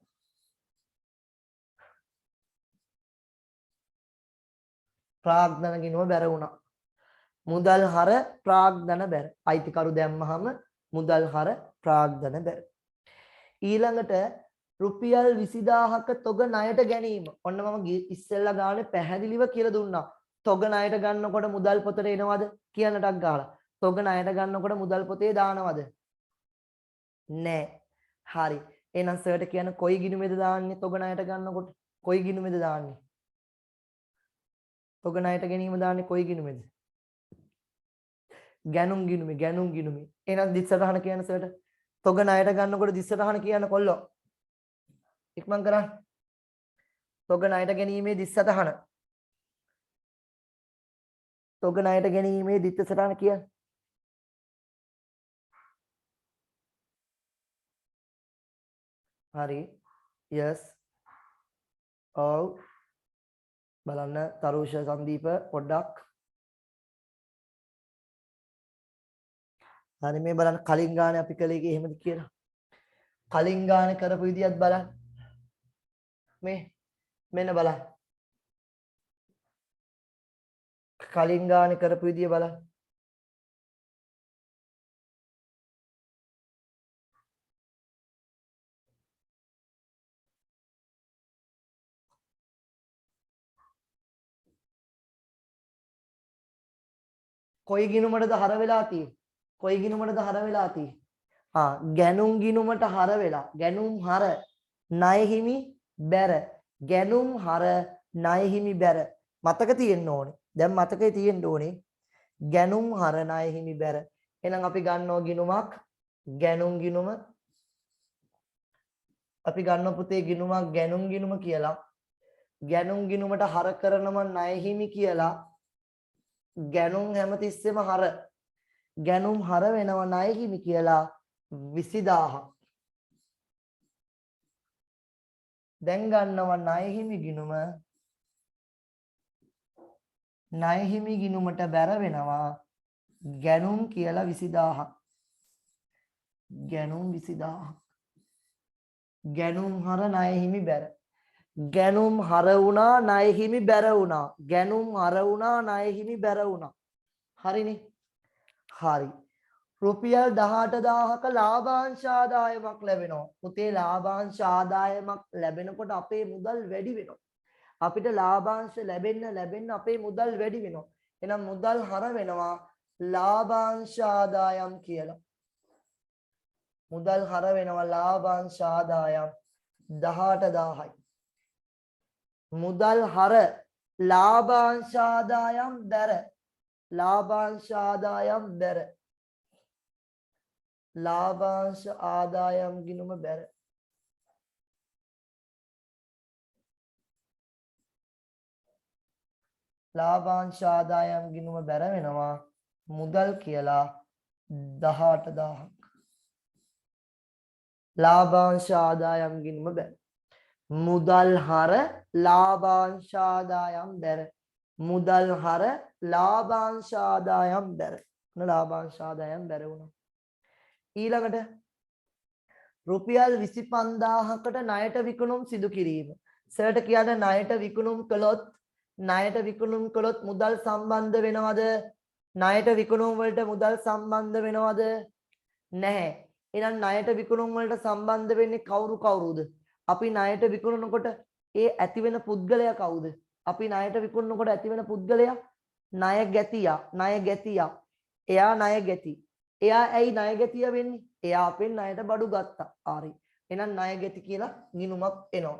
ප්‍රාග්ධන ගිණුම බැර වුණා. මුදල් හර ප්‍රාග්ධන බැර. අයිතිකරු දැම්මහම මුදල් හර ප්‍රාග්ධන බැර. ඊළඟට රුපියල් 20000ක තොග ණයට ගැනීම. ඔන්න මම ඉස්සෙල්ලා ගානේ පැහැදිලිව කියලා දුන්නා. තොග ණයට ගන්නකොට මුදල් පොතට එනවද කියනටක් ගහලා. තොග ණයට ගන්නකොට මුදල් පොතේ දානවද? නෑ. හරි. එහෙනම් සර්ට කියන්න කොයි ගිණුමේද දාන්නේ තොග ණයට ගන්නකොට? කොයි ගිණුමේද දාන්නේ? තොග ණයට ගැනීම දාන්නේ කොයි ගිණුමේද? ගැනුම් ගිණුමේ. එහෙනම් දිස්සටහන කියන්න සර්ට. තොග ණයට ගන්නකොට දිස්සටහන කියන්න කොල්ලෝ. ඉක්මන් කරන්න. තොග ණයට ගැනීමේ දිස්සටහන. තොග ණයට ගැනීමේ දිස්සටහන කියන්න. හරි. yes. ඔව්. බලන්න තරුෂ සංදීප පොඩ්ඩක්. හරි මේ බලන්න කලින් ගානේ අපි කළේ එහෙමද කියලා. කලින් ගානේ කරපු විදියත් බලන්න. මේ මෙන්න බලන්න. කලින් ගානේ කරපු විදිය බලන්න. කොයි ගිණුමටද හර වෙලා තියෙන්නේ? කොයි ගිණුමටද හර වෙලා තියෙන්නේ? ගැනුම් ගිණුමට හර වෙලා. ගැනුම් හර ණය හිමි බැර. ගැනුම් හර ණය හිමි බැර. මතක තියෙන්න ඕනේ. දැන් මතකේ තියෙන්න ඕනේ. ගැනුම් හර ණය හිමි බැර. එහෙනම් අපි ගන්නවා ගිණුමක්. ගැනුම් ගිණුම. අපි ගන්න පුතේ ගිණුමක් ගැනුම් ගිණුම කියලා. ගැනුම් ගිණුමට හර කරනම ණය හිමි කියලා. ගැනුම් හැමතිස්සෙම හර. ගැනුම් හර වෙනව ණය හිමි කියලා 20000. දැන් ගන්නවා ණය හිමි ගිණුම. ණය හිමි ගිණුමට බැර වෙනවා ගැනුම් කියලා 20000. ගැනුම් 20000ක්. ගැනුම් හර ණය හිමි බැර. ගැනුම් හර වුණා ණය හිමි බැර වුණා. ගැනුම් හර වුණා ණය හිමි බැර වුණා. හරිනේ. හරි. රුපියල් 18000ක ලාභාංශ ආදායමක් ලැබෙනවා. පුතේ ලාභාංශ ආදායමක් ලැබෙනකොට අපේ මුදල් වැඩි වෙනවා. අපිට ලාභාංශ ලැබෙන්න අපේ මුදල් වැඩි වෙනවා. එහෙනම් මුදල් හර වෙනවා ලාභාංශ ආදායම් කියලා. මුදල් හර වෙනවා ලාභාංශ ආදායම් 18000යි. මුදල් හර ලාභාංශ ආදායම් බැර. ලාභාංශ ආදායම් බැර. ලාභාංශ ආදායම් ගිණුම බැර. ලාභාංශ ආදායම් ගිණුම බැර වෙනවා මුදල් කියලා 18000ක්. ලාභාංශ ආදායම් ගිණුම බැර. මුදල් හර ලාභාංශ ආදායම් බැර. මුදල් හර ලාභාංශ ආදායම් බැර. ලාභාංශ ආදායම් බැර වුණා. ඊළඟට රුපියල් 25000කට ණයට විකුණුම් සිදු කිරීම. සර්ට කියන්නේ ණයට විකුණුම් කළොත් මුදල් සම්බන්ධ වෙනවද? ණයට විකුණුම් වලට මුදල් සම්බන්ධ වෙනවද? නැහැ. එහෙනම් ණයට විකුණුම් වලට සම්බන්ධ වෙන්නේ කවුරුද? අපි ණයට විකුණනකොට ඒ ඇති වෙන පුද්ගලයා කවුද? අපි ණයට විකුණනකොට ඇති වෙන පුද්ගලයා ණයගැතියා. එයා ණයගැති. එයා ඇයි ණයගැතිය වෙන්නේ? එයා අපෙන් ණයට බඩු ගත්තා. හරි. එහෙනම් ණයගැති කියලා ගිණුමක් එනවා.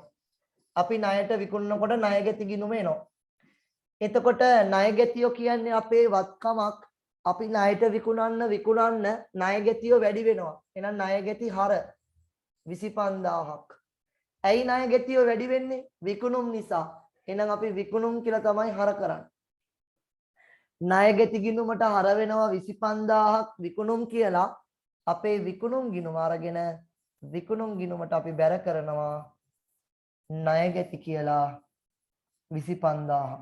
අපි ණයට විකුණනකොට ණයගැති ගිණුම එනවා. එතකොට ණයගැතියෝ කියන්නේ අපේ වත්කමක්. අපි ණයට විකුණන්න ණයගැතියෝ වැඩි වෙනවා. එහෙනම් ණයගැති හර 25000ක්. ඇයි ණයගැතියෝ වැඩි වෙන්නේ? විකුණුම් නිසා. එහෙනම් අපි විකුණුම් කියලා තමයි හර කරන්නේ. ණයගැති ගිණුමට හර වෙනවා 25000ක් විකුණුම් කියලා. අපේ විකුණුම් ගිණුම අරගෙන විකුණුම් ගිණුමට අපි බැර කරනවා ණයගැති කියලා 25000ක්.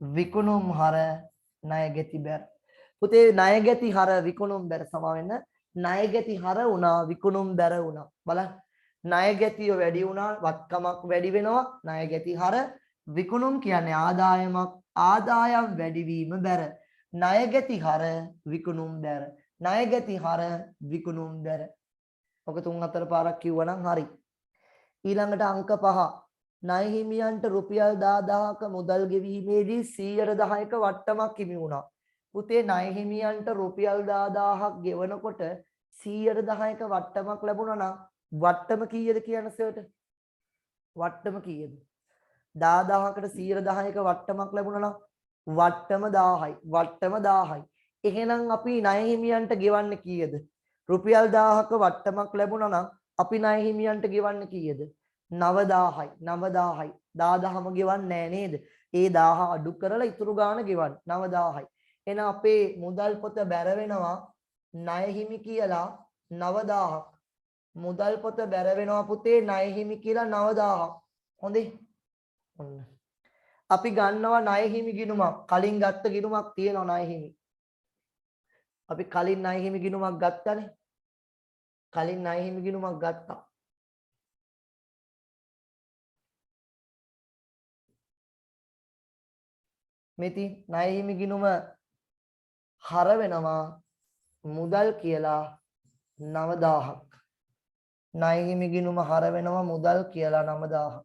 විකුණුම් හර ණයගැති බැර. පුතේ ණයගැති හර විකුණුම් බැර සම වෙන්න. ණයගැති හර වුණා විකුණුම් බැර වුණා. බලන්න. ණයගැතිය වැඩි වුණා වත්කමක් වැඩි වෙනවා. ණයගැති හර විකුණුම් කියන්නේ ආදායමක්. ආදායම් වැඩිවීම බැර. ණයගැති හර විකුණුම් බැර. ණයගැති හර විකුණුම් බැර. ඔක 3-4 පාරක් කිව්වනම් හරි. ඊළඟට අංක 5. ණය හිමියන්ට රුපියල් 10000ක මුදල් ගෙවීමේදී 110ක වට්ටමක් හිමි වුණා. පුතේ ණය හිමියන්ට රුපියල් 10000ක් ගෙවනකොට 110ක වට්ටමක් ලැබුණා නම් වට්ටම කීයද කියන සර්ට? වට්ටම කීයද? 10000කට 110ක වට්ටමක් ලැබුණා නම් වට්ටම 1000යි. වට්ටම 1000යි. එහෙනම් අපි ණය හිමියන්ට ගෙවන්නේ කීයද? රුපියල් 1000ක වට්ටමක් ලැබුණා නම් අපි ණය හිමියන්ට ගෙවන්නේ කීයද? 9000යි. 9000යි. 10000ම ගෙවන්නේ නැහැ නේද? ඒ 1000 අඩු කරලා ඉතුරු ගාණ ගෙවන්න 9000යි. එහෙනම් අපේ මුදල් පොත බැර වෙනවා ණය හිමි කියලා 9000ක්. මුදල් පොත බැර වෙනවා පුතේ ණය හිමි කියලා 9000ක්. හොඳේ. ඔන්න. අපි ගන්නවා ණය හිමි ගිණුමක්. කලින් ගත්ත ගිණුමක් තියෙනවා ණය හිමි. අපි කලින් ණය හිමි ගිණුමක් ගත්තානේ. කලින් ණය හිමි ගිණුමක් ගත්තා. මෙති ණය හිමි ගිණුම හර වෙනවා මුදල් කියලා 9000ක්. ණය හිමි ගිණුම හර වෙනවා මුදල් කියලා 9000ක්.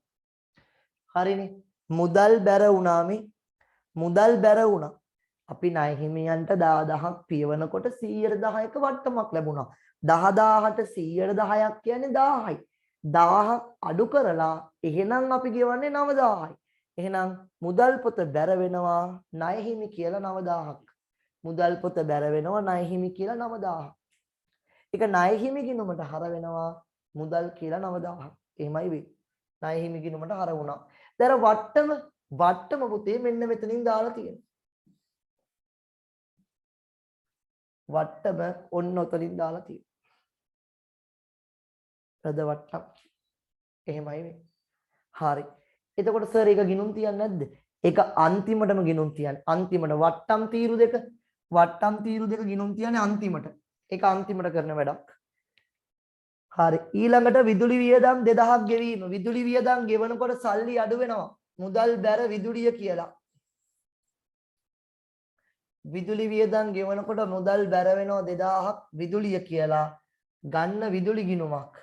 හරිනේ. මුදල් බැර වුණාමි. මුදල් බැර වුණා. අපි ණය හිමියන්ට 10000ක් පියවනකොට 110ක වට්ටමක් ලැබුණා. 10000ට 110ක් කියන්නේ 1000යි. 1000ක් අඩු කරලා එහෙනම් අපි ගෙවන්නේ 9000යි. එහෙනම් මුදල් පොත බැර වෙනවා ණය හිමි කියලා 9000ක්. මුදල් පොත බැර වෙනවා ණය හිමි කියලා 9000ක්. ඒක ණය හිමි ගිණුමට හර වෙනවා මුදල් කියලා 9000ක්. එහෙමයි වෙන්නේ. ණය හිමි ගිණුමට හර වුණා. දැන් වට්ටම පුතේ මෙන්න මෙතනින් දාලා තියෙනවා. වට්ටම ඔන්න ඔතනින් දාලා තියෙනවා. රද වට්ටම්. එහෙමයි වෙන්නේ. හරි. එතකොට සර් ඒක ගිණුම් තියන්නේ නැද්ද? ඒක අන්තිමටම ගිණුම් තියන්නේ. අන්තිමට වට්ටම් තීරු දෙක ගිණුම් තියන්නේ අන්තිමට. ඒක අන්තිමට කරන වැඩක්. හරි. ඊළඟට විදුලි වියදම් 2000ක් ගෙවීම. විදුලි වියදම් ගෙවනකොට සල්ලි අඩු වෙනවා. මුදල් බැර විදුලිය කියලා. විදුලි වියදම් ගෙවනකොට මුදල් බැර වෙනවා 2000ක් විදුලිය කියලා. ගන්න විදුලි ගිණුමක්.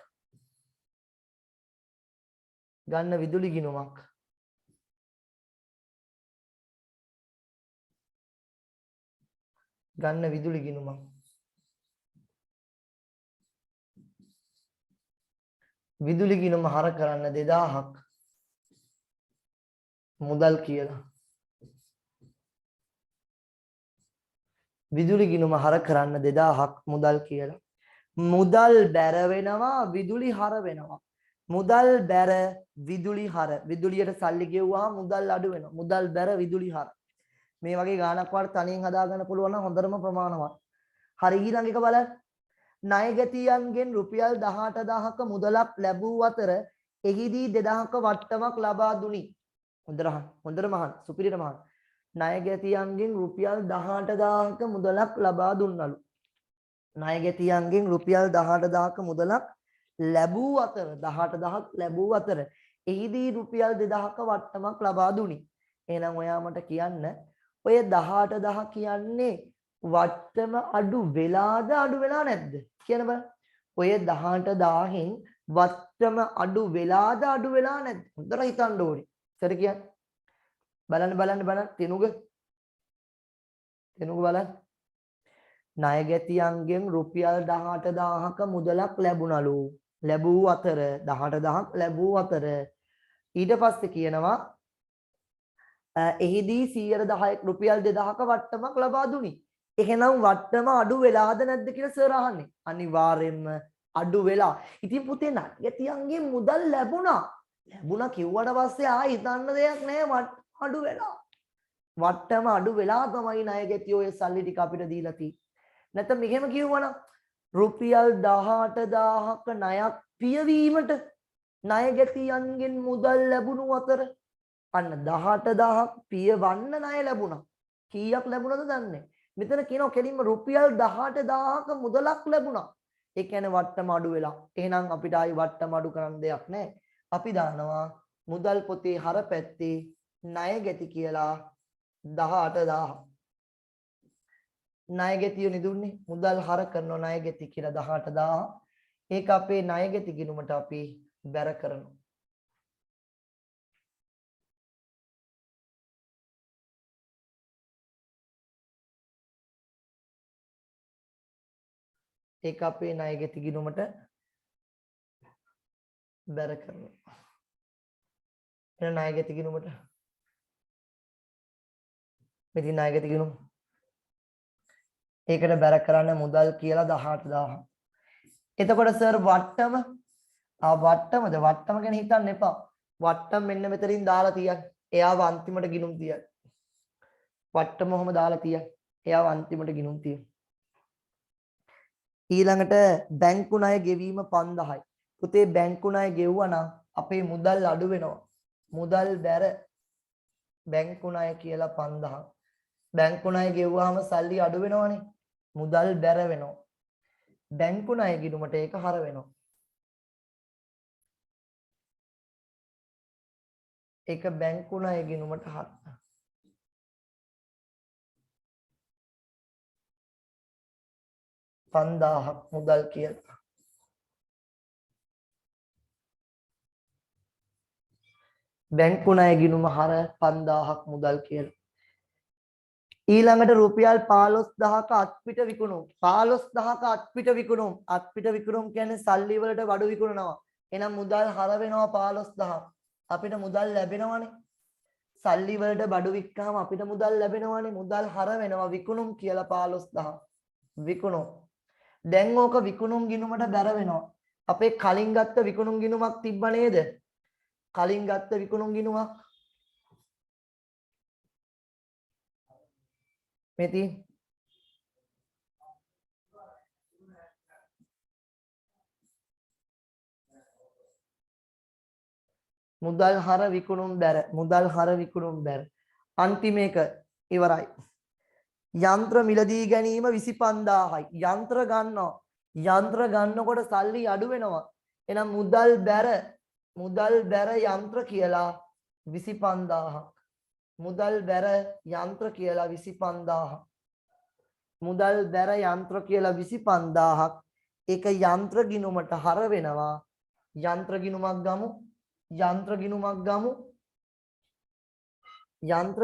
ගන්න විදුලි ගිණුමක්. ගන්න විදුලි ගිණුමක්. විදුලි ගිණුම හර කරන්න 2000ක් මුදල් කියලා. විදුලි ගිණුම හර කරන්න 2000ක් මුදල් කියලා. මුදල් බැර වෙනවා විදුලි හර වෙනවා. මුදල් බැර විදුලි හර. විදුලියට සල්ලි ගෙවුවා මුදල් අඩු වෙනවා. මුදල් බැර විදුලි හර. මේ වගේ ගානක් වාට තනියෙන් හදාගන්න පුළුවන් නම් හොඳටම ප්‍රමාණවත්. හරි ඊළඟ එක බලන්න. ණයගැතියන්ගෙන් රුපියල් 18000ක මුදලක් ලැබූ අතර එහිදී 2000ක වට්ටමක් ලබා දුනි. හොඳටම අහන්න. සුපිරියටම අහන්න. ණයගැතියන්ගෙන් රුපියල් 18000ක මුදලක් ලබා දුන්නලු. ණයගැතියන්ගෙන් රුපියල් 18000ක මුදලක් ලැබූ අතර 18000ක් ලැබූ අතර එහිදී රුපියල් 2000ක වට්ටමක් ලබා දුනි. එහෙනම් ඔයා මට කියන්න ඔය 18000 කියන්නේ වට්ටම අඩු වෙලාද අඩු වෙලා නැද්ද කියන බලන්න. ඔය 18000න් වට්ටම අඩු වෙලාද අඩු වෙලා නැද්ද? හොඳට හිතන්න ඕනේ. සර කියන්නේ. බලන්න තිනුග බලන්න. ණයගැතියන්ගෙන් රුපියල් 18000ක මුදලක් ලැබුණලු. ලැබූ අතර 18000ක් ලැබූ අතර ඊට පස්සේ කියනවා එහිදී 110ක් රුපියල් 2000ක වට්ටමක් ලබා දුනි. එහෙනම් වට්ටම අඩු වෙලාද නැද්ද කියලා සර් අහන්නේ. අනිවාර්යෙන්ම අඩු වෙලා. ඉතින් පුතේ ණයගැතියන්ගේ මුදල් ලැබුණා. ලැබුණා කිව්වට පස්සේ ආයෙ හිතන්න දෙයක් නැහැ වට්ටම අඩු වෙලා. වට්ටම අඩු වෙලා තමයි ණයගැතියෝ ඒ සල්ලි ටික අපිට දීලා තියෙන්නේ. නැත්නම් මෙහෙම කියවනම් රුපියල් 18000ක ණයක් පියවීමට ණයගැතියන්ගෙන් මුදල් ලැබුණු අතර අන්න 18000ක් පියවන්න ණය ලැබුණා. කීයක් ලැබුණද දන්නේ? මෙතන කියනවා කෙලින්ම රුපියල් 18000ක මුදලක් ලැබුණා. ඒ කියන්නේ වට්ටම අඩු වෙලා. එහෙනම් අපිට ආයි වට්ටම අඩු කරන්න දෙයක් නැහැ. අපි දානවා මුදල් පොතේ හර පැත්තේ ණයගැති කියලා 18000. ණයගැතිය නිදුන්නේ මුදල් හර කරනවා ණයගැති කියලා 18000. ඒක අපේ ණයගැති ගිණුමට අපි බැර කරනවා. ඒක අපේ ණයගැති ගිණුමට බැර කරනවා. එන ණයගැති ගිණුමට මෙතන ණයගැති ගිණුම ඒකට බැර කරන්න මුදල් කියලා 18000. එතකොට සර් වට්ටම වට්ටම ගැන හිතන්න එපා. වට්ටම මෙන්න මෙතනින් දාලා තියන්න. එයාව අන්තිමට ගිණුම් තියන්න. වට්ටම ඔහම දාලා තියන්න. එයාව අන්තිමට ගිණුම් තියන්න. ඊළඟට බැංකු ණය ගෙවීම 5000යි. පුතේ බැංකු ණය ගෙවුවා නම් අපේ මුදල් අඩු වෙනවා. මුදල් බැර බැංකු ණය කියලා 5000. බැංකු ණය ගෙවුවාම සල්ලි අඩු වෙනවනේ. මුදල් බැර වෙනවා. බැංකු ණය ගිණුමට ඒක හර වෙනවා. ඒක බැංකු ණය ගිණුමට හර. $5000ක් මුදල් කියලා. බැංකු ණය ගිණුම හර 5000ක් මුදල් කියලා. ඊළඟට රුපියල් 15000ක අත්පිට විකුණුම්. 15000ක අත්පිට විකුණුම්. අත්පිට විකුණුම් කියන්නේ සල්ලි වලට බඩු විකුණනවා. එහෙනම් මුදල් හර වෙනවා 15000. අපිට මුදල් ලැබෙනවනේ. සල්ලි වලට බඩු වික්කාම අපිට මුදල් ලැබෙනවනේ. මුදල් හර වෙනවා විකුණුම් කියලා 15000. විකුණුම්. දැන් ඕක විකුණුම් ගිණුමට බැර වෙනවා. අපේ කලින් ගත්ත විකුණුම් ගිණුමක් තිබ්බ නේද? කලින් ගත්ත විකුණුම් ගිණුමක් මෙති මුදල් හර විකුණුම් බැර. මුදල් හර විකුණුම් බැර. අන්තිම එක ඉවරයි. යන්ත්‍ර මිලදී ගැනීම 25000යි. යන්ත්‍ර ගන්නවා. යන්ත්‍ර ගන්නකොට සල්ලි අඩු වෙනවා. එහෙනම් මුදල් බැර යන්ත්‍ර කියලා 25000ක්. මුදල් බැර යන්ත්‍ර කියලා 25000ක්. මුදල් බැර යන්ත්‍ර කියලා 25000ක්. ඒක යන්ත්‍ර ගිණුමට හර වෙනවා. යන්ත්‍ර ගිණුමක් ගමු. යන්ත්‍ර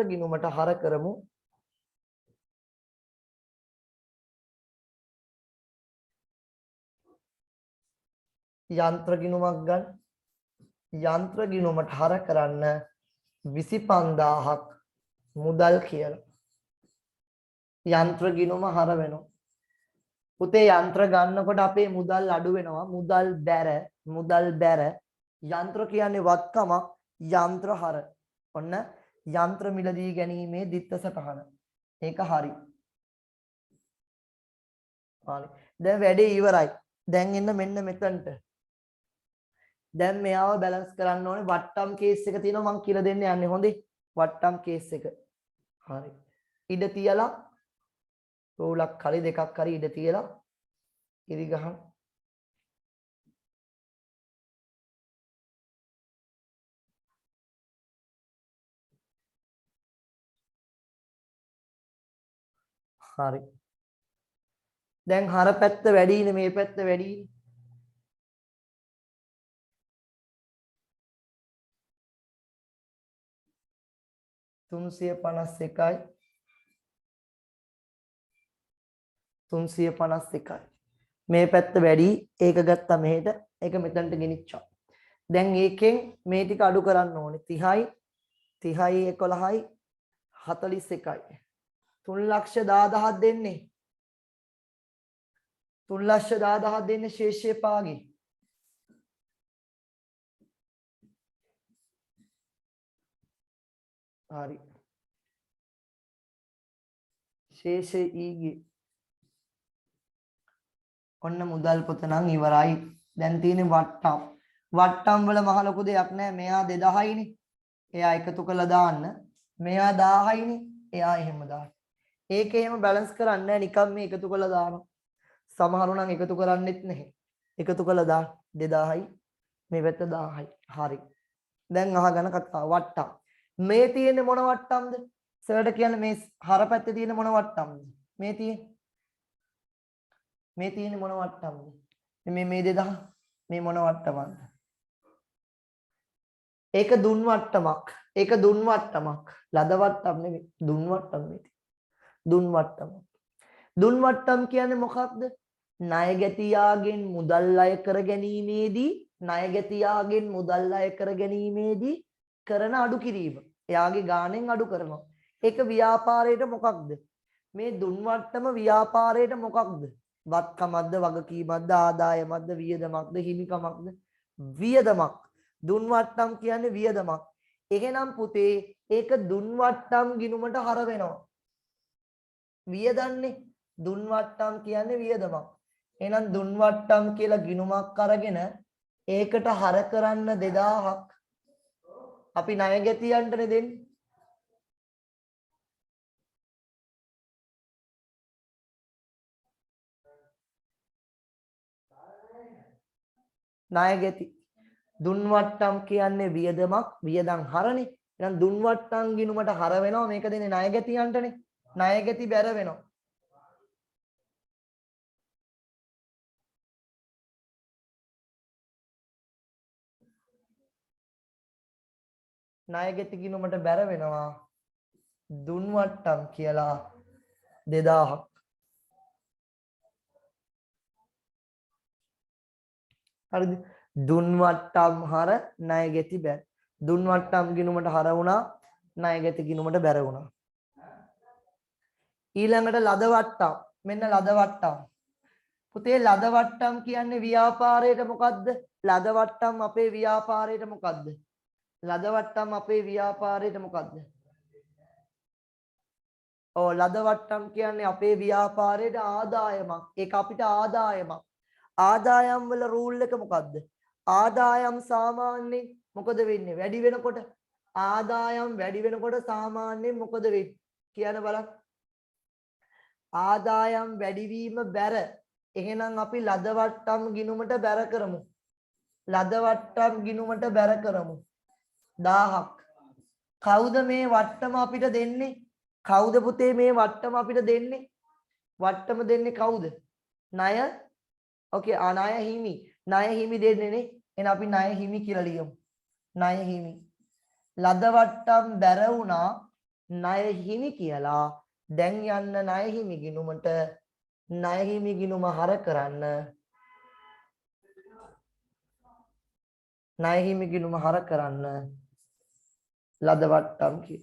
ගිණුමට හර කරමු. යන්ත්‍ර ගිණුමක් ගන්න. යන්ත්‍ර ගිණුමට හර කරන්න 25000ක් මුදල් කියලා. යන්ත්‍ර ගිණුම හර වෙනවා. පුතේ යන්ත්‍ර ගන්නකොට අපේ මුදල් අඩු වෙනවා. මුදල් බැර යන්ත්‍ර කියන්නේ වත්කමක්. යන්ත්‍ර හර. ඔන්න යන්ත්‍ර මිලදී ගැනීමේ දිත්ත සටහන. ඒක හරි. දැන් වැඩේ ඉවරයි. දැන් එන්න මෙන්න මෙතනට. දැන් මෙයාව බැලන්ස් කරන්න ඕනේ. වට්ටම් කේස් එක තියෙනවා මම කියලා දෙන්න යන්නේ. හොඳේ. වට්ටම් කේස් එක. හරි. ඉඩ තියලා රෝලක් හරි දෙකක් හරි ඉඩ තියලා ඉරි ගහන්න. හරි. දැන් හර පැත්ත වැඩිනේ මේ පැත්ත වැඩිනේ. තුන්සිය 51යි. මේ පැත්ත වැඩි. ඒක ගත්තා මෙහෙට. ඒක මෙතනට ගෙනිච්චා. දැන් ඒකෙන් මේ ටික අඩු කරන්න ඕනේ. 30යි 11යි 41යි. 3,10,000 දෙන්නේ. 3,10,000 දෙන්නේ ශේෂයේ පාගේ. හරි. ශේෂයේ ඊගේ. ඔන්න මුදල් පොත නම් ඉවරයි. දැන් තියෙන්නේ වට්ටම්. වට්ටම් වල මහ ලොකු දෙයක් නැහැ. මෙයා 2000යිනේ. එයා එකතු කරලා දාන්න. මෙයා 1000යිනේ. එයා එහෙම දාන්න. ඒක එහෙම බැලන්ස් කරන්නේ නැහැ. නිකන් මේ එකතු කරලා දානවා. සමහරු නම් එකතු කරන්නේත් නැහැ. එකතු කරලා දාන්න 2000යි. මේ පැත්ත 1000යි. හරි. දැන් අහගෙන කතා වට්ටම්. මේ තියෙන්නේ මොන වට්ටම්ද? සර්ට කියන්නේ මේ හර පැත්තේ තියෙන මොන වට්ටම්ද? මේ තියෙන්නේ මොන වට්ටම්ද? මේ 2000 මේ මොන වට්ටමක්ද? ඒක දුන් වට්ටමක්. ලද වට්ටම් නෙමෙයි. දුන් වට්ටම් නෙමෙයි. දුන් වට්ටම. දුන් වට්ටම් කියන්නේ මොකක්ද? ණයගැතියාගෙන් මුදල් අය කර ගැනීමේදී කරන අඩු කිරීම. එයාගේ ගාණෙන් අඩු කරනවා. ඒක ව්‍යාපාරයට මොකක්ද? මේ දුන් වට්ටම ව්‍යාපාරයට මොකක්ද? වත්කමක්ද, වගකීමක්ද, ආදායමක්ද, වියදමක්ද, හිමිකමක්ද? වියදමක්. දුන් වට්ටම් කියන්නේ වියදමක්. එහෙනම් පුතේ ඒක දුන් වට්ටම් ගිණුමට හර වෙනවා. වියදන්නේ දුන් වට්ටම් කියන්නේ වියදමක්. එහෙනම් දුන් වට්ටම් කියලා ගිණුමක් අරගෙන ඒකට හර කරන්න 2000ක් අපි ණයගැතියන්ටනේ දෙන්නේ. ණයගැති දුන් වට්ටම් කියන්නේ වියදමක්. වියදම් හරනේ. එහෙනම් දුන් වට්ටම් ගිණුමට හර වෙනවා. මේක දෙන්නේ ණයගැතියන්ටනේ. ණයගැති බැර වෙනවා. ණයගැති ගිණුමට බැර වෙනවා. දුන් වට්ටම් කියලා 2000ක්. හරිද? දුන් වට්ටම් හර ණයගැති බැර. දුන් වට්ටම් ගිණුමට හර වුණා. ණයගැති ගිණුමට බැර වුණා. ඊළඟට ලද වට්ටම්. මෙන්න ලද වට්ටම්. පුතේ ලද වට්ටම් කියන්නේ ව්‍යාපාරයට මොකද්ද? ලද වට්ටම් අපේ ව්‍යාපාරයට මොකද්ද? ලද වට්ටම් අපේ ව්‍යාපාරයට මොකද්ද? ලද වට්ටම් කියන්නේ අපේ ව්‍යාපාරයට ආදායමක්. ඒක අපිට ආදායමක්. ආදායම් වල රූල් එක මොකද්ද? ආදායම් සාමාන්‍යයෙන් මොකද වෙන්නේ? වැඩි වෙනකොට ආදායම් වැඩි වෙනකොට සාමාන්‍යයෙන් මොකද වෙන්නේ? කියන්න බලන්න. ආදායම් වැඩිවීම බැර. එහෙනම් අපි ලද වට්ටම් ගිණුමට බැර කරමු. ලද වට්ටම් ගිණුමට බැර කරමු. 1000ක්. කවුද මේ වට්ටම අපිට දෙන්නේ? කවුද පුතේ මේ වට්ටම අපිට දෙන්නේ? වට්ටම දෙන්නේ කවුද? ණය. ඕකේ ණය හිමි. ණය හිමි දෙන්නේ නේ. එහෙනම් අපි ණය හිමි කියලා ලියමු. ණය හිමි. ලද වට්ටම් බැර වුණා ණය හිමි කියලා. දැන් යන්න ණය හිමි ගිණුමට. ණය හිමි ගිණුම හර කරන්න. ණය හිමි ගිණුම හර කරන්න. ලද වට්ටම් කිය.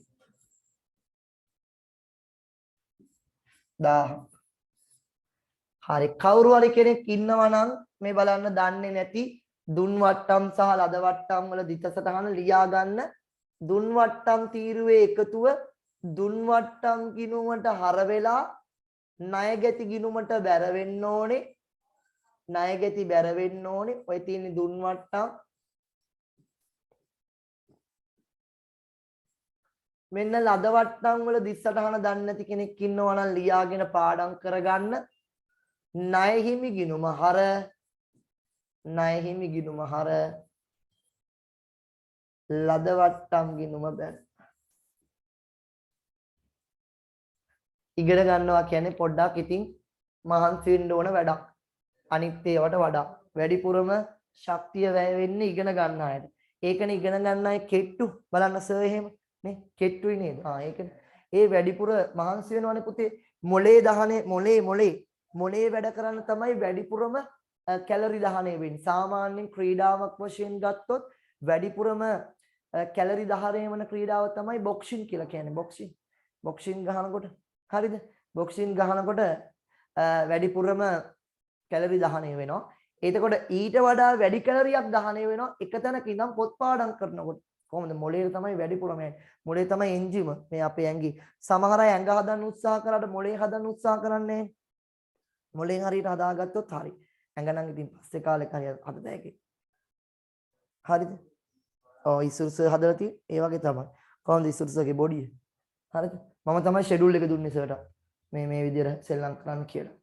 1000. හරි කවුරු හරි කෙනෙක් ඉන්නවා නම් මේ බලන්න දන්නේ නැති දුන් වට්ටම් සහ ලද වට්ටම් වල දිත සටහන ලියා ගන්න. දුන් වට්ටම් තීරුවේ එකතුව දුන් වට්ටම් ගිණුමට හර වෙලා ණය ගැති ගිණුමට බැර වෙන්න ඕනේ. ණය ගැති බැර වෙන්න ඕනේ. ඔය තියෙන දුන් වට්ටම් මෙන්න ලද වට්ටම් වල දිස් සටහන දන්නේ නැති කෙනෙක් ඉන්නවා නම් ලියාගෙන පාඩම් කරගන්න. ණය හිමි ගිණුම හර ණය හිමි ගිණුම හර ලද වට්ටම් ගිණුම බැර. ඉගෙන ගන්නවා කියන්නේ පොඩ්ඩක් ඉතින් මහන්සි වෙන්න ඕන වැඩක්. අනිත් ඒවාට වඩා වැඩිපුරම ශක්තිය වැය වෙන්නේ ඉගෙන ගන්න අයට. ඒකනේ ඉගෙන ගන්න අය කෙට්ටු බලන්න සර් එහෙම නේ කෙට්ටුයි නේද? ඒකනේ. ඒ වැඩිපුර මහන්සි වෙනවනේ පුතේ. මොලේ දහනේ මොලේ වැඩ කරන්න තමයි වැඩිපුරම කැලරි දහනය වෙන්නේ. සාමාන්‍යයෙන් ක්‍රීඩාවක් වශයෙන් ගත්තොත් වැඩිපුරම කැලරි දහනය වෙන ක්‍රීඩාව තමයි බොක්සින් කියලා කියන්නේ. බොක්සින් ගහනකොට හරිද? බොක්සින් ගහනකොට වැඩිපුරම කැලරි දහනය වෙනවා. එතකොට ඊට වඩා වැඩි කැලරියක් දහනය වෙනවා එක තැනක ඉඳන් පොත් පාඩම් කරනකොට. කොහොමද? මොලේ තමයි වැඩිපුරම යන්නේ. මොලේ තමයි එන්ජිම. මේ අපේ ඇඟි. සමහර අය ඇඟ හදන්න උත්සාහ කරාට මොලේ හදන්න උත්සාහ කරන්නේ නැහැ. මොලෙන් හරියට හදාගත්තොත් හරි. ඇඟ නම් ඉතින් පස්සේ කාලෙක හරි හදද හැකි. හරිද? ඔව් ඉසුරුස හදලා තියෙන්නේ ඒ වගේ තමයි. කොහොමද ඉසුරුසගේ බොඩිය? හරිද? මම තමයි ෂෙඩියුල් එක දුන්නේ සර්ට. මේ විදිහට සෙල්ලම් කරන්න කියලා.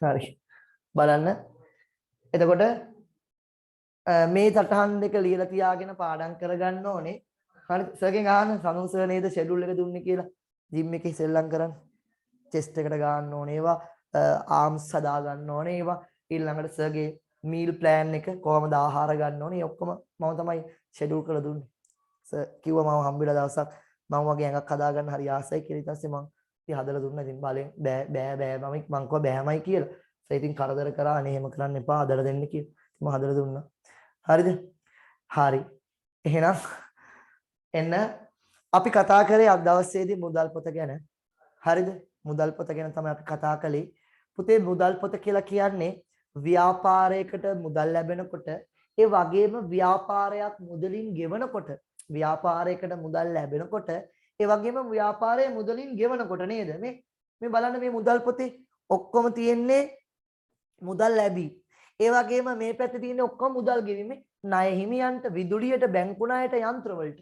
හරි. බලන්න. එතකොට මේ සටහන් දෙක ලියලා තියාගෙන පාඩම් කරගන්න ඕනේ. හරි. සර්ගෙන් අහන්න සනු සර් නේද ෂෙඩියුල් එක දුන්නේ කියලා. ජිම් එකේ සෙල්ලම් කරන්න. චෙස්ට් එකට ගන්න ඕනේ ඒවා. ආම්ස් හදා ගන්න ඕනේ ඒවා. ඊළඟට සර්ගේ මීල් ප්ලෑන් එක කොහොමද ආහාර ගන්න ඕනේ. ඒ ඔක්කොම මම තමයි ෂෙඩියුල් කරලා දුන්නේ. සර් කිව්වා මම හම්බෙලා දවසක් මම වගේ ඇඟක් හදා ගන්න හරි ආසයි කියලා. ඊට පස්සේ මම ඉතින් හදලා දුන්නා. ඉතින් බලෙන් බෑ මම කිව්වා බෑමයි කියලා. ඒ ඉතින් කරදර කරා අනේ එහෙම කරන්න එපා හදලා දෙන්න කියලා. මම හදලා දුන්නා. හරිද? හරි. එහෙනම් එන්න අපි කතා කරේ අද දවසේදී මුදල් පොත ගැන. හරිද? මුදල් පොත ගැන තමයි අපි කතා කළේ. පුතේ මුදල් පොත කියලා කියන්නේ ව්‍යාපාරයකට මුදල් ලැබෙනකොට ඒ වගේම ව්‍යාපාරයක් මුදලින් ගෙවනකොට ව්‍යාපාරයකට මුදල් ලැබෙනකොට ඒ වගේම ව්‍යාපාරය මුදලින් ගෙවනකොට නේද මේ බලන්න මේ මුදල් පොතේ ඔක්කොම තියෙන්නේ මුදල් ලැබී. ඒ වගේම මේ පැත්තේ තියෙන්නේ ඔක්කොම මුදල් ගෙවීමේ ණය හිමියන්ට විදුලියට බැංකු ණයට යන්ත්‍ර වලට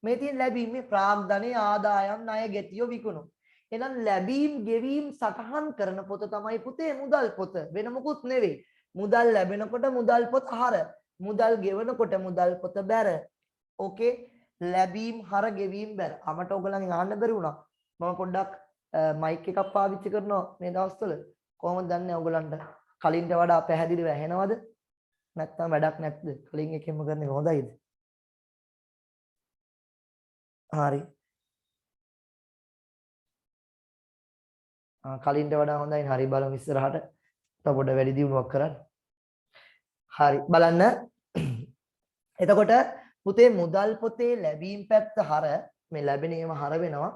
මේ තියෙන ලැබීමේ ප්‍රාග්ධනයේ ආදායම් ණය ගැතියෝ විකුණු. එහෙනම් ලැබීම් ගෙවීම් සටහන් කරන පොත තමයි පුතේ මුදල් පොත. වෙන මොකුත් නෙවෙයි. මුදල් ලැබෙනකොට මුදල් පොත හර. මුදල් ගෙවනකොට මුදල් පොත බැර. ඕකේ ලැබීම් හර ගෙවීම් බැර. අපට ඔයගලගෙන් අහන්න බැරි වුණා. මම පොඩ්ඩක් මයික් එකක් පාවිච්චි කරනවා මේ දවස්වල. කොහොමද දන්නේ ඔයගලන්ට කලින්ට වඩා පැහැදිලිව ඇහෙනවද? නැත්නම් වැඩක් නැද්ද? කලින් එකෙන්ම කරන්නේ හොඳයිද? හරි. කලින්ට වඩා හොඳයි. හරි බලමු ඉස්සරහට. තව පොඩ වැඩි දියුණුවක් කරන්න. හරි බලන්න. එතකොට පුතේ මුදල් පොතේ ලැබීම් පැත්ත හර මේ ලැබෙන ඒවා හර වෙනවා.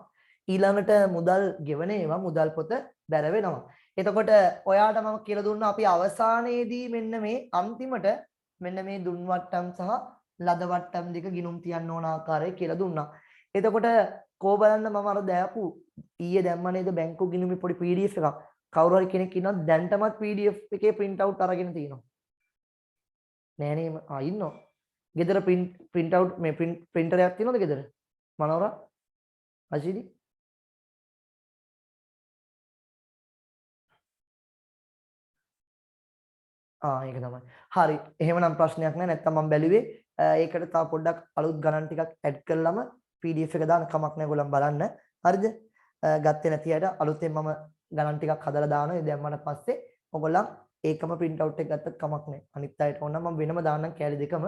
ඊළඟට මුදල් ගෙවන ඒවා මුදල් පොත බැර වෙනවා. එතකොට ඔයාට මම කියලා දුන්නා අපි අවසානයේදී මෙන්න මේ අන්තිමට මෙන්න මේ දුන් වට්ටම් සහ ලද වට්ටම් දෙක ගිනුම් තියන්න ඕන ආකාරය කියලා දුන්නා. එතකොට කෝ බලන්න මම අර දැපු ඊයේ දැම්ම නේද බැංකු ගිණුමේ පොඩි PDF එකක්. කවුරු හරි කෙනෙක් ඉන්නවද දැන්ටමත් PDF එකේ print out අරගෙන තියෙනවා. නෑ නේ ඉන්නවා. ගෙදර print out මේ printer එකක් තියෙනවද ගෙදර? මනෝරා? අජිනි? ඒක තමයි. හරි. එහෙමනම් ප්‍රශ්නයක් නැහැ. නැත්තම් මම බැලුවේ ඒකට තව පොඩ්ඩක් අලුත් ගණන් ටිකක් ඇඩ් කළාම PDF එක දාන්න කමක් නැහැ ඔයගොල්ලන් බලන්න. හරිද? ගත්තේ නැති අයට අලුතෙන් මම ගණන් ටිකක් හදලා දානවා. ඒ දැම්මට පස්සේ ඔයගොල්ලන් ඒකම print out එක ගත්තත් කමක් නැහැ. අනිත් අයට ඕන නම් මම වෙනම දාන්නම් කැලි දෙකම.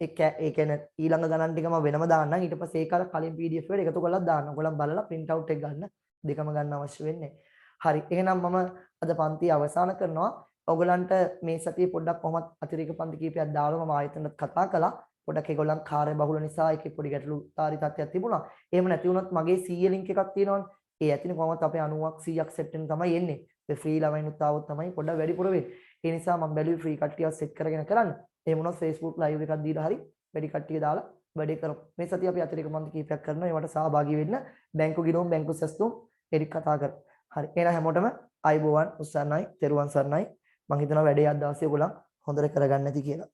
ඒ කියන්නේ ඊළඟ ගණන් ටික මම වෙනම දාන්නම්. ඊට පස්සේ ඒක අර කලින් PDF එකට එකතු කරලා දාන්න. ඔයගොල්ලන් බලලා print out එක ගන්න. දෙකම ගන්න අවශ්‍ය වෙන්නේ. හරි. එහෙනම් මම අද පන්තිය අවසන් කරනවා. ඔයගලන්ට මේ සතියේ පොඩ්ඩක් කොහොමත් අතිරේක පන්ති කීපයක් දාලා මම ආයතනත් කතා කළා. පොඩ්ඩක් ඒගොල්ලන් කාර්ය බහුල නිසා ඒකේ පොඩි ගැටලුකාරී තත්ත්වයක් තිබුණා. එහෙම නැති වුණොත් මගේ CA link එකක් තියෙනවනේ. ඒ ඇතින් කොහොමත් අපේ 90ක් 100ක් සෙට් වෙන තමයි එන්නේ. ඒ ෆ්‍රී ළමයිනුත් ආවොත් තමයි පොඩ්ඩක් වැඩිපුර වෙන්නේ. ඒ නිසා මම බැලුවේ ෆ්‍රී කට්ටියව සෙට් කරගෙන කරන්න. එහෙම වුණොත් Facebook live එකක් දීලා හරි වැඩි කට්ටිය දාලා වැඩේ කරමු. මේ සතිය අපි අතිරේක පන්ති කීපයක් කරනවා. ඒවට සහභාගී වෙන්න බැංකු ගිණුම් බැංකු සැස්තුම් එරික් කතා කරමු. හරි. එහෙනම් හැමෝටම අයබෝවන් උස්සන්නයි, තෙරුවන් සරණයි. මං හිතනවා වැඩේ අද දවසේ ඔයගොල්ලන් හොඳට කරගන්න ඇති කියලා.